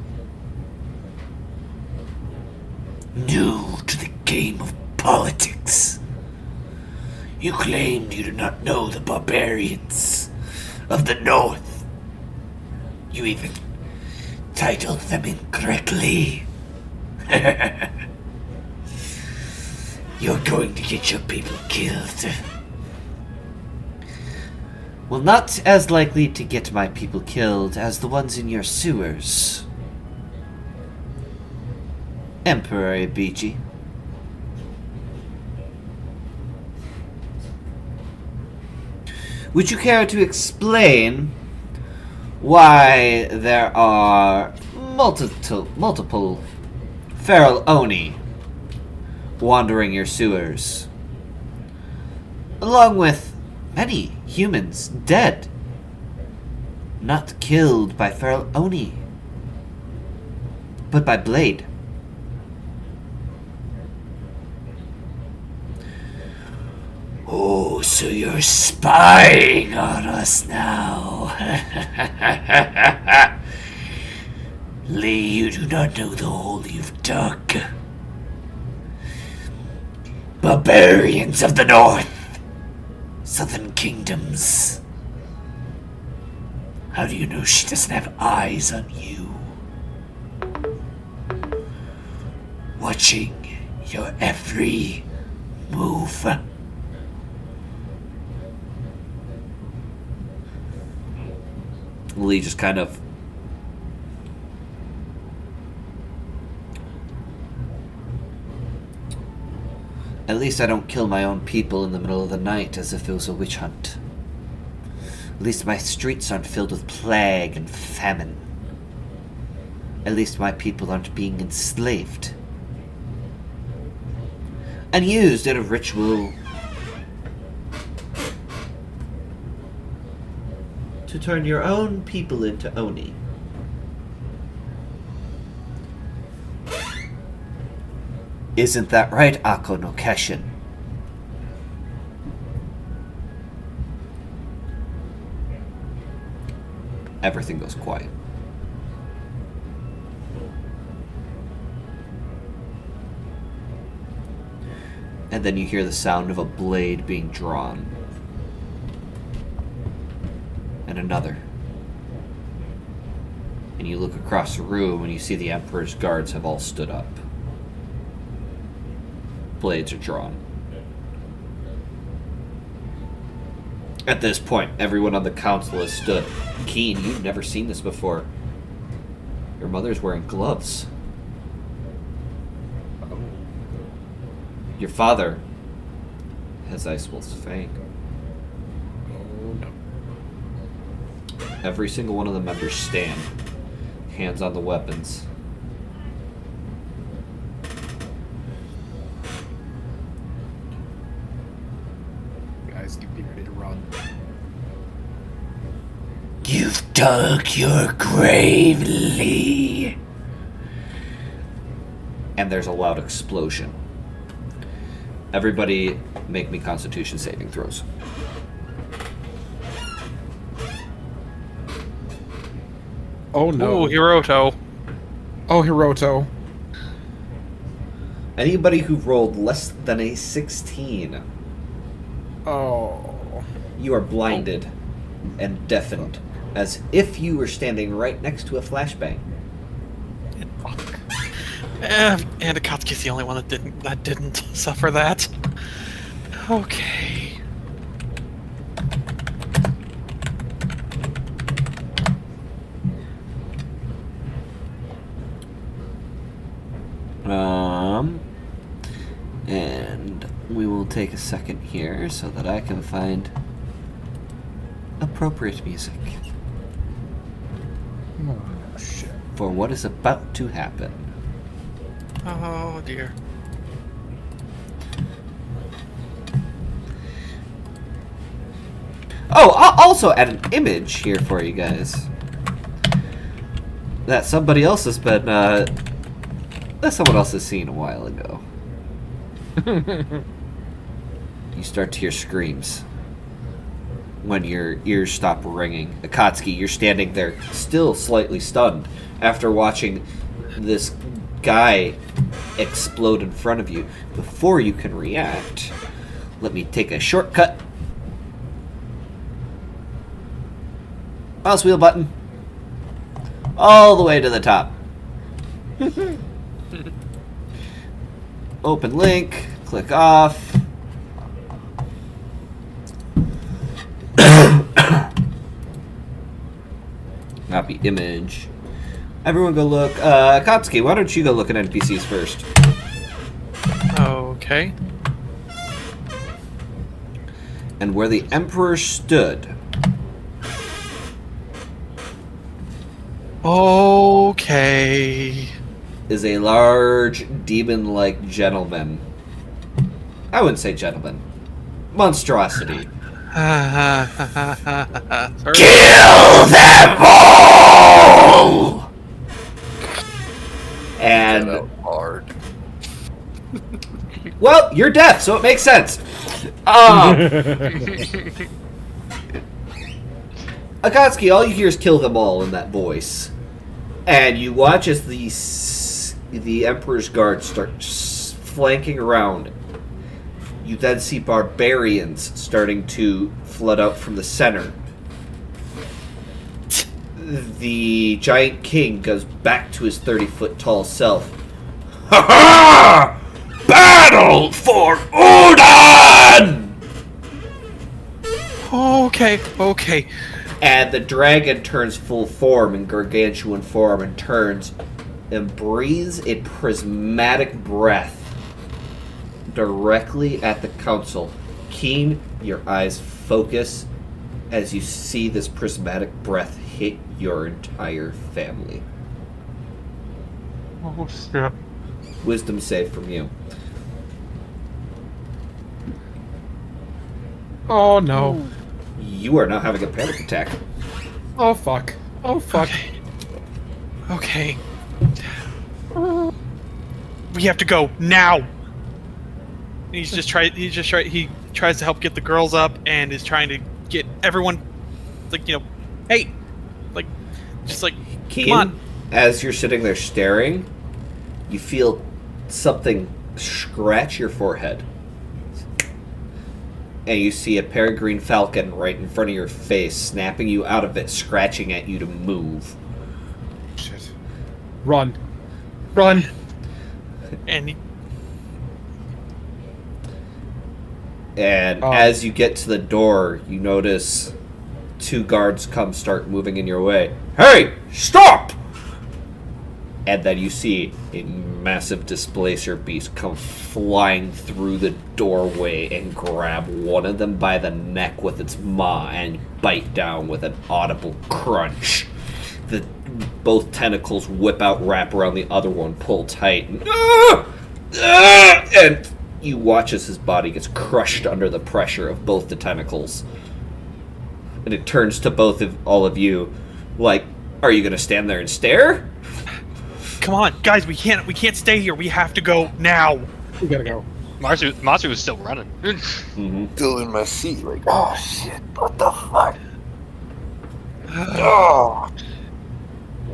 New to the game of politics. You claimed you do not know the barbarians of the North. You even titled them incorrectly. You're going to get your people killed. Well, not as likely to get my people killed as the ones in your sewers. Emperor Ibichi. Would you care to explain why there are multiple feral Oni wandering your sewers, along with many humans dead, not killed by feral Oni, but by blade? Oh, so you're spying on us now. Lee, you do not know the hole you've dug. Barbarians of the North, Southern Kingdoms. How do you know she doesn't have eyes on you? Watching your every move. Lee just kind of At least I don't kill my own people in the middle of the night as if it was a witch hunt. At least my streets aren't filled with plague and famine. At least my people aren't being enslaved and used in a ritual to turn your own people into Oni. Isn't that right, Ako no Keshin? Everything goes quiet. And then you hear the sound of a blade being drawn. And another. And you look across the room and you see the Emperor's guards have all stood up. Blades are drawn. At this point, everyone on the council has stood. Keen, you've never seen this before. Your mother's wearing gloves. Your father has Icewolf's fang. Oh no. Every single one of the members stand. Hands on the weapons. Guys, get ready to run. You've dug your grave, Li. And there's a loud explosion. Everybody make me Constitution saving throws. Oh no. Ooh, Hiroto. Oh, Hiroto. Anybody who rolled less than a 16, Oh. you are blinded and deafened, as if you were standing right next to a flashbang. Fuck. And Akatsuki's the only one that didn't suffer that. Okay. And we will take a second here so that I can find appropriate music Oh, shit. for what is about to happen. Oh dear. Oh, I'll also add an image here for you guys. That somebody else has been, that someone else has seen a while ago. You start to hear screams when your ears stop ringing. Akatsuki, you're standing there still slightly stunned after watching this guy explode in front of you. Before you can react, let me take a shortcut. Mouse wheel button. All the way to the top. Open link. Click off. Copy image. Everyone go look. Akatsuki, why don't you go look at NPCs first? Okay. And where the Emperor stood. Okay. Is a large demon-like gentleman. I wouldn't say gentleman. Monstrosity. Kill them all! And Hard. well, you're deaf, so it makes sense. Akatsuki, all you hear is "kill them all" in that voice, and you watch as the Emperor's guards start flanking around. You then see barbarians starting to flood out from the center. The giant king goes back to his 30-foot tall self. Ha ha! Battle for Udon! Okay. And the dragon turns full form in gargantuan form and turns and breathes a prismatic breath directly at the council. Keen, your eyes focus as you see this prismatic breath hit your entire family. Oh, snap. Wisdom save from you. Oh no. You are now having a panic attack. Oh fuck. Oh fuck. Okay. We have to go now. He tries to help get the girls up and is trying to get everyone, like, hey, like, just like, Keen, come on. as you're sitting there staring, you feel something scratch your forehead. And you see a peregrine falcon right in front of your face, snapping you out of it, scratching at you to move. Shit. Run. Run. And as you get to the door, you notice 2 guards start moving in your way. Hey, stop! And then you see a massive displacer beast come flying through the doorway and grab one of them by the neck with its maw and bite down with an audible crunch. Both tentacles whip out, wrap around the other one, pull tight, and you watch as his body gets crushed under the pressure of both the tentacles. And it turns to all of you, like, are you gonna stand there and stare? come on, guys, we can't stay here. We have to go now. We gotta go. Matsu was still running. Still in my seat, like, oh shit, what the fuck? Oh.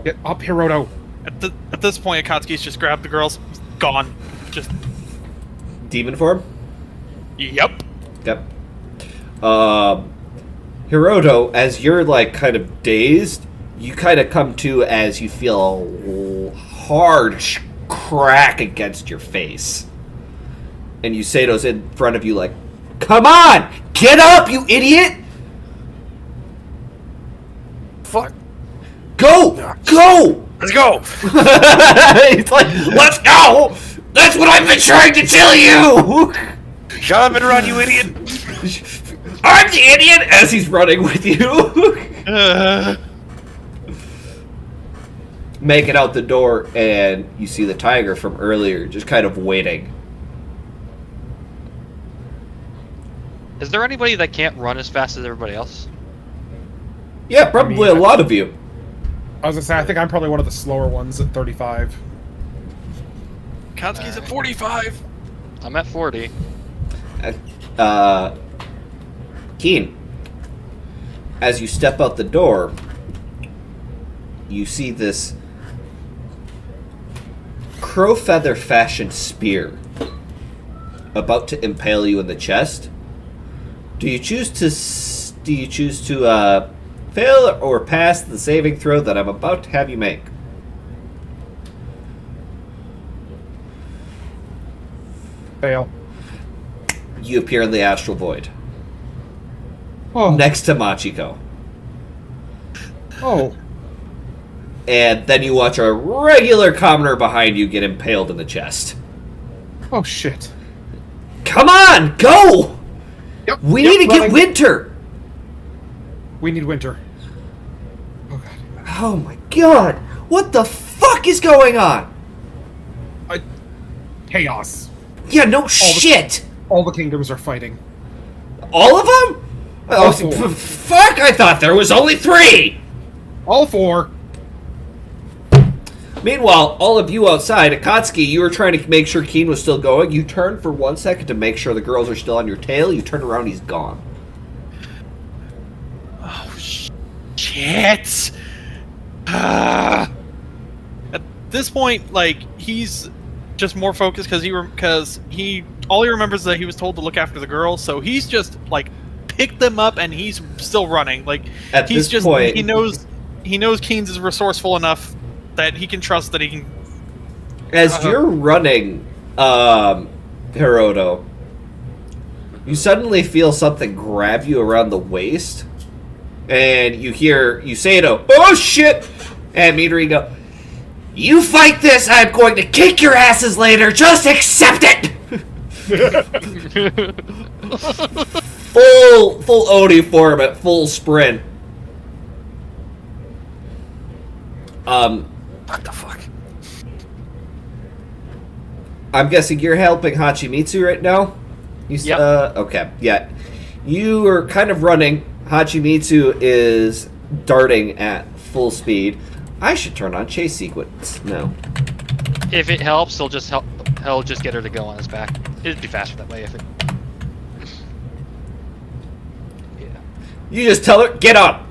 Get up, Hiroto. At this point, Akatsuki's just grabbed the girls. Gone. Just. Demon form? Yep. Yep. Hiroto, as you're like kind of dazed, you kind of come to as you feel a hard crack against your face. And Yuseido's in front of you like, come on! Get up, you idiot! Fuck. Go! Go! Let's go! He's like, let's go! That's what I've been trying to tell you! Shut up and run, you idiot! I'm the idiot! As he's running with you. Make it out the door, and you see the tiger from earlier just kind of waiting. Is there anybody that can't run as fast as everybody else? Yeah, probably a lot of you. I was gonna say, I think I'm probably one of the slower ones at 35. Akatsuki's at 45. I'm at 40. Keen, as you step out the door, you see this crow feather fashioned spear about to impale you in the chest. Do you choose to fail or pass the saving throw that I'm about to have you make? Fail. You appear in the astral void. Oh. Next to Machiko. Oh. And then you watch a regular commoner behind you get impaled in the chest. Oh shit. Come on, go! Yep. We yep, need to running. get Winter! We need Winter. Oh god. Oh my god! What the fuck is going on? Chaos. Yeah, no shit! All the kingdoms are fighting. All of them? All Oh, four. fuck! I thought there was only 3! All 4. Meanwhile, all of you outside, Akatsuki, you were trying to make sure Keen was still going. You turn for 1 second to make sure the girls are still on your tail. You turn around, he's gone. Oh, shit! At this point, like, he's just more focused because all he remembers is that he was told to look after the girls, so he's just, like, picked them up and he's still running. Like, At he's this just, point, he knows Keen's is resourceful enough that he can trust that he can. as you're running, Hiroto, you suddenly feel something grab you around the waist, and you hear Yuseido, oh shit! And Midori go, you fight this, I'm going to kick your asses later, just accept it! full Oni form at full sprint. What the fuck? I'm guessing you're helping Hachimitsu right now? Yep. Okay, yeah. You are kind of running. Hachimitsu is darting at full speed. I should turn on chase sequence. No. If it helps, he'll just get her to go on his back. It'd be faster that way if it. Yeah. You just tell her, get on!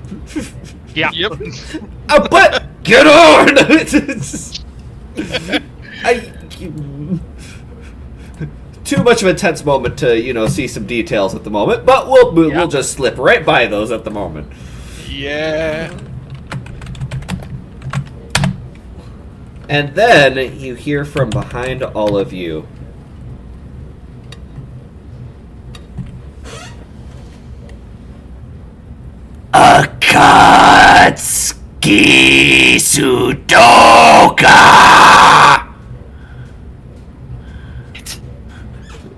Yeah. Yep. But get on! Too much of a tense moment to, see some details at the moment, but we'll just slip right by those at the moment. Yeah. And then you hear from behind all of you. Akatsuki Sutoka!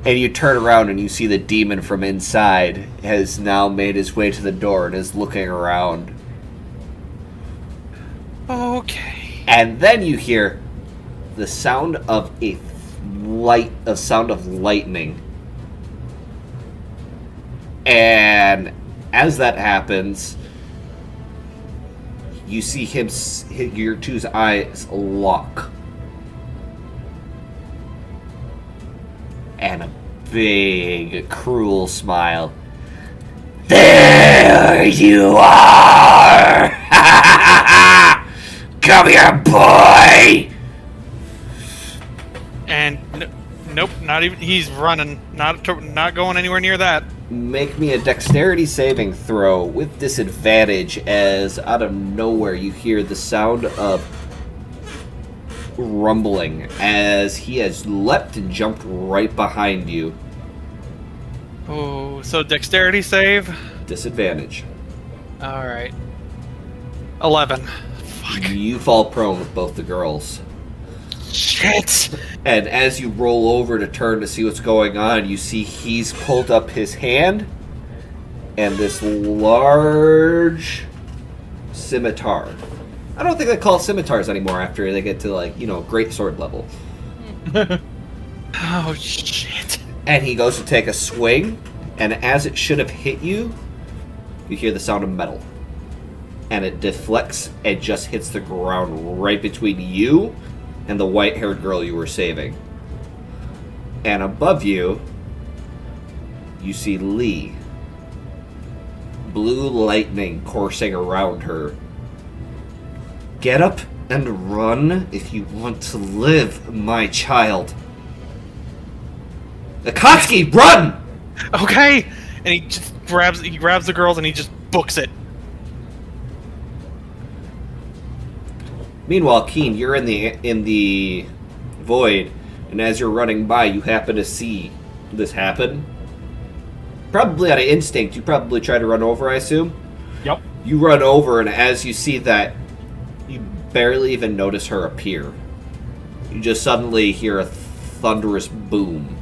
And you turn around and you see the demon from inside has now made his way to the door and is looking around. Okay. And then you hear the sound of sound of lightning. And as that happens, you see him hit your two's eyes lock. And a big, cruel smile. There you are! Come here, boy! And nope, not even. He's running. Not going anywhere near that. Make me a dexterity saving throw with disadvantage as out of nowhere you hear the sound of rumbling as he has leapt and jumped right behind you. Oh, so dexterity save. Disadvantage. All right. 11. Fuck. You fall prone with both the girls. Shit. And as you roll over to turn to see what's going on, you see he's pulled up his hand and this large scimitar. I don't think they call it scimitars anymore after they get to, great sword level. Oh, shit. And he goes to take a swing, and as it should have hit you, you hear the sound of metal. And it deflects and just hits the ground right between you and the white-haired girl you were saving. And above you, you see Li. Blue lightning coursing around her. Get up and run if you want to live, my child. Akatsuki, run! Okay. And he just grabs the girls and he just books it. Meanwhile, Keen, you're in the void, and as you're running by, you happen to see this happen. Probably out of instinct, you probably try to run over, I assume? Yep. You run over, and as you see that, you barely even notice her appear. You just suddenly hear a thunderous boom,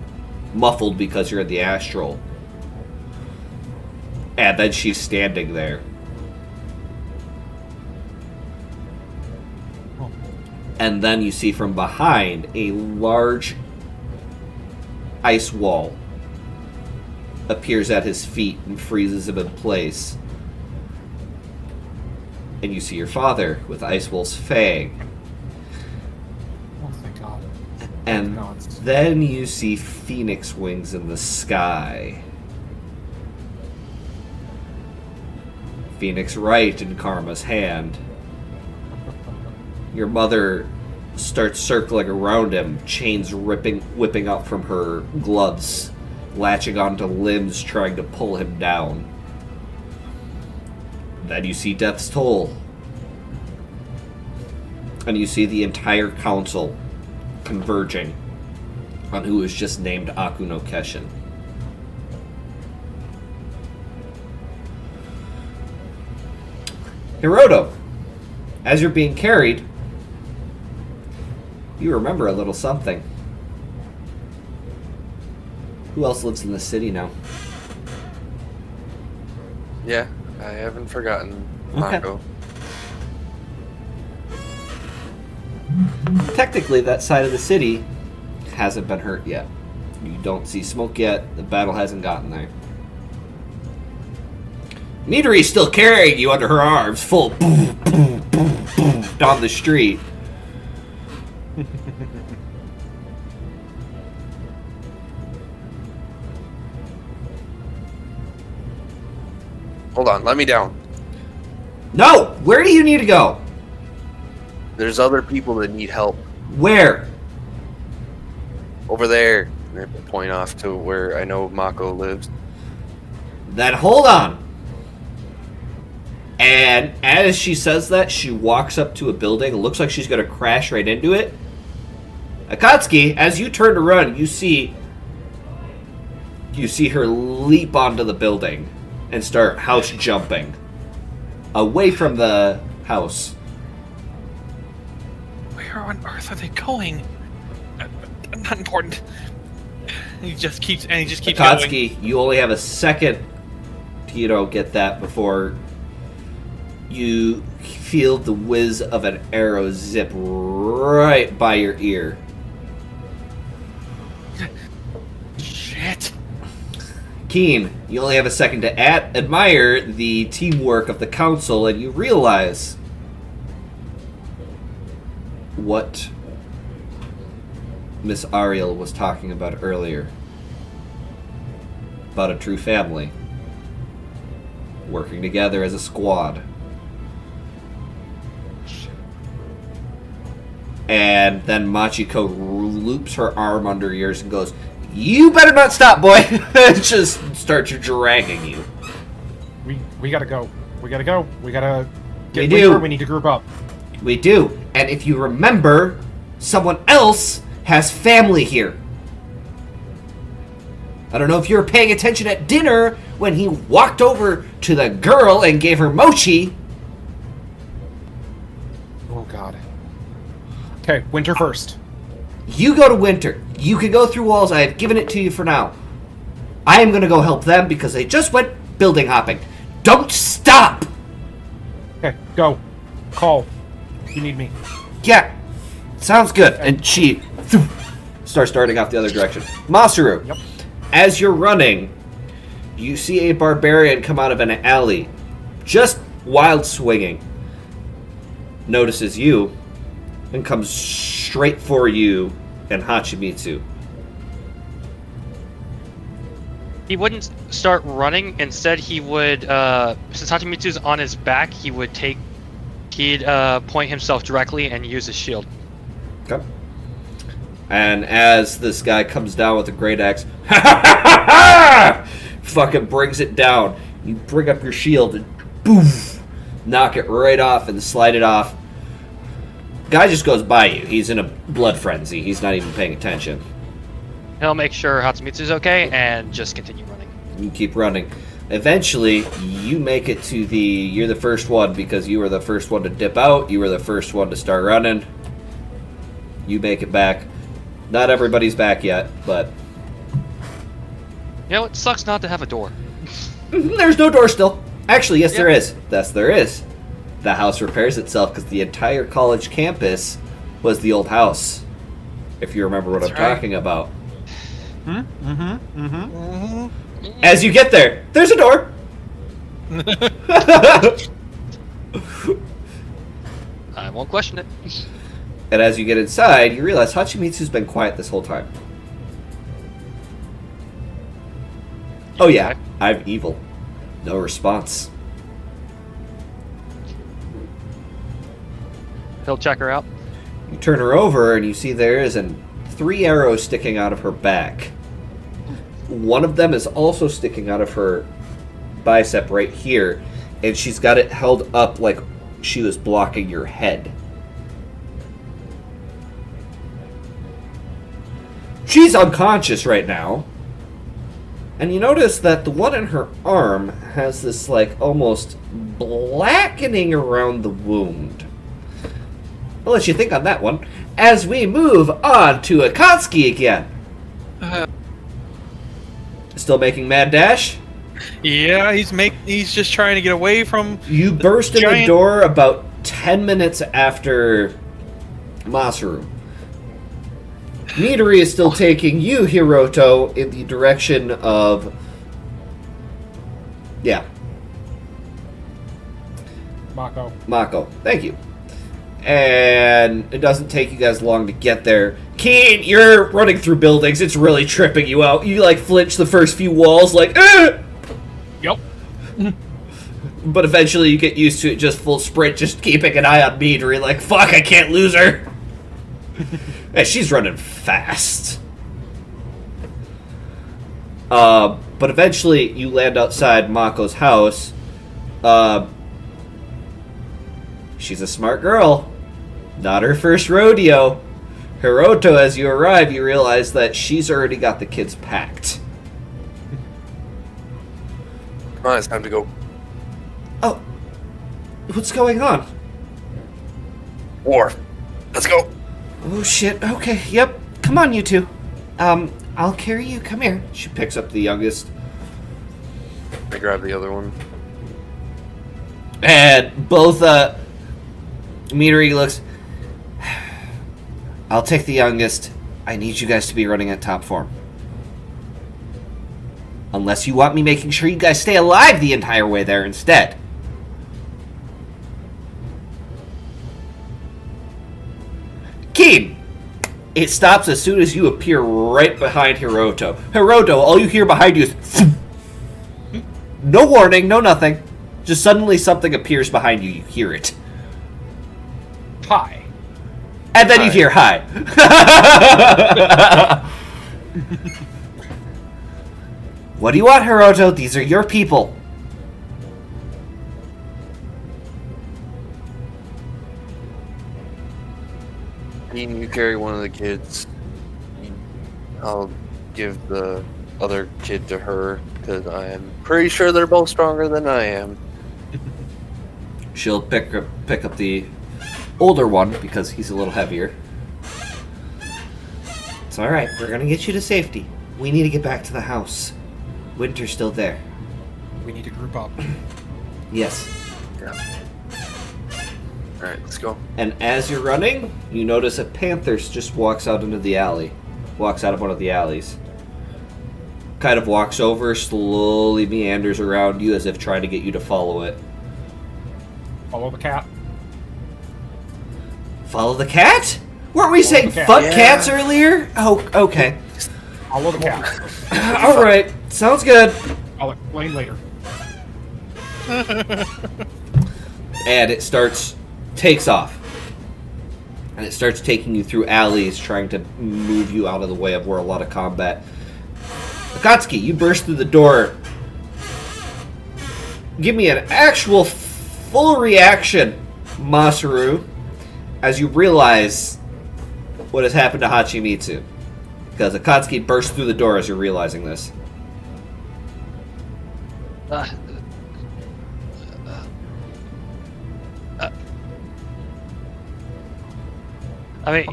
muffled because you're in the astral. And then she's standing there. And then you see from behind a large ice wall appears at his feet and freezes him in place. And you see your father with Icewolf's fang. Oh, thank God. And No, then you see phoenix wings in the sky. Phoenix right in Karma's hand. Your mother starts circling around him, chains whipping up from her gloves, latching onto limbs, trying to pull him down. Then you see Death's Toll. And you see the entire council converging on who is just named Akuno Keshin. Hiroto, as you're being carried, you remember a little something. Who else lives in the city now? Yeah, I haven't forgotten Okay. Mako. Technically, that side of the city hasn't been hurt yet. You don't see smoke yet. The battle hasn't gotten there. Nidari's still carrying you under her arms, full boom, boom, boom, boom, down the street. Hold on, let me down. No! Where do you need to go? There's other people that need help. Where? Over there. And I point off to where I know Mako lives. Then hold on. And as she says that, she walks up to a building. It looks like she's going to crash right into it. Akatsuki, as you turn to run, you see her leap onto the building and start house jumping away from the house. Where on earth are they going? Not important. He just keeps going. Akatsuki, you only have a second to, get that before you feel the whiz of an arrow zip right by your ear. Shit. Keen, you only have a second to admire the teamwork of the council, and you realize what Miss Ariel was talking about earlier. About a true family. Working together as a squad. And then Machiko loops her arm under yours and goes, "You better not stop, boy!" And just starts dragging you. We gotta go. We gotta go. We gotta get We Winter. do. We need to group up. We do. And if you remember, someone else has family here. I don't know if you were paying attention at dinner when he walked over to the girl and gave her mochi. Oh God. Okay, Winter first. You go to Winter. You can go through walls. I have given it to you for now. I am going to go help them because they just went building hopping. Don't stop! Okay, go. Call. You need me. Yeah, sounds good. And she starts darting off the other direction. Masaru, Yep. as you're running, you see a barbarian come out of an alley, just wild swinging. Notices you and comes straight for you and Hachimitsu. He wouldn't start running. Instead, he would, since Hachimitsu's on his back, he'd point himself directly and use his shield. Okay. And as this guy comes down with a great axe, fucking brings it down. You bring up your shield and boof, knock it right off and slide it off. Guy just goes by you. He's in a blood frenzy. He's not even paying attention. He'll make sure Hatsumitsu's okay and just continue running. You keep running. Eventually, you make it to you're the first one because you were the first one to dip out. You were the first one to start running. You make it back. Not everybody's back yet, but You know, it sucks not to have a door. there's no door still. Actually, yes, Yep. there is. Yes, there is. The house repairs itself because the entire college campus was the old house. If you remember what That's I'm right. talking about. As you get there, there's a door. I won't question it. And as you get inside, you realize Hachimitsu's been quiet this whole time. Oh yeah, Okay. I'm evil. No response. He'll check her out. You turn her over and you see there is 3 arrows sticking out of her back. One of them is also sticking out of her bicep right here, and she's got it held up like she was blocking your head. She's unconscious right now. And you notice that the one in her arm has this like almost blackening around the wound. I'll let you think on that one as we move on to Akatsuki again. Still making mad dash? Yeah, he's just trying to get away from. You burst in the giant- door about 10 minutes after Masaru. Midori is still taking you, Hiroto, in the direction of... Yeah, Mako. Thank you. And it doesn't take you guys long to get there. Keen, you're running through buildings. It's really tripping you out. You, like, flinch the first few walls, like, eh! Yep. But eventually you get used to it, just full sprint, just keeping an eye on Midori, like, fuck, I can't lose her. And she's running fast. But eventually you land outside Mako's house. She's a smart girl. Not her first rodeo. Hiroto, as you arrive, you realize that she's already got the kids packed. Come on, it's time to go. Oh, what's going on? War. Let's go. Oh shit, okay, yep. Come on, you two. I'll carry you, come here. She picks up the youngest. I grab the other one. And both, Midori looks... I'll take the youngest. I need you guys to be running at top form. Unless you want me making sure you guys stay alive the entire way there instead. Keen! It stops as soon as you appear right behind Hiroto. Hiroto, all you hear behind you is... No warning, no nothing. Just suddenly something appears behind you. You hear it. Hi. And then you hear hi. What do you want, Hiroto? These are your people. You carry one of the kids. I'll give the other kid to her, because I am pretty sure they're both stronger than I am. She'll pick up the older one because he's a little heavier. It's alright, we're gonna get you to safety. We need to get back to the house. Winter's still there. We need to group up. Yes. Yeah. Alright, let's go. And as you're running, you notice a panther just walks out into the alley. Walks out of one of the alleys. Kind of walks over, slowly meanders around you as if trying to get you to follow it. Follow the cat. Follow the cat? Weren't we saying the cat. fuck Yeah. cats earlier? Oh, okay. Follow the cat. Alright, sounds good. I'll explain later. And it takes off. And it starts taking you through alleys, trying to move you out of the way of where a lot of combat. Akatsuki, you burst through the door. Give me an actual full reaction, Masaru, as you realize what has happened to Hachimitsu. Because Akatsuki bursts through the door as you're realizing this. I mean,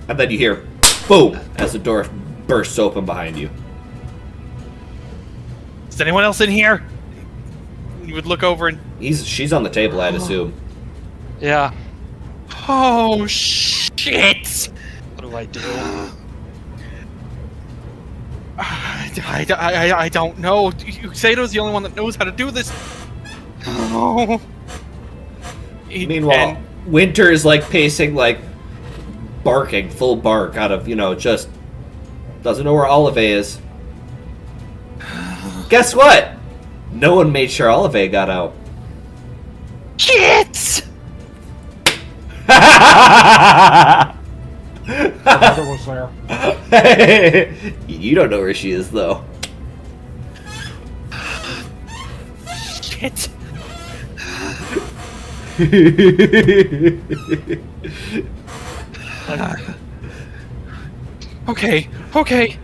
And then you hear boom as the door bursts open behind you. Is anyone else in here? You would look over and. She's on the table, I'd assume. yeah. Oh shit! What do I do? I don't know. Sato's the only one that knows how to do this. Oh. Meanwhile, Winter is like pacing, like barking, full bark out of, just doesn't know where Olive is. Guess what? No one made sure Olive got out. Shit! Mother was there. You don't know where she is, though. Shit! Okay.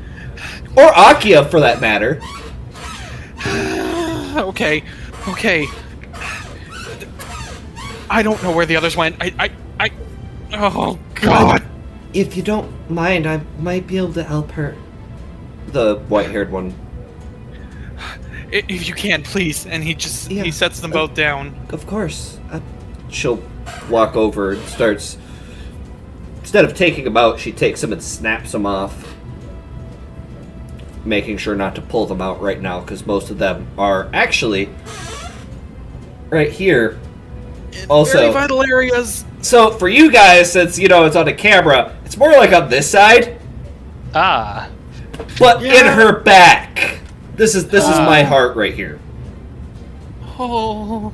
Or Akia, for that matter. Okay. I don't know where the others went. Oh, God. If you don't mind, I might be able to help her. The white-haired one. If you can, please. And he sets them both down. Of course. She'll walk over and starts... Instead of taking them out, she takes them and snaps them off. Making sure not to pull them out right now, because most of them are actually right here. Also, very vital areas. So for you guys, since it's on a camera, it's more like on this side, Ah. but in her back. This is my heart right here. Oh.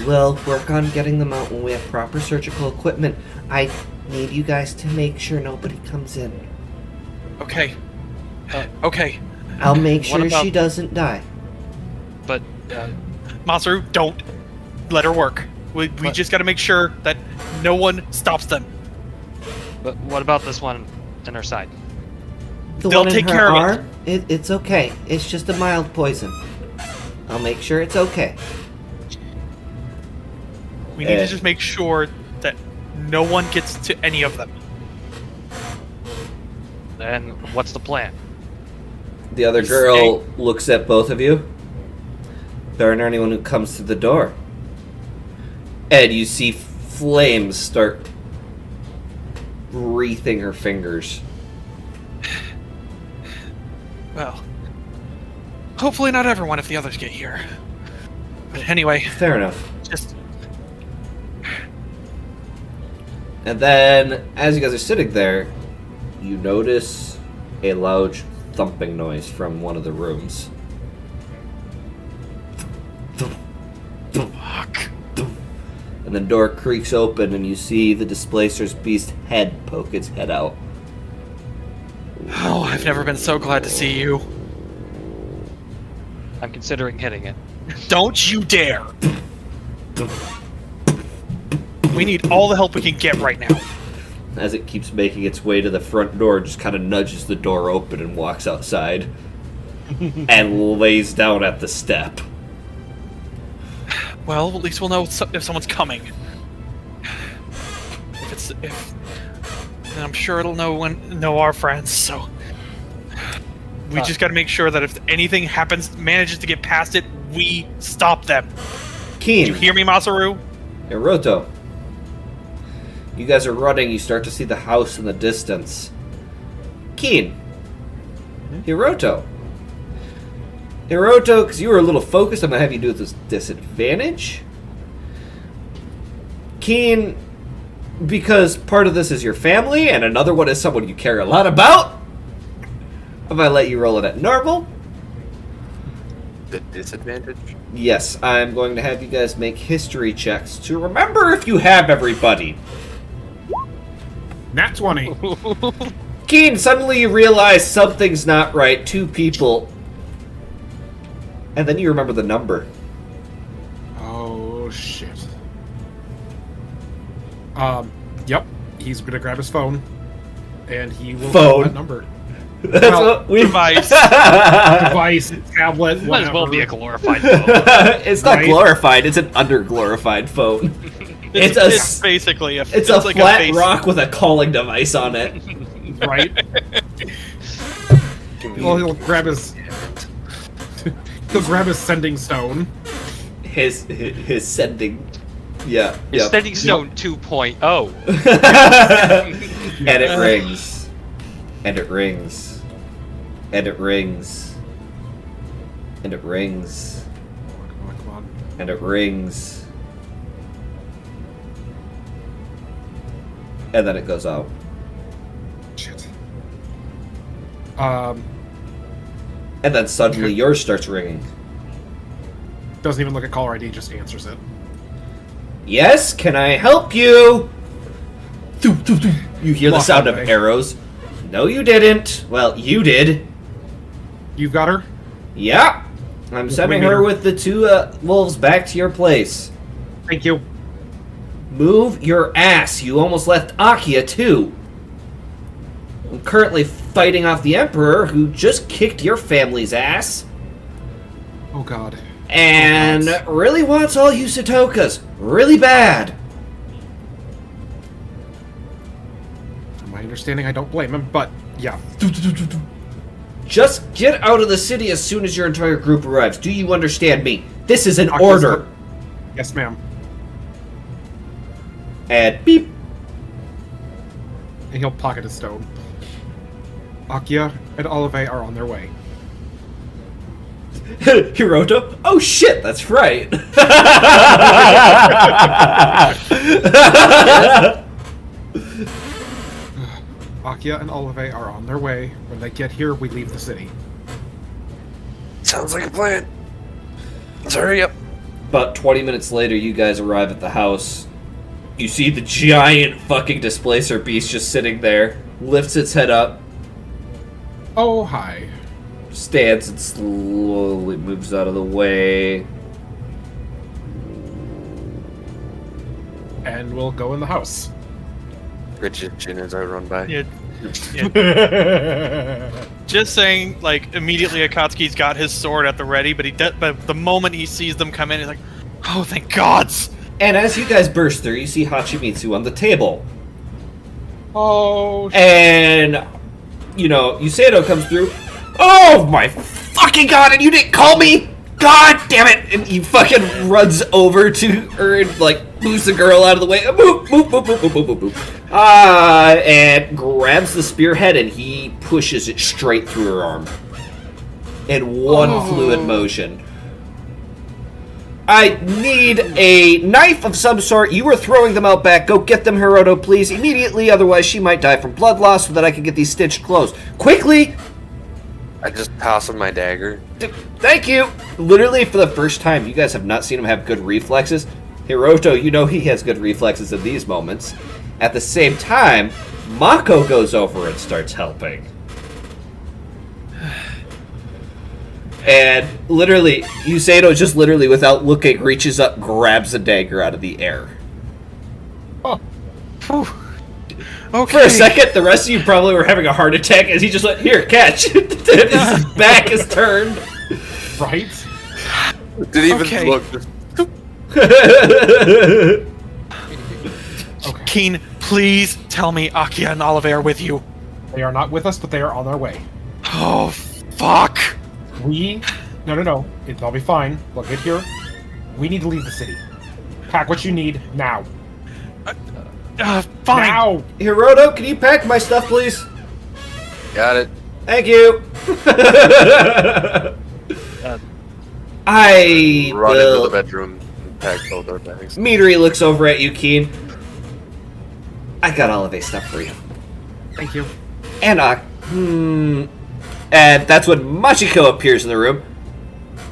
We'll work on getting them out when we have proper surgical equipment. I need you guys to make sure nobody comes in. Okay. Okay. I'll make What sure about- she doesn't die. But Masaru, don't let her work. We just got to make sure that no one stops them. but what about this one in her side? The They'll one in take her care of it. arm, it's okay. It's just a mild poison. I'll make sure it's okay. We need to just make sure that no one gets to any of them. Then what's the plan? The other girl looks at both of you. There aren't anyone who comes to the door. Ed, you see flames start wreathing her fingers. Well, hopefully not everyone if the others get here. But anyway, Fair enough. just And then, as you guys are sitting there, you notice a loud thumping noise from one of the rooms. fuck. And the door creaks open, and you see the Displacer's beast head poke its head out. Oh, I've never been so glad to see you. I'm considering hitting it. Don't you dare. We need all the help we can get right now. As it keeps making its way to the front door, just kind of nudges the door open and walks outside. And lays down at the step. Well, at least we'll know if someone's coming. Then I'm sure it'll know our friends. So we just got to make sure that if anything manages to get past it, we stop them. Keen. Did you hear me, Masaru? Hiroto. You guys are running, you start to see the house in the distance. Keen. Hiroto. Hiroto, because you were a little focused, I'm going to have you do this disadvantage. Keen, because part of this is your family, and another one is someone you care a lot about. I'm going to let you roll it at normal. The disadvantage? Yes, I'm going to have you guys make history checks to remember if you have everybody. Nat 20. Keen, suddenly you realize something's not right. Two people. And then you remember the number. Oh, shit. Yep. He's gonna grab his phone, and he will Phone. call that number. That's Well, what we Device. Device, tablet, Might as well whatever. be a glorified phone. It's not Right? glorified, it's an underglorified phone. It's basically It's a like flat face. rock with a calling device on it. Right? Well, he'll grab his sending stone. His sending. Yeah. It's Yep. Steady Stone 2.0. And it rings. And it rings. And it rings. And it rings. Come on. And it rings. And then it goes out. Shit. And then suddenly yours starts ringing. Doesn't even look at caller ID, just answers it. Yes, can I help you? You hear the Walk sound of away. arrows. No, you didn't. Well, you did. You've got her? Yeah. I'm sending meet her her? with the two wolves back to your place. Thank you. Move your ass. You almost left Akia, too. I'm currently fighting off the Emperor, who just kicked your family's ass. Oh god. And really wants all you Sutokas. Really bad. Oh my understanding, I don't blame him, but yeah. Just get out of the city as soon as your entire group arrives. Do you understand me? This is an Akia's order. Yes, ma'am. And beep. And he'll pocket a stone. Akia and Olive are on their way. Hiroto? Oh shit, that's right. Akia and Olive are on their way. When they get here, we leave the city. Sounds like a plan. Let's hurry up. About 20 minutes later, you guys arrive at the house. You see the giant fucking displacer beast just sitting there, lifts its head up, Oh, hi. stands and slowly moves out of the way. And we'll go in the house. Chin as I run by. Yeah. Just saying, like, immediately Akatsuki's got his sword at the ready, but the moment he sees them come in, he's like, oh, thank gods! And as you guys burst through, you see Hachimitsu on the table. Oh, And, you know, Yusato comes through. Oh my fucking god, and you didn't call me? God damn it! And he fucking runs over to her and, like, moves the girl out of the way. Boop, boop, boop, boop, boop, boop, boop, boop. And grabs the spearhead and he pushes it straight through her arm. In one fluid motion. I need a knife of some sort. You were throwing them out back. Go get them, Hiroto, please, immediately. Otherwise, she might die from blood loss so that I can get these stitched closed. Quickly! I just toss him my dagger. Thank you! Literally, for the first time, you guys have not seen him have good reflexes. Hiroto, you know he has good reflexes in these moments. At the same time, Mako goes over and starts helping. And literally, Yusato just literally, without looking, reaches up, grabs a dagger out of the air. oh. Okay. For a second, the rest of you probably were having a heart attack as he just went, here, catch. His back is turned. Right? Didn't even Okay. look. Just Okay. Keen, please tell me Akia and Olive are with you. They are not with us, but they are on their way. Oh, fuck! No. It'll all be fine. We'll get here. We need to leave the city. Pack what you need now. Fine. Now! Hiroto, can you pack my stuff, please? got it. Thank you. I Run into the will... bedroom and pack both our bags. Midori looks over at you, Keen. I got Olive's stuff for you. Thank you. And and that's when Machiko appears in the room.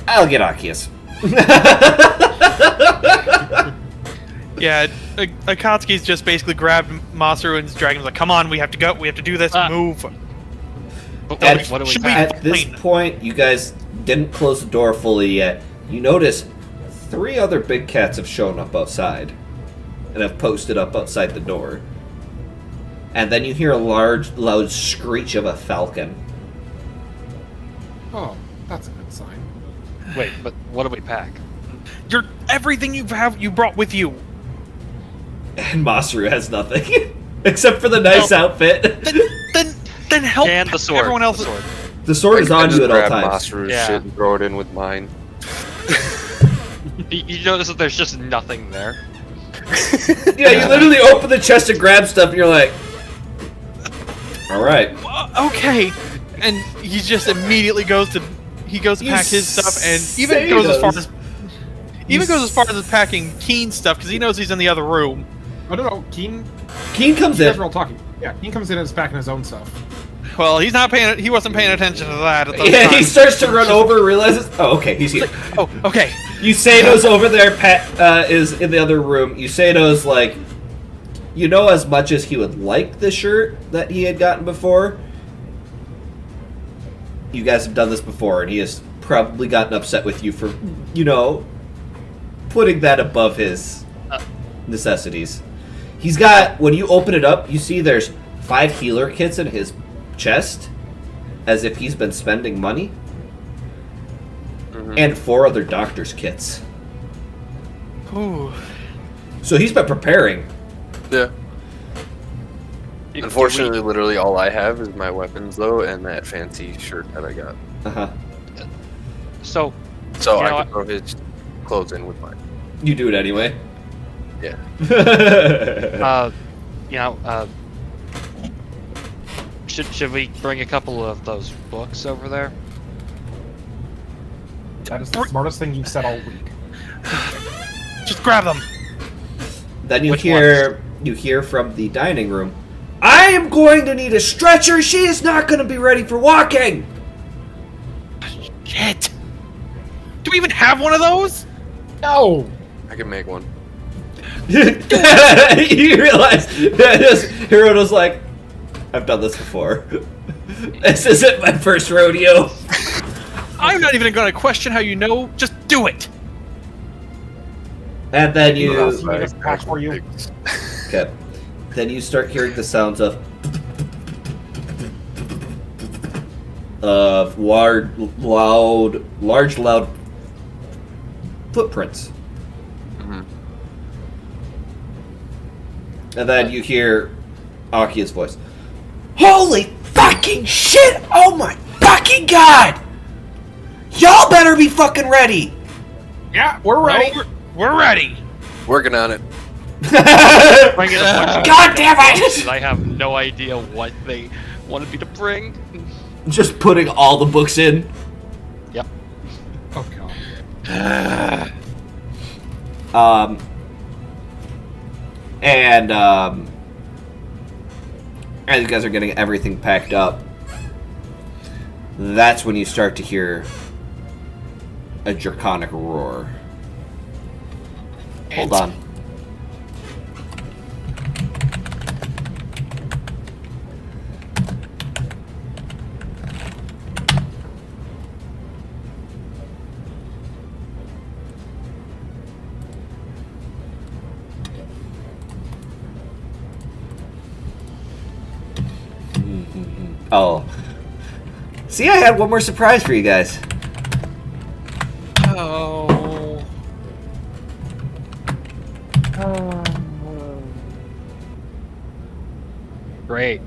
I'll get Akia's. Yeah, Akatsuki's just basically grabbed Masaru and dragging him like, come on, we have to go, we have to do this, move. What At, do we should we- at this fine. point, you guys didn't close the door fully yet. You notice 3 other big cats have shown up outside and have posted up outside the door. And then you hear a large, loud screech of a falcon. Oh, that's a good sign. Wait, but what do we pack? Everything you brought with you. And Masaru has nothing. Except for the nice outfit. Then help And the sword. everyone else. The sword. The sword is I on just you at all grab times. Masaru's Yeah. shit and throw it in with mine. You notice that there's just nothing there. Yeah, you literally open the chest and grab stuff and you're like... Alright. Okay. And he just immediately goes to pack his stuff and even say goes as far those. as packing Keen's stuff because he knows he's in the other room. Oh, no. Keen Comes You guys in. are all talking. Yeah, Keen comes in and is packing his own stuff. Well, he wasn't paying attention to that at the Yeah, time. he starts to run over, realizes... Oh, okay, he's here. Oh, okay. Yusato's over there, Pat is in the other room. Yusato's like... You know, as much as he would like the shirt that he had gotten before, you guys have done this before, and he has probably gotten upset with you for, you know, putting that above his necessities. He's got, when you open it up, you see there's 5 healer kits in his chest, as if he's been spending money, and 4 other doctor's kits. Ooh. So he's been preparing. Yeah. Unfortunately, literally all I have is my weapons, though, and that fancy shirt that I got. Uh-huh. So So You know I what? can throw his clothes in with mine. You do it anyway. Yeah. Should we bring a couple of those books over there? That is the smartest thing you've said all week. Just grab them. Then you Which hear from the dining room. I am going to need a stretcher. She is not going to be ready for walking. Shit. Do we even have one of those? No! I can make one. You realize Hiroto's like, I've done this before. This isn't my first rodeo. I'm not even going to question how you know. Just do it. And then You you need us to patch for you. okay. Then you start hearing the sounds of large, loud footprints. Mhm. And then you hear Akia's voice. Holy fucking shit! Oh my fucking god! Y'all better be fucking ready! Yeah, we're ready. No, we're ready. Working on it. Bring it up. God damn it! I have no idea what they wanted me to bring. Just putting all the books in. Yep. Oh god. As you guys are getting everything packed up, that's when you start to hear a draconic roar. Hold on. Oh. See, I had one more surprise for you guys. Oh. Great.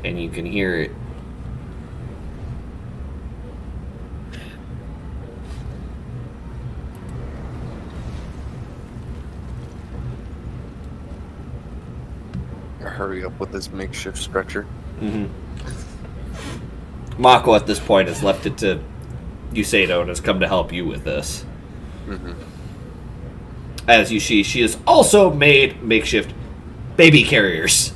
And you can hear it. Hurry up with this makeshift stretcher. Mm-hmm. Mako at this point has left it to Yusato and has come to help you with this. Mm-hmm. As you see, she has also made makeshift baby carriers.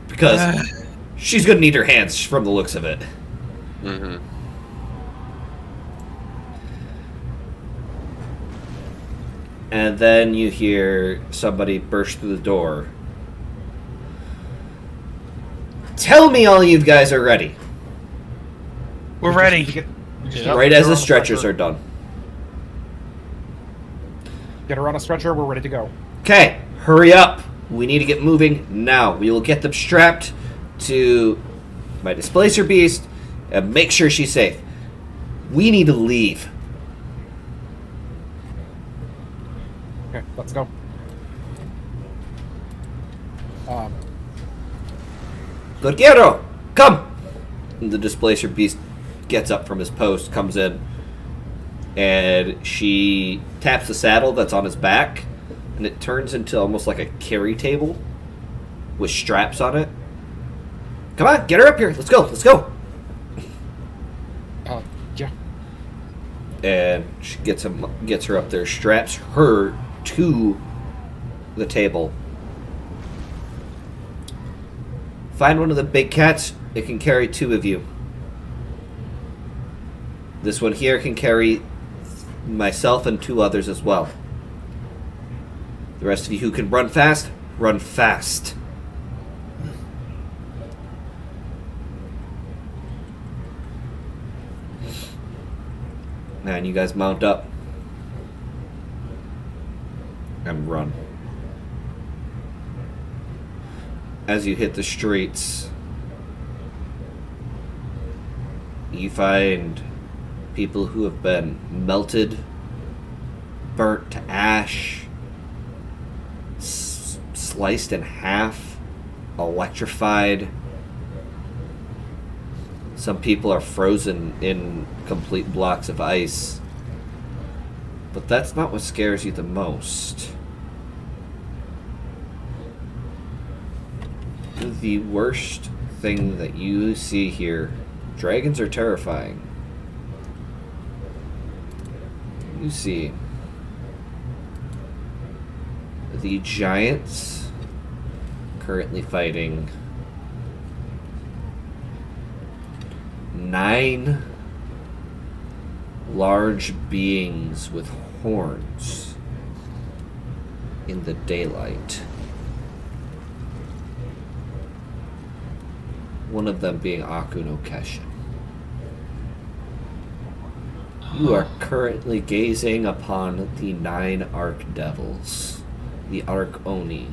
Because she's going to need her hands from the looks of it. Mm-hmm. And then you hear somebody burst through the door. Tell me all you guys are ready. We're ready. Right as the stretchers are done. Get her on a stretcher, we're ready to go. Okay, hurry up. We need to get moving now. We will get them strapped to my displacer beast and make sure she's safe. We need to leave. Okay, let's go. Gorgero, come! And the displacer beast gets up from his post, comes in, and she taps the saddle that's on his back, and it turns into almost like a carry table with straps on it. Come on, get her up here. Let's go. Let's go. Yeah. And she gets her up there, straps her to the table. Find one of the big cats. It can carry 2 of you. This one here can carry myself and 2 others as well. The rest of you who can run fast, run fast. And you guys mount up and run. As you hit the streets, You find people who have been melted, burnt to ash, sliced in half, electrified. Some people are frozen in complete blocks of ice. But that's not what scares you the most. The worst thing that you see here, dragons are terrifying. You see the giants currently fighting 9 large beings with horns in the daylight. One of them being Aku no Keshin. You are currently gazing upon the 9 Archdevils, the Arc Oni.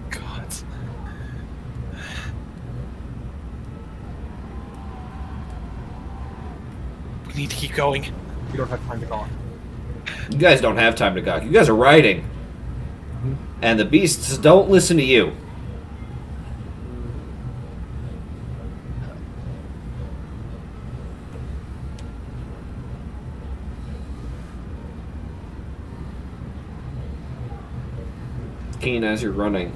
God. We need to keep going. We don't have time to go on. You guys don't have time to gawk. You guys are riding. And the beasts don't listen to you. Keen, as you're running,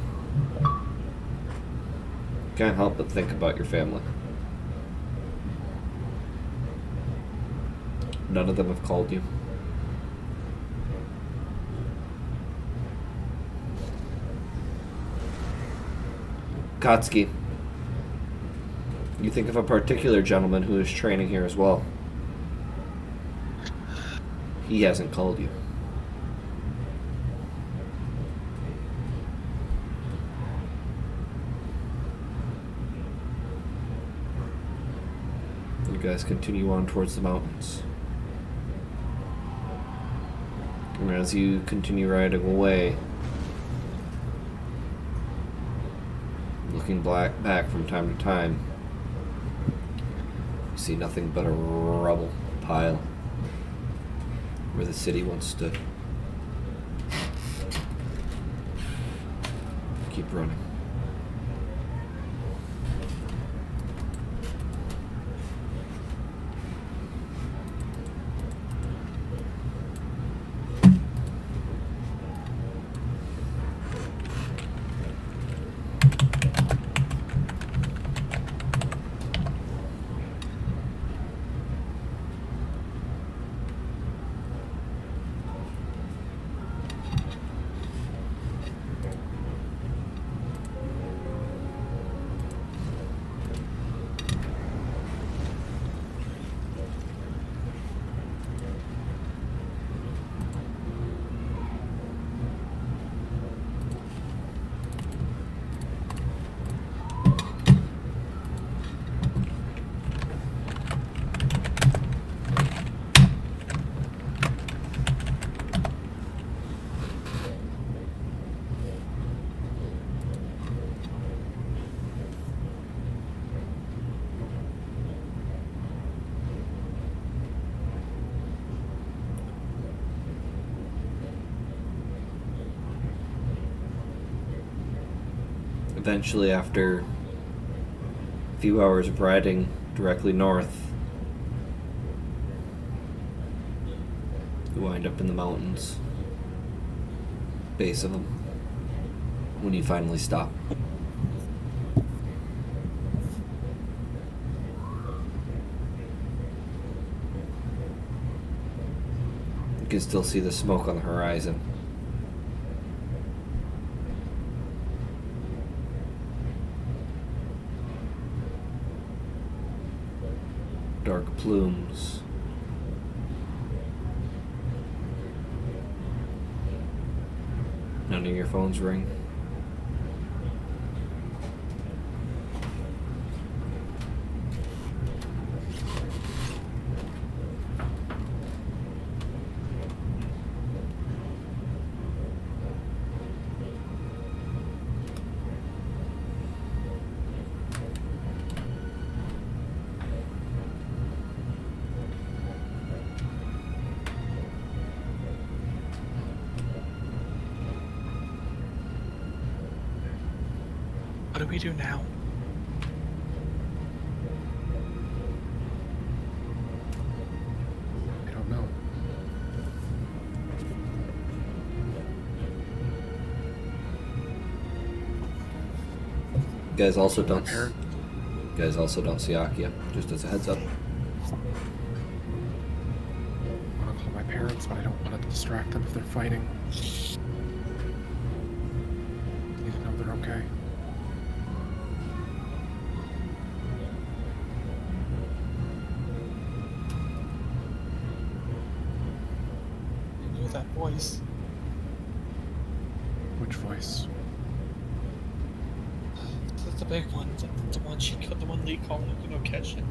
can't help but think about your family. None of them have called you. Katsuki, you think of a particular gentleman who is training here as well. He hasn't called you. You guys continue on towards the mountains. And as you continue riding away, looking back from time to time, you see nothing but a rubble pile where the city once stood. Keep running. Eventually, after a few hours of riding directly north, you wind up in the mountains, base of them, when you finally stop. You can still see the smoke on the horizon. Dark plumes. None of your phones ring. What do we do now? I don't know. You guys also don't. Parent. You guys also don't see Akia. Just as a heads up. I want to call my parents, but I don't want to distract them if they're fighting. Need to know they're okay. I knew that voice. Which voice? The big one. The one she killed. The one Lee called him. You know, catch it.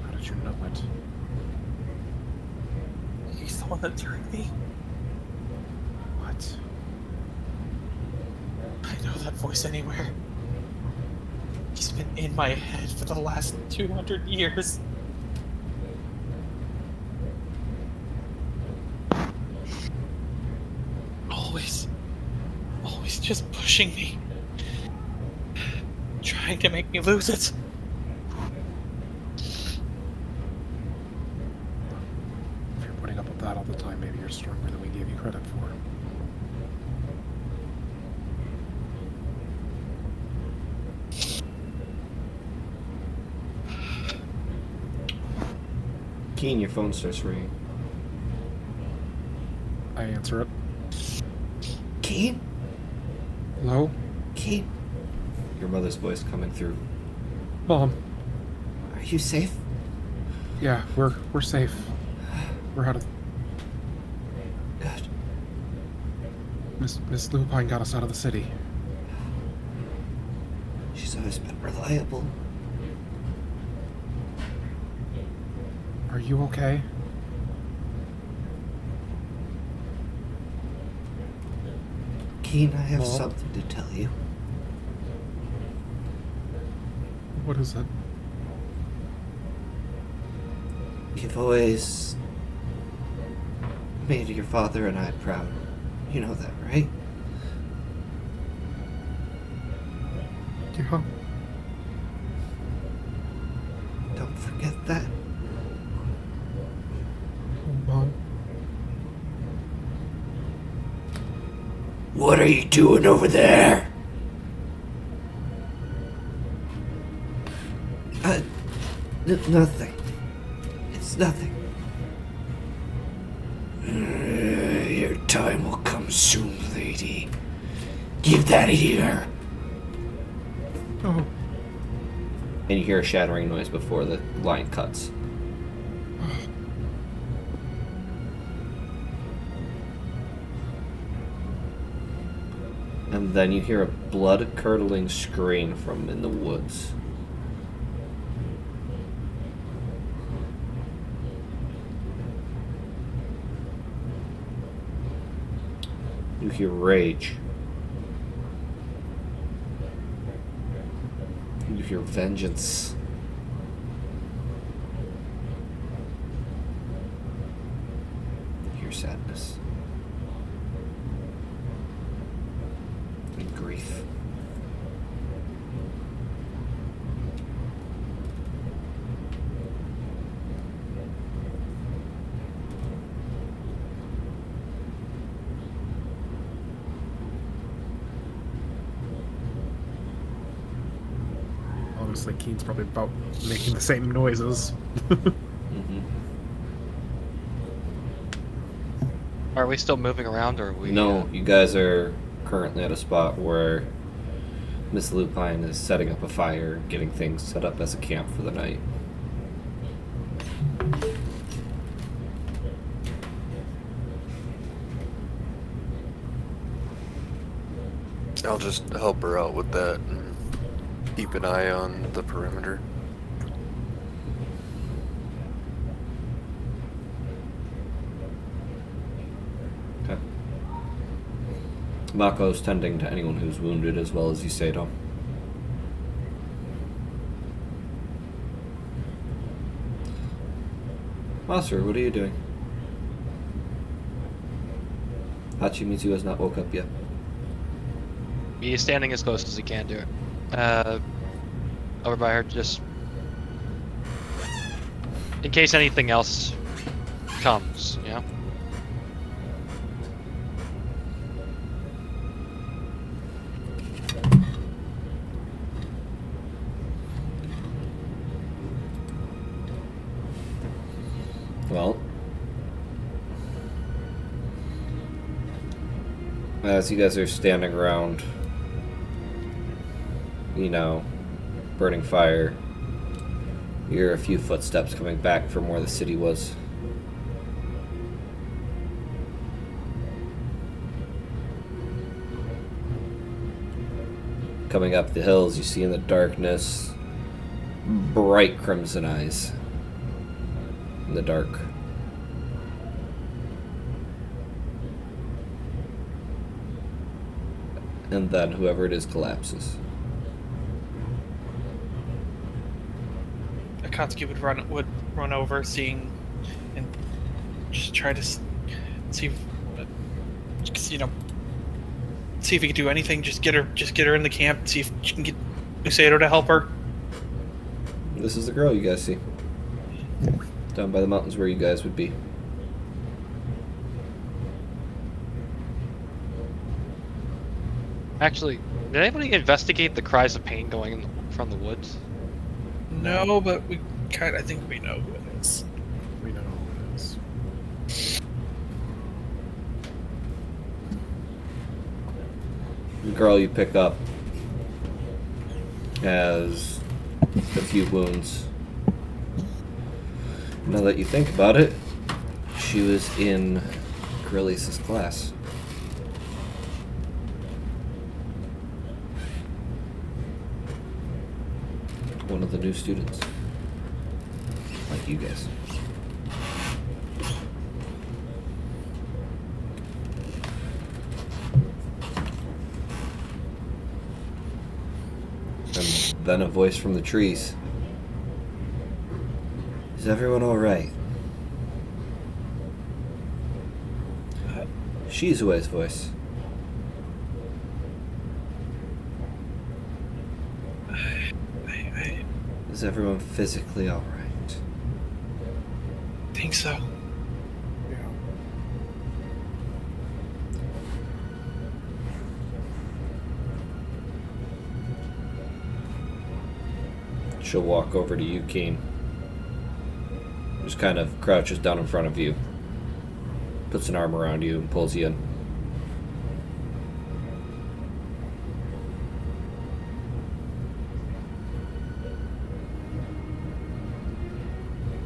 How did you know it? He's the one that turned me. What? I know that voice anywhere. He's been in my head for the last 200 years. Always just pushing me. Trying to make me lose it. If you're putting up with that all the time, maybe you're stronger than we gave you credit for. Keen, your phone starts ringing. I answer it. Keen? Hello? Keen? Your mother's voice coming through. Mom. Are you safe? Yeah, we're safe. We're out of... Good. Miss Lupine got us out of the city. She's always been reliable. Are you okay? Keen, I have Mom? something to tell you. What is it? You've always made your father and I proud. You know that, right? Yeah. Don't forget that. Mom. What are you doing over there? Nothing. It's nothing. Your time will come soon, lady. Give that here. Oh. And you hear a shattering noise before the line cuts. And then you hear a blood-curdling scream from in the woods. You hear rage. You hear vengeance. You hear sadness. And grief. Honestly, Keen's probably about making the same noises. Mm-hmm. Are we still moving around, or are we? No, you guys are currently at a spot where Miss Lupine is setting up a fire, getting things set up as a camp for the night. I'll just help her out with that and keep an eye on the perimeter. Okay. Mako's tending to anyone who's wounded as well as Iseto. Master, what are you doing? Hachimitsu has not woke up yet. Be standing as close as you can to her. Over by her, just in case anything else comes, you know? Well, as you guys are standing around, you know, burning fire, you hear a few footsteps coming back from where the city was. Coming up the hills, you see in the darkness bright crimson eyes in the dark. And then whoever it is collapses. Akatsuki would run over, seeing, and just try to see if, see if he can do anything. Just get her in the camp. See if she can get Usato to help her. This is the girl you guys see. Down by the mountains where you guys would be. Actually, did anybody investigate the cries of pain going from the woods? No, but I think we know who it is. We know who it is. The girl you pick up has a few wounds. Now that you think about it, she was in Karrilius' class. One of the new students. Like you guys. And then a voice from the trees. Is everyone alright? Shizue's voice. Is everyone physically alright? Think so. Yeah. She'll walk over to you, Keen. Just kind of crouches down in front of you. Puts an arm around you and pulls you in.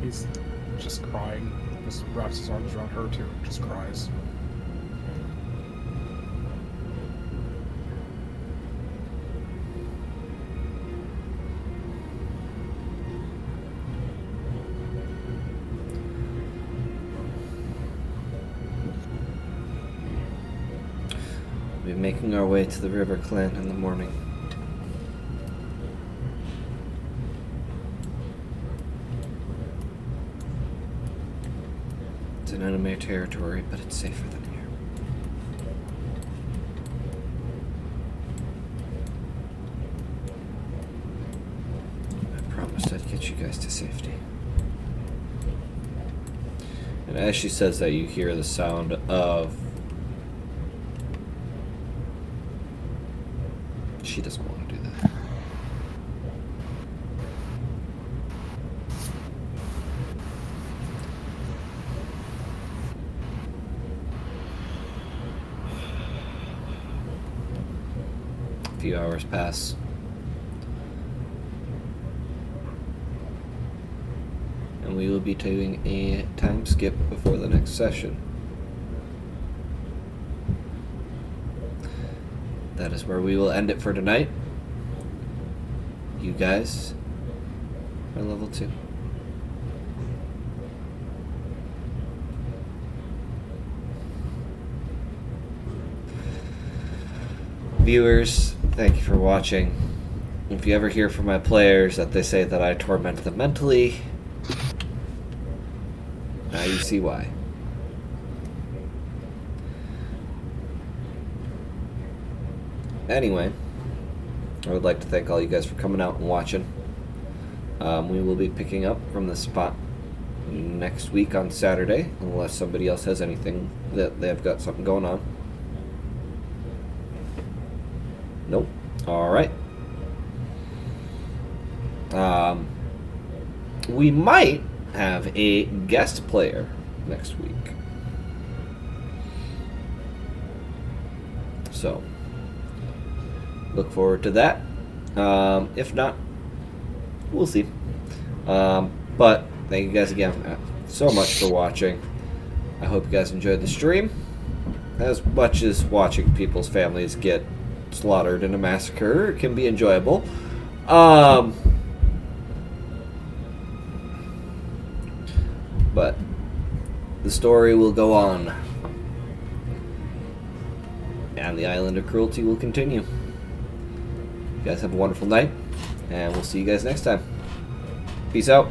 He's just crying. Just wraps his arms around her too. Just cries. We'll be making our way to the River Clan in the morning. It's an enemy territory, but it's safer than here. I promised I'd get you guys to safety. And as she says that, you hear the sound of... She doesn't want to do that. A few hours pass. And we will be doing a time skip before the next session. That is where we will end it for tonight. You guys are level 2. Viewers, thank you for watching. If you ever hear from my players that they say that I torment them mentally, now you see why. anyway, I would like to thank all you guys for coming out and watching. We will be picking up from this spot next week on Saturday, unless somebody else has anything that they've got something going on. Nope. All right. We might have a guest player next week. So, look forward to that. If not, we'll see. But thank you guys again so much for watching. I hope you guys enjoyed the stream as much as watching people's families get slaughtered in a massacre can be enjoyable. But the story will go on, and the island of Cruelty will continue. You guys have a wonderful night, and we'll see you guys next time. Peace out.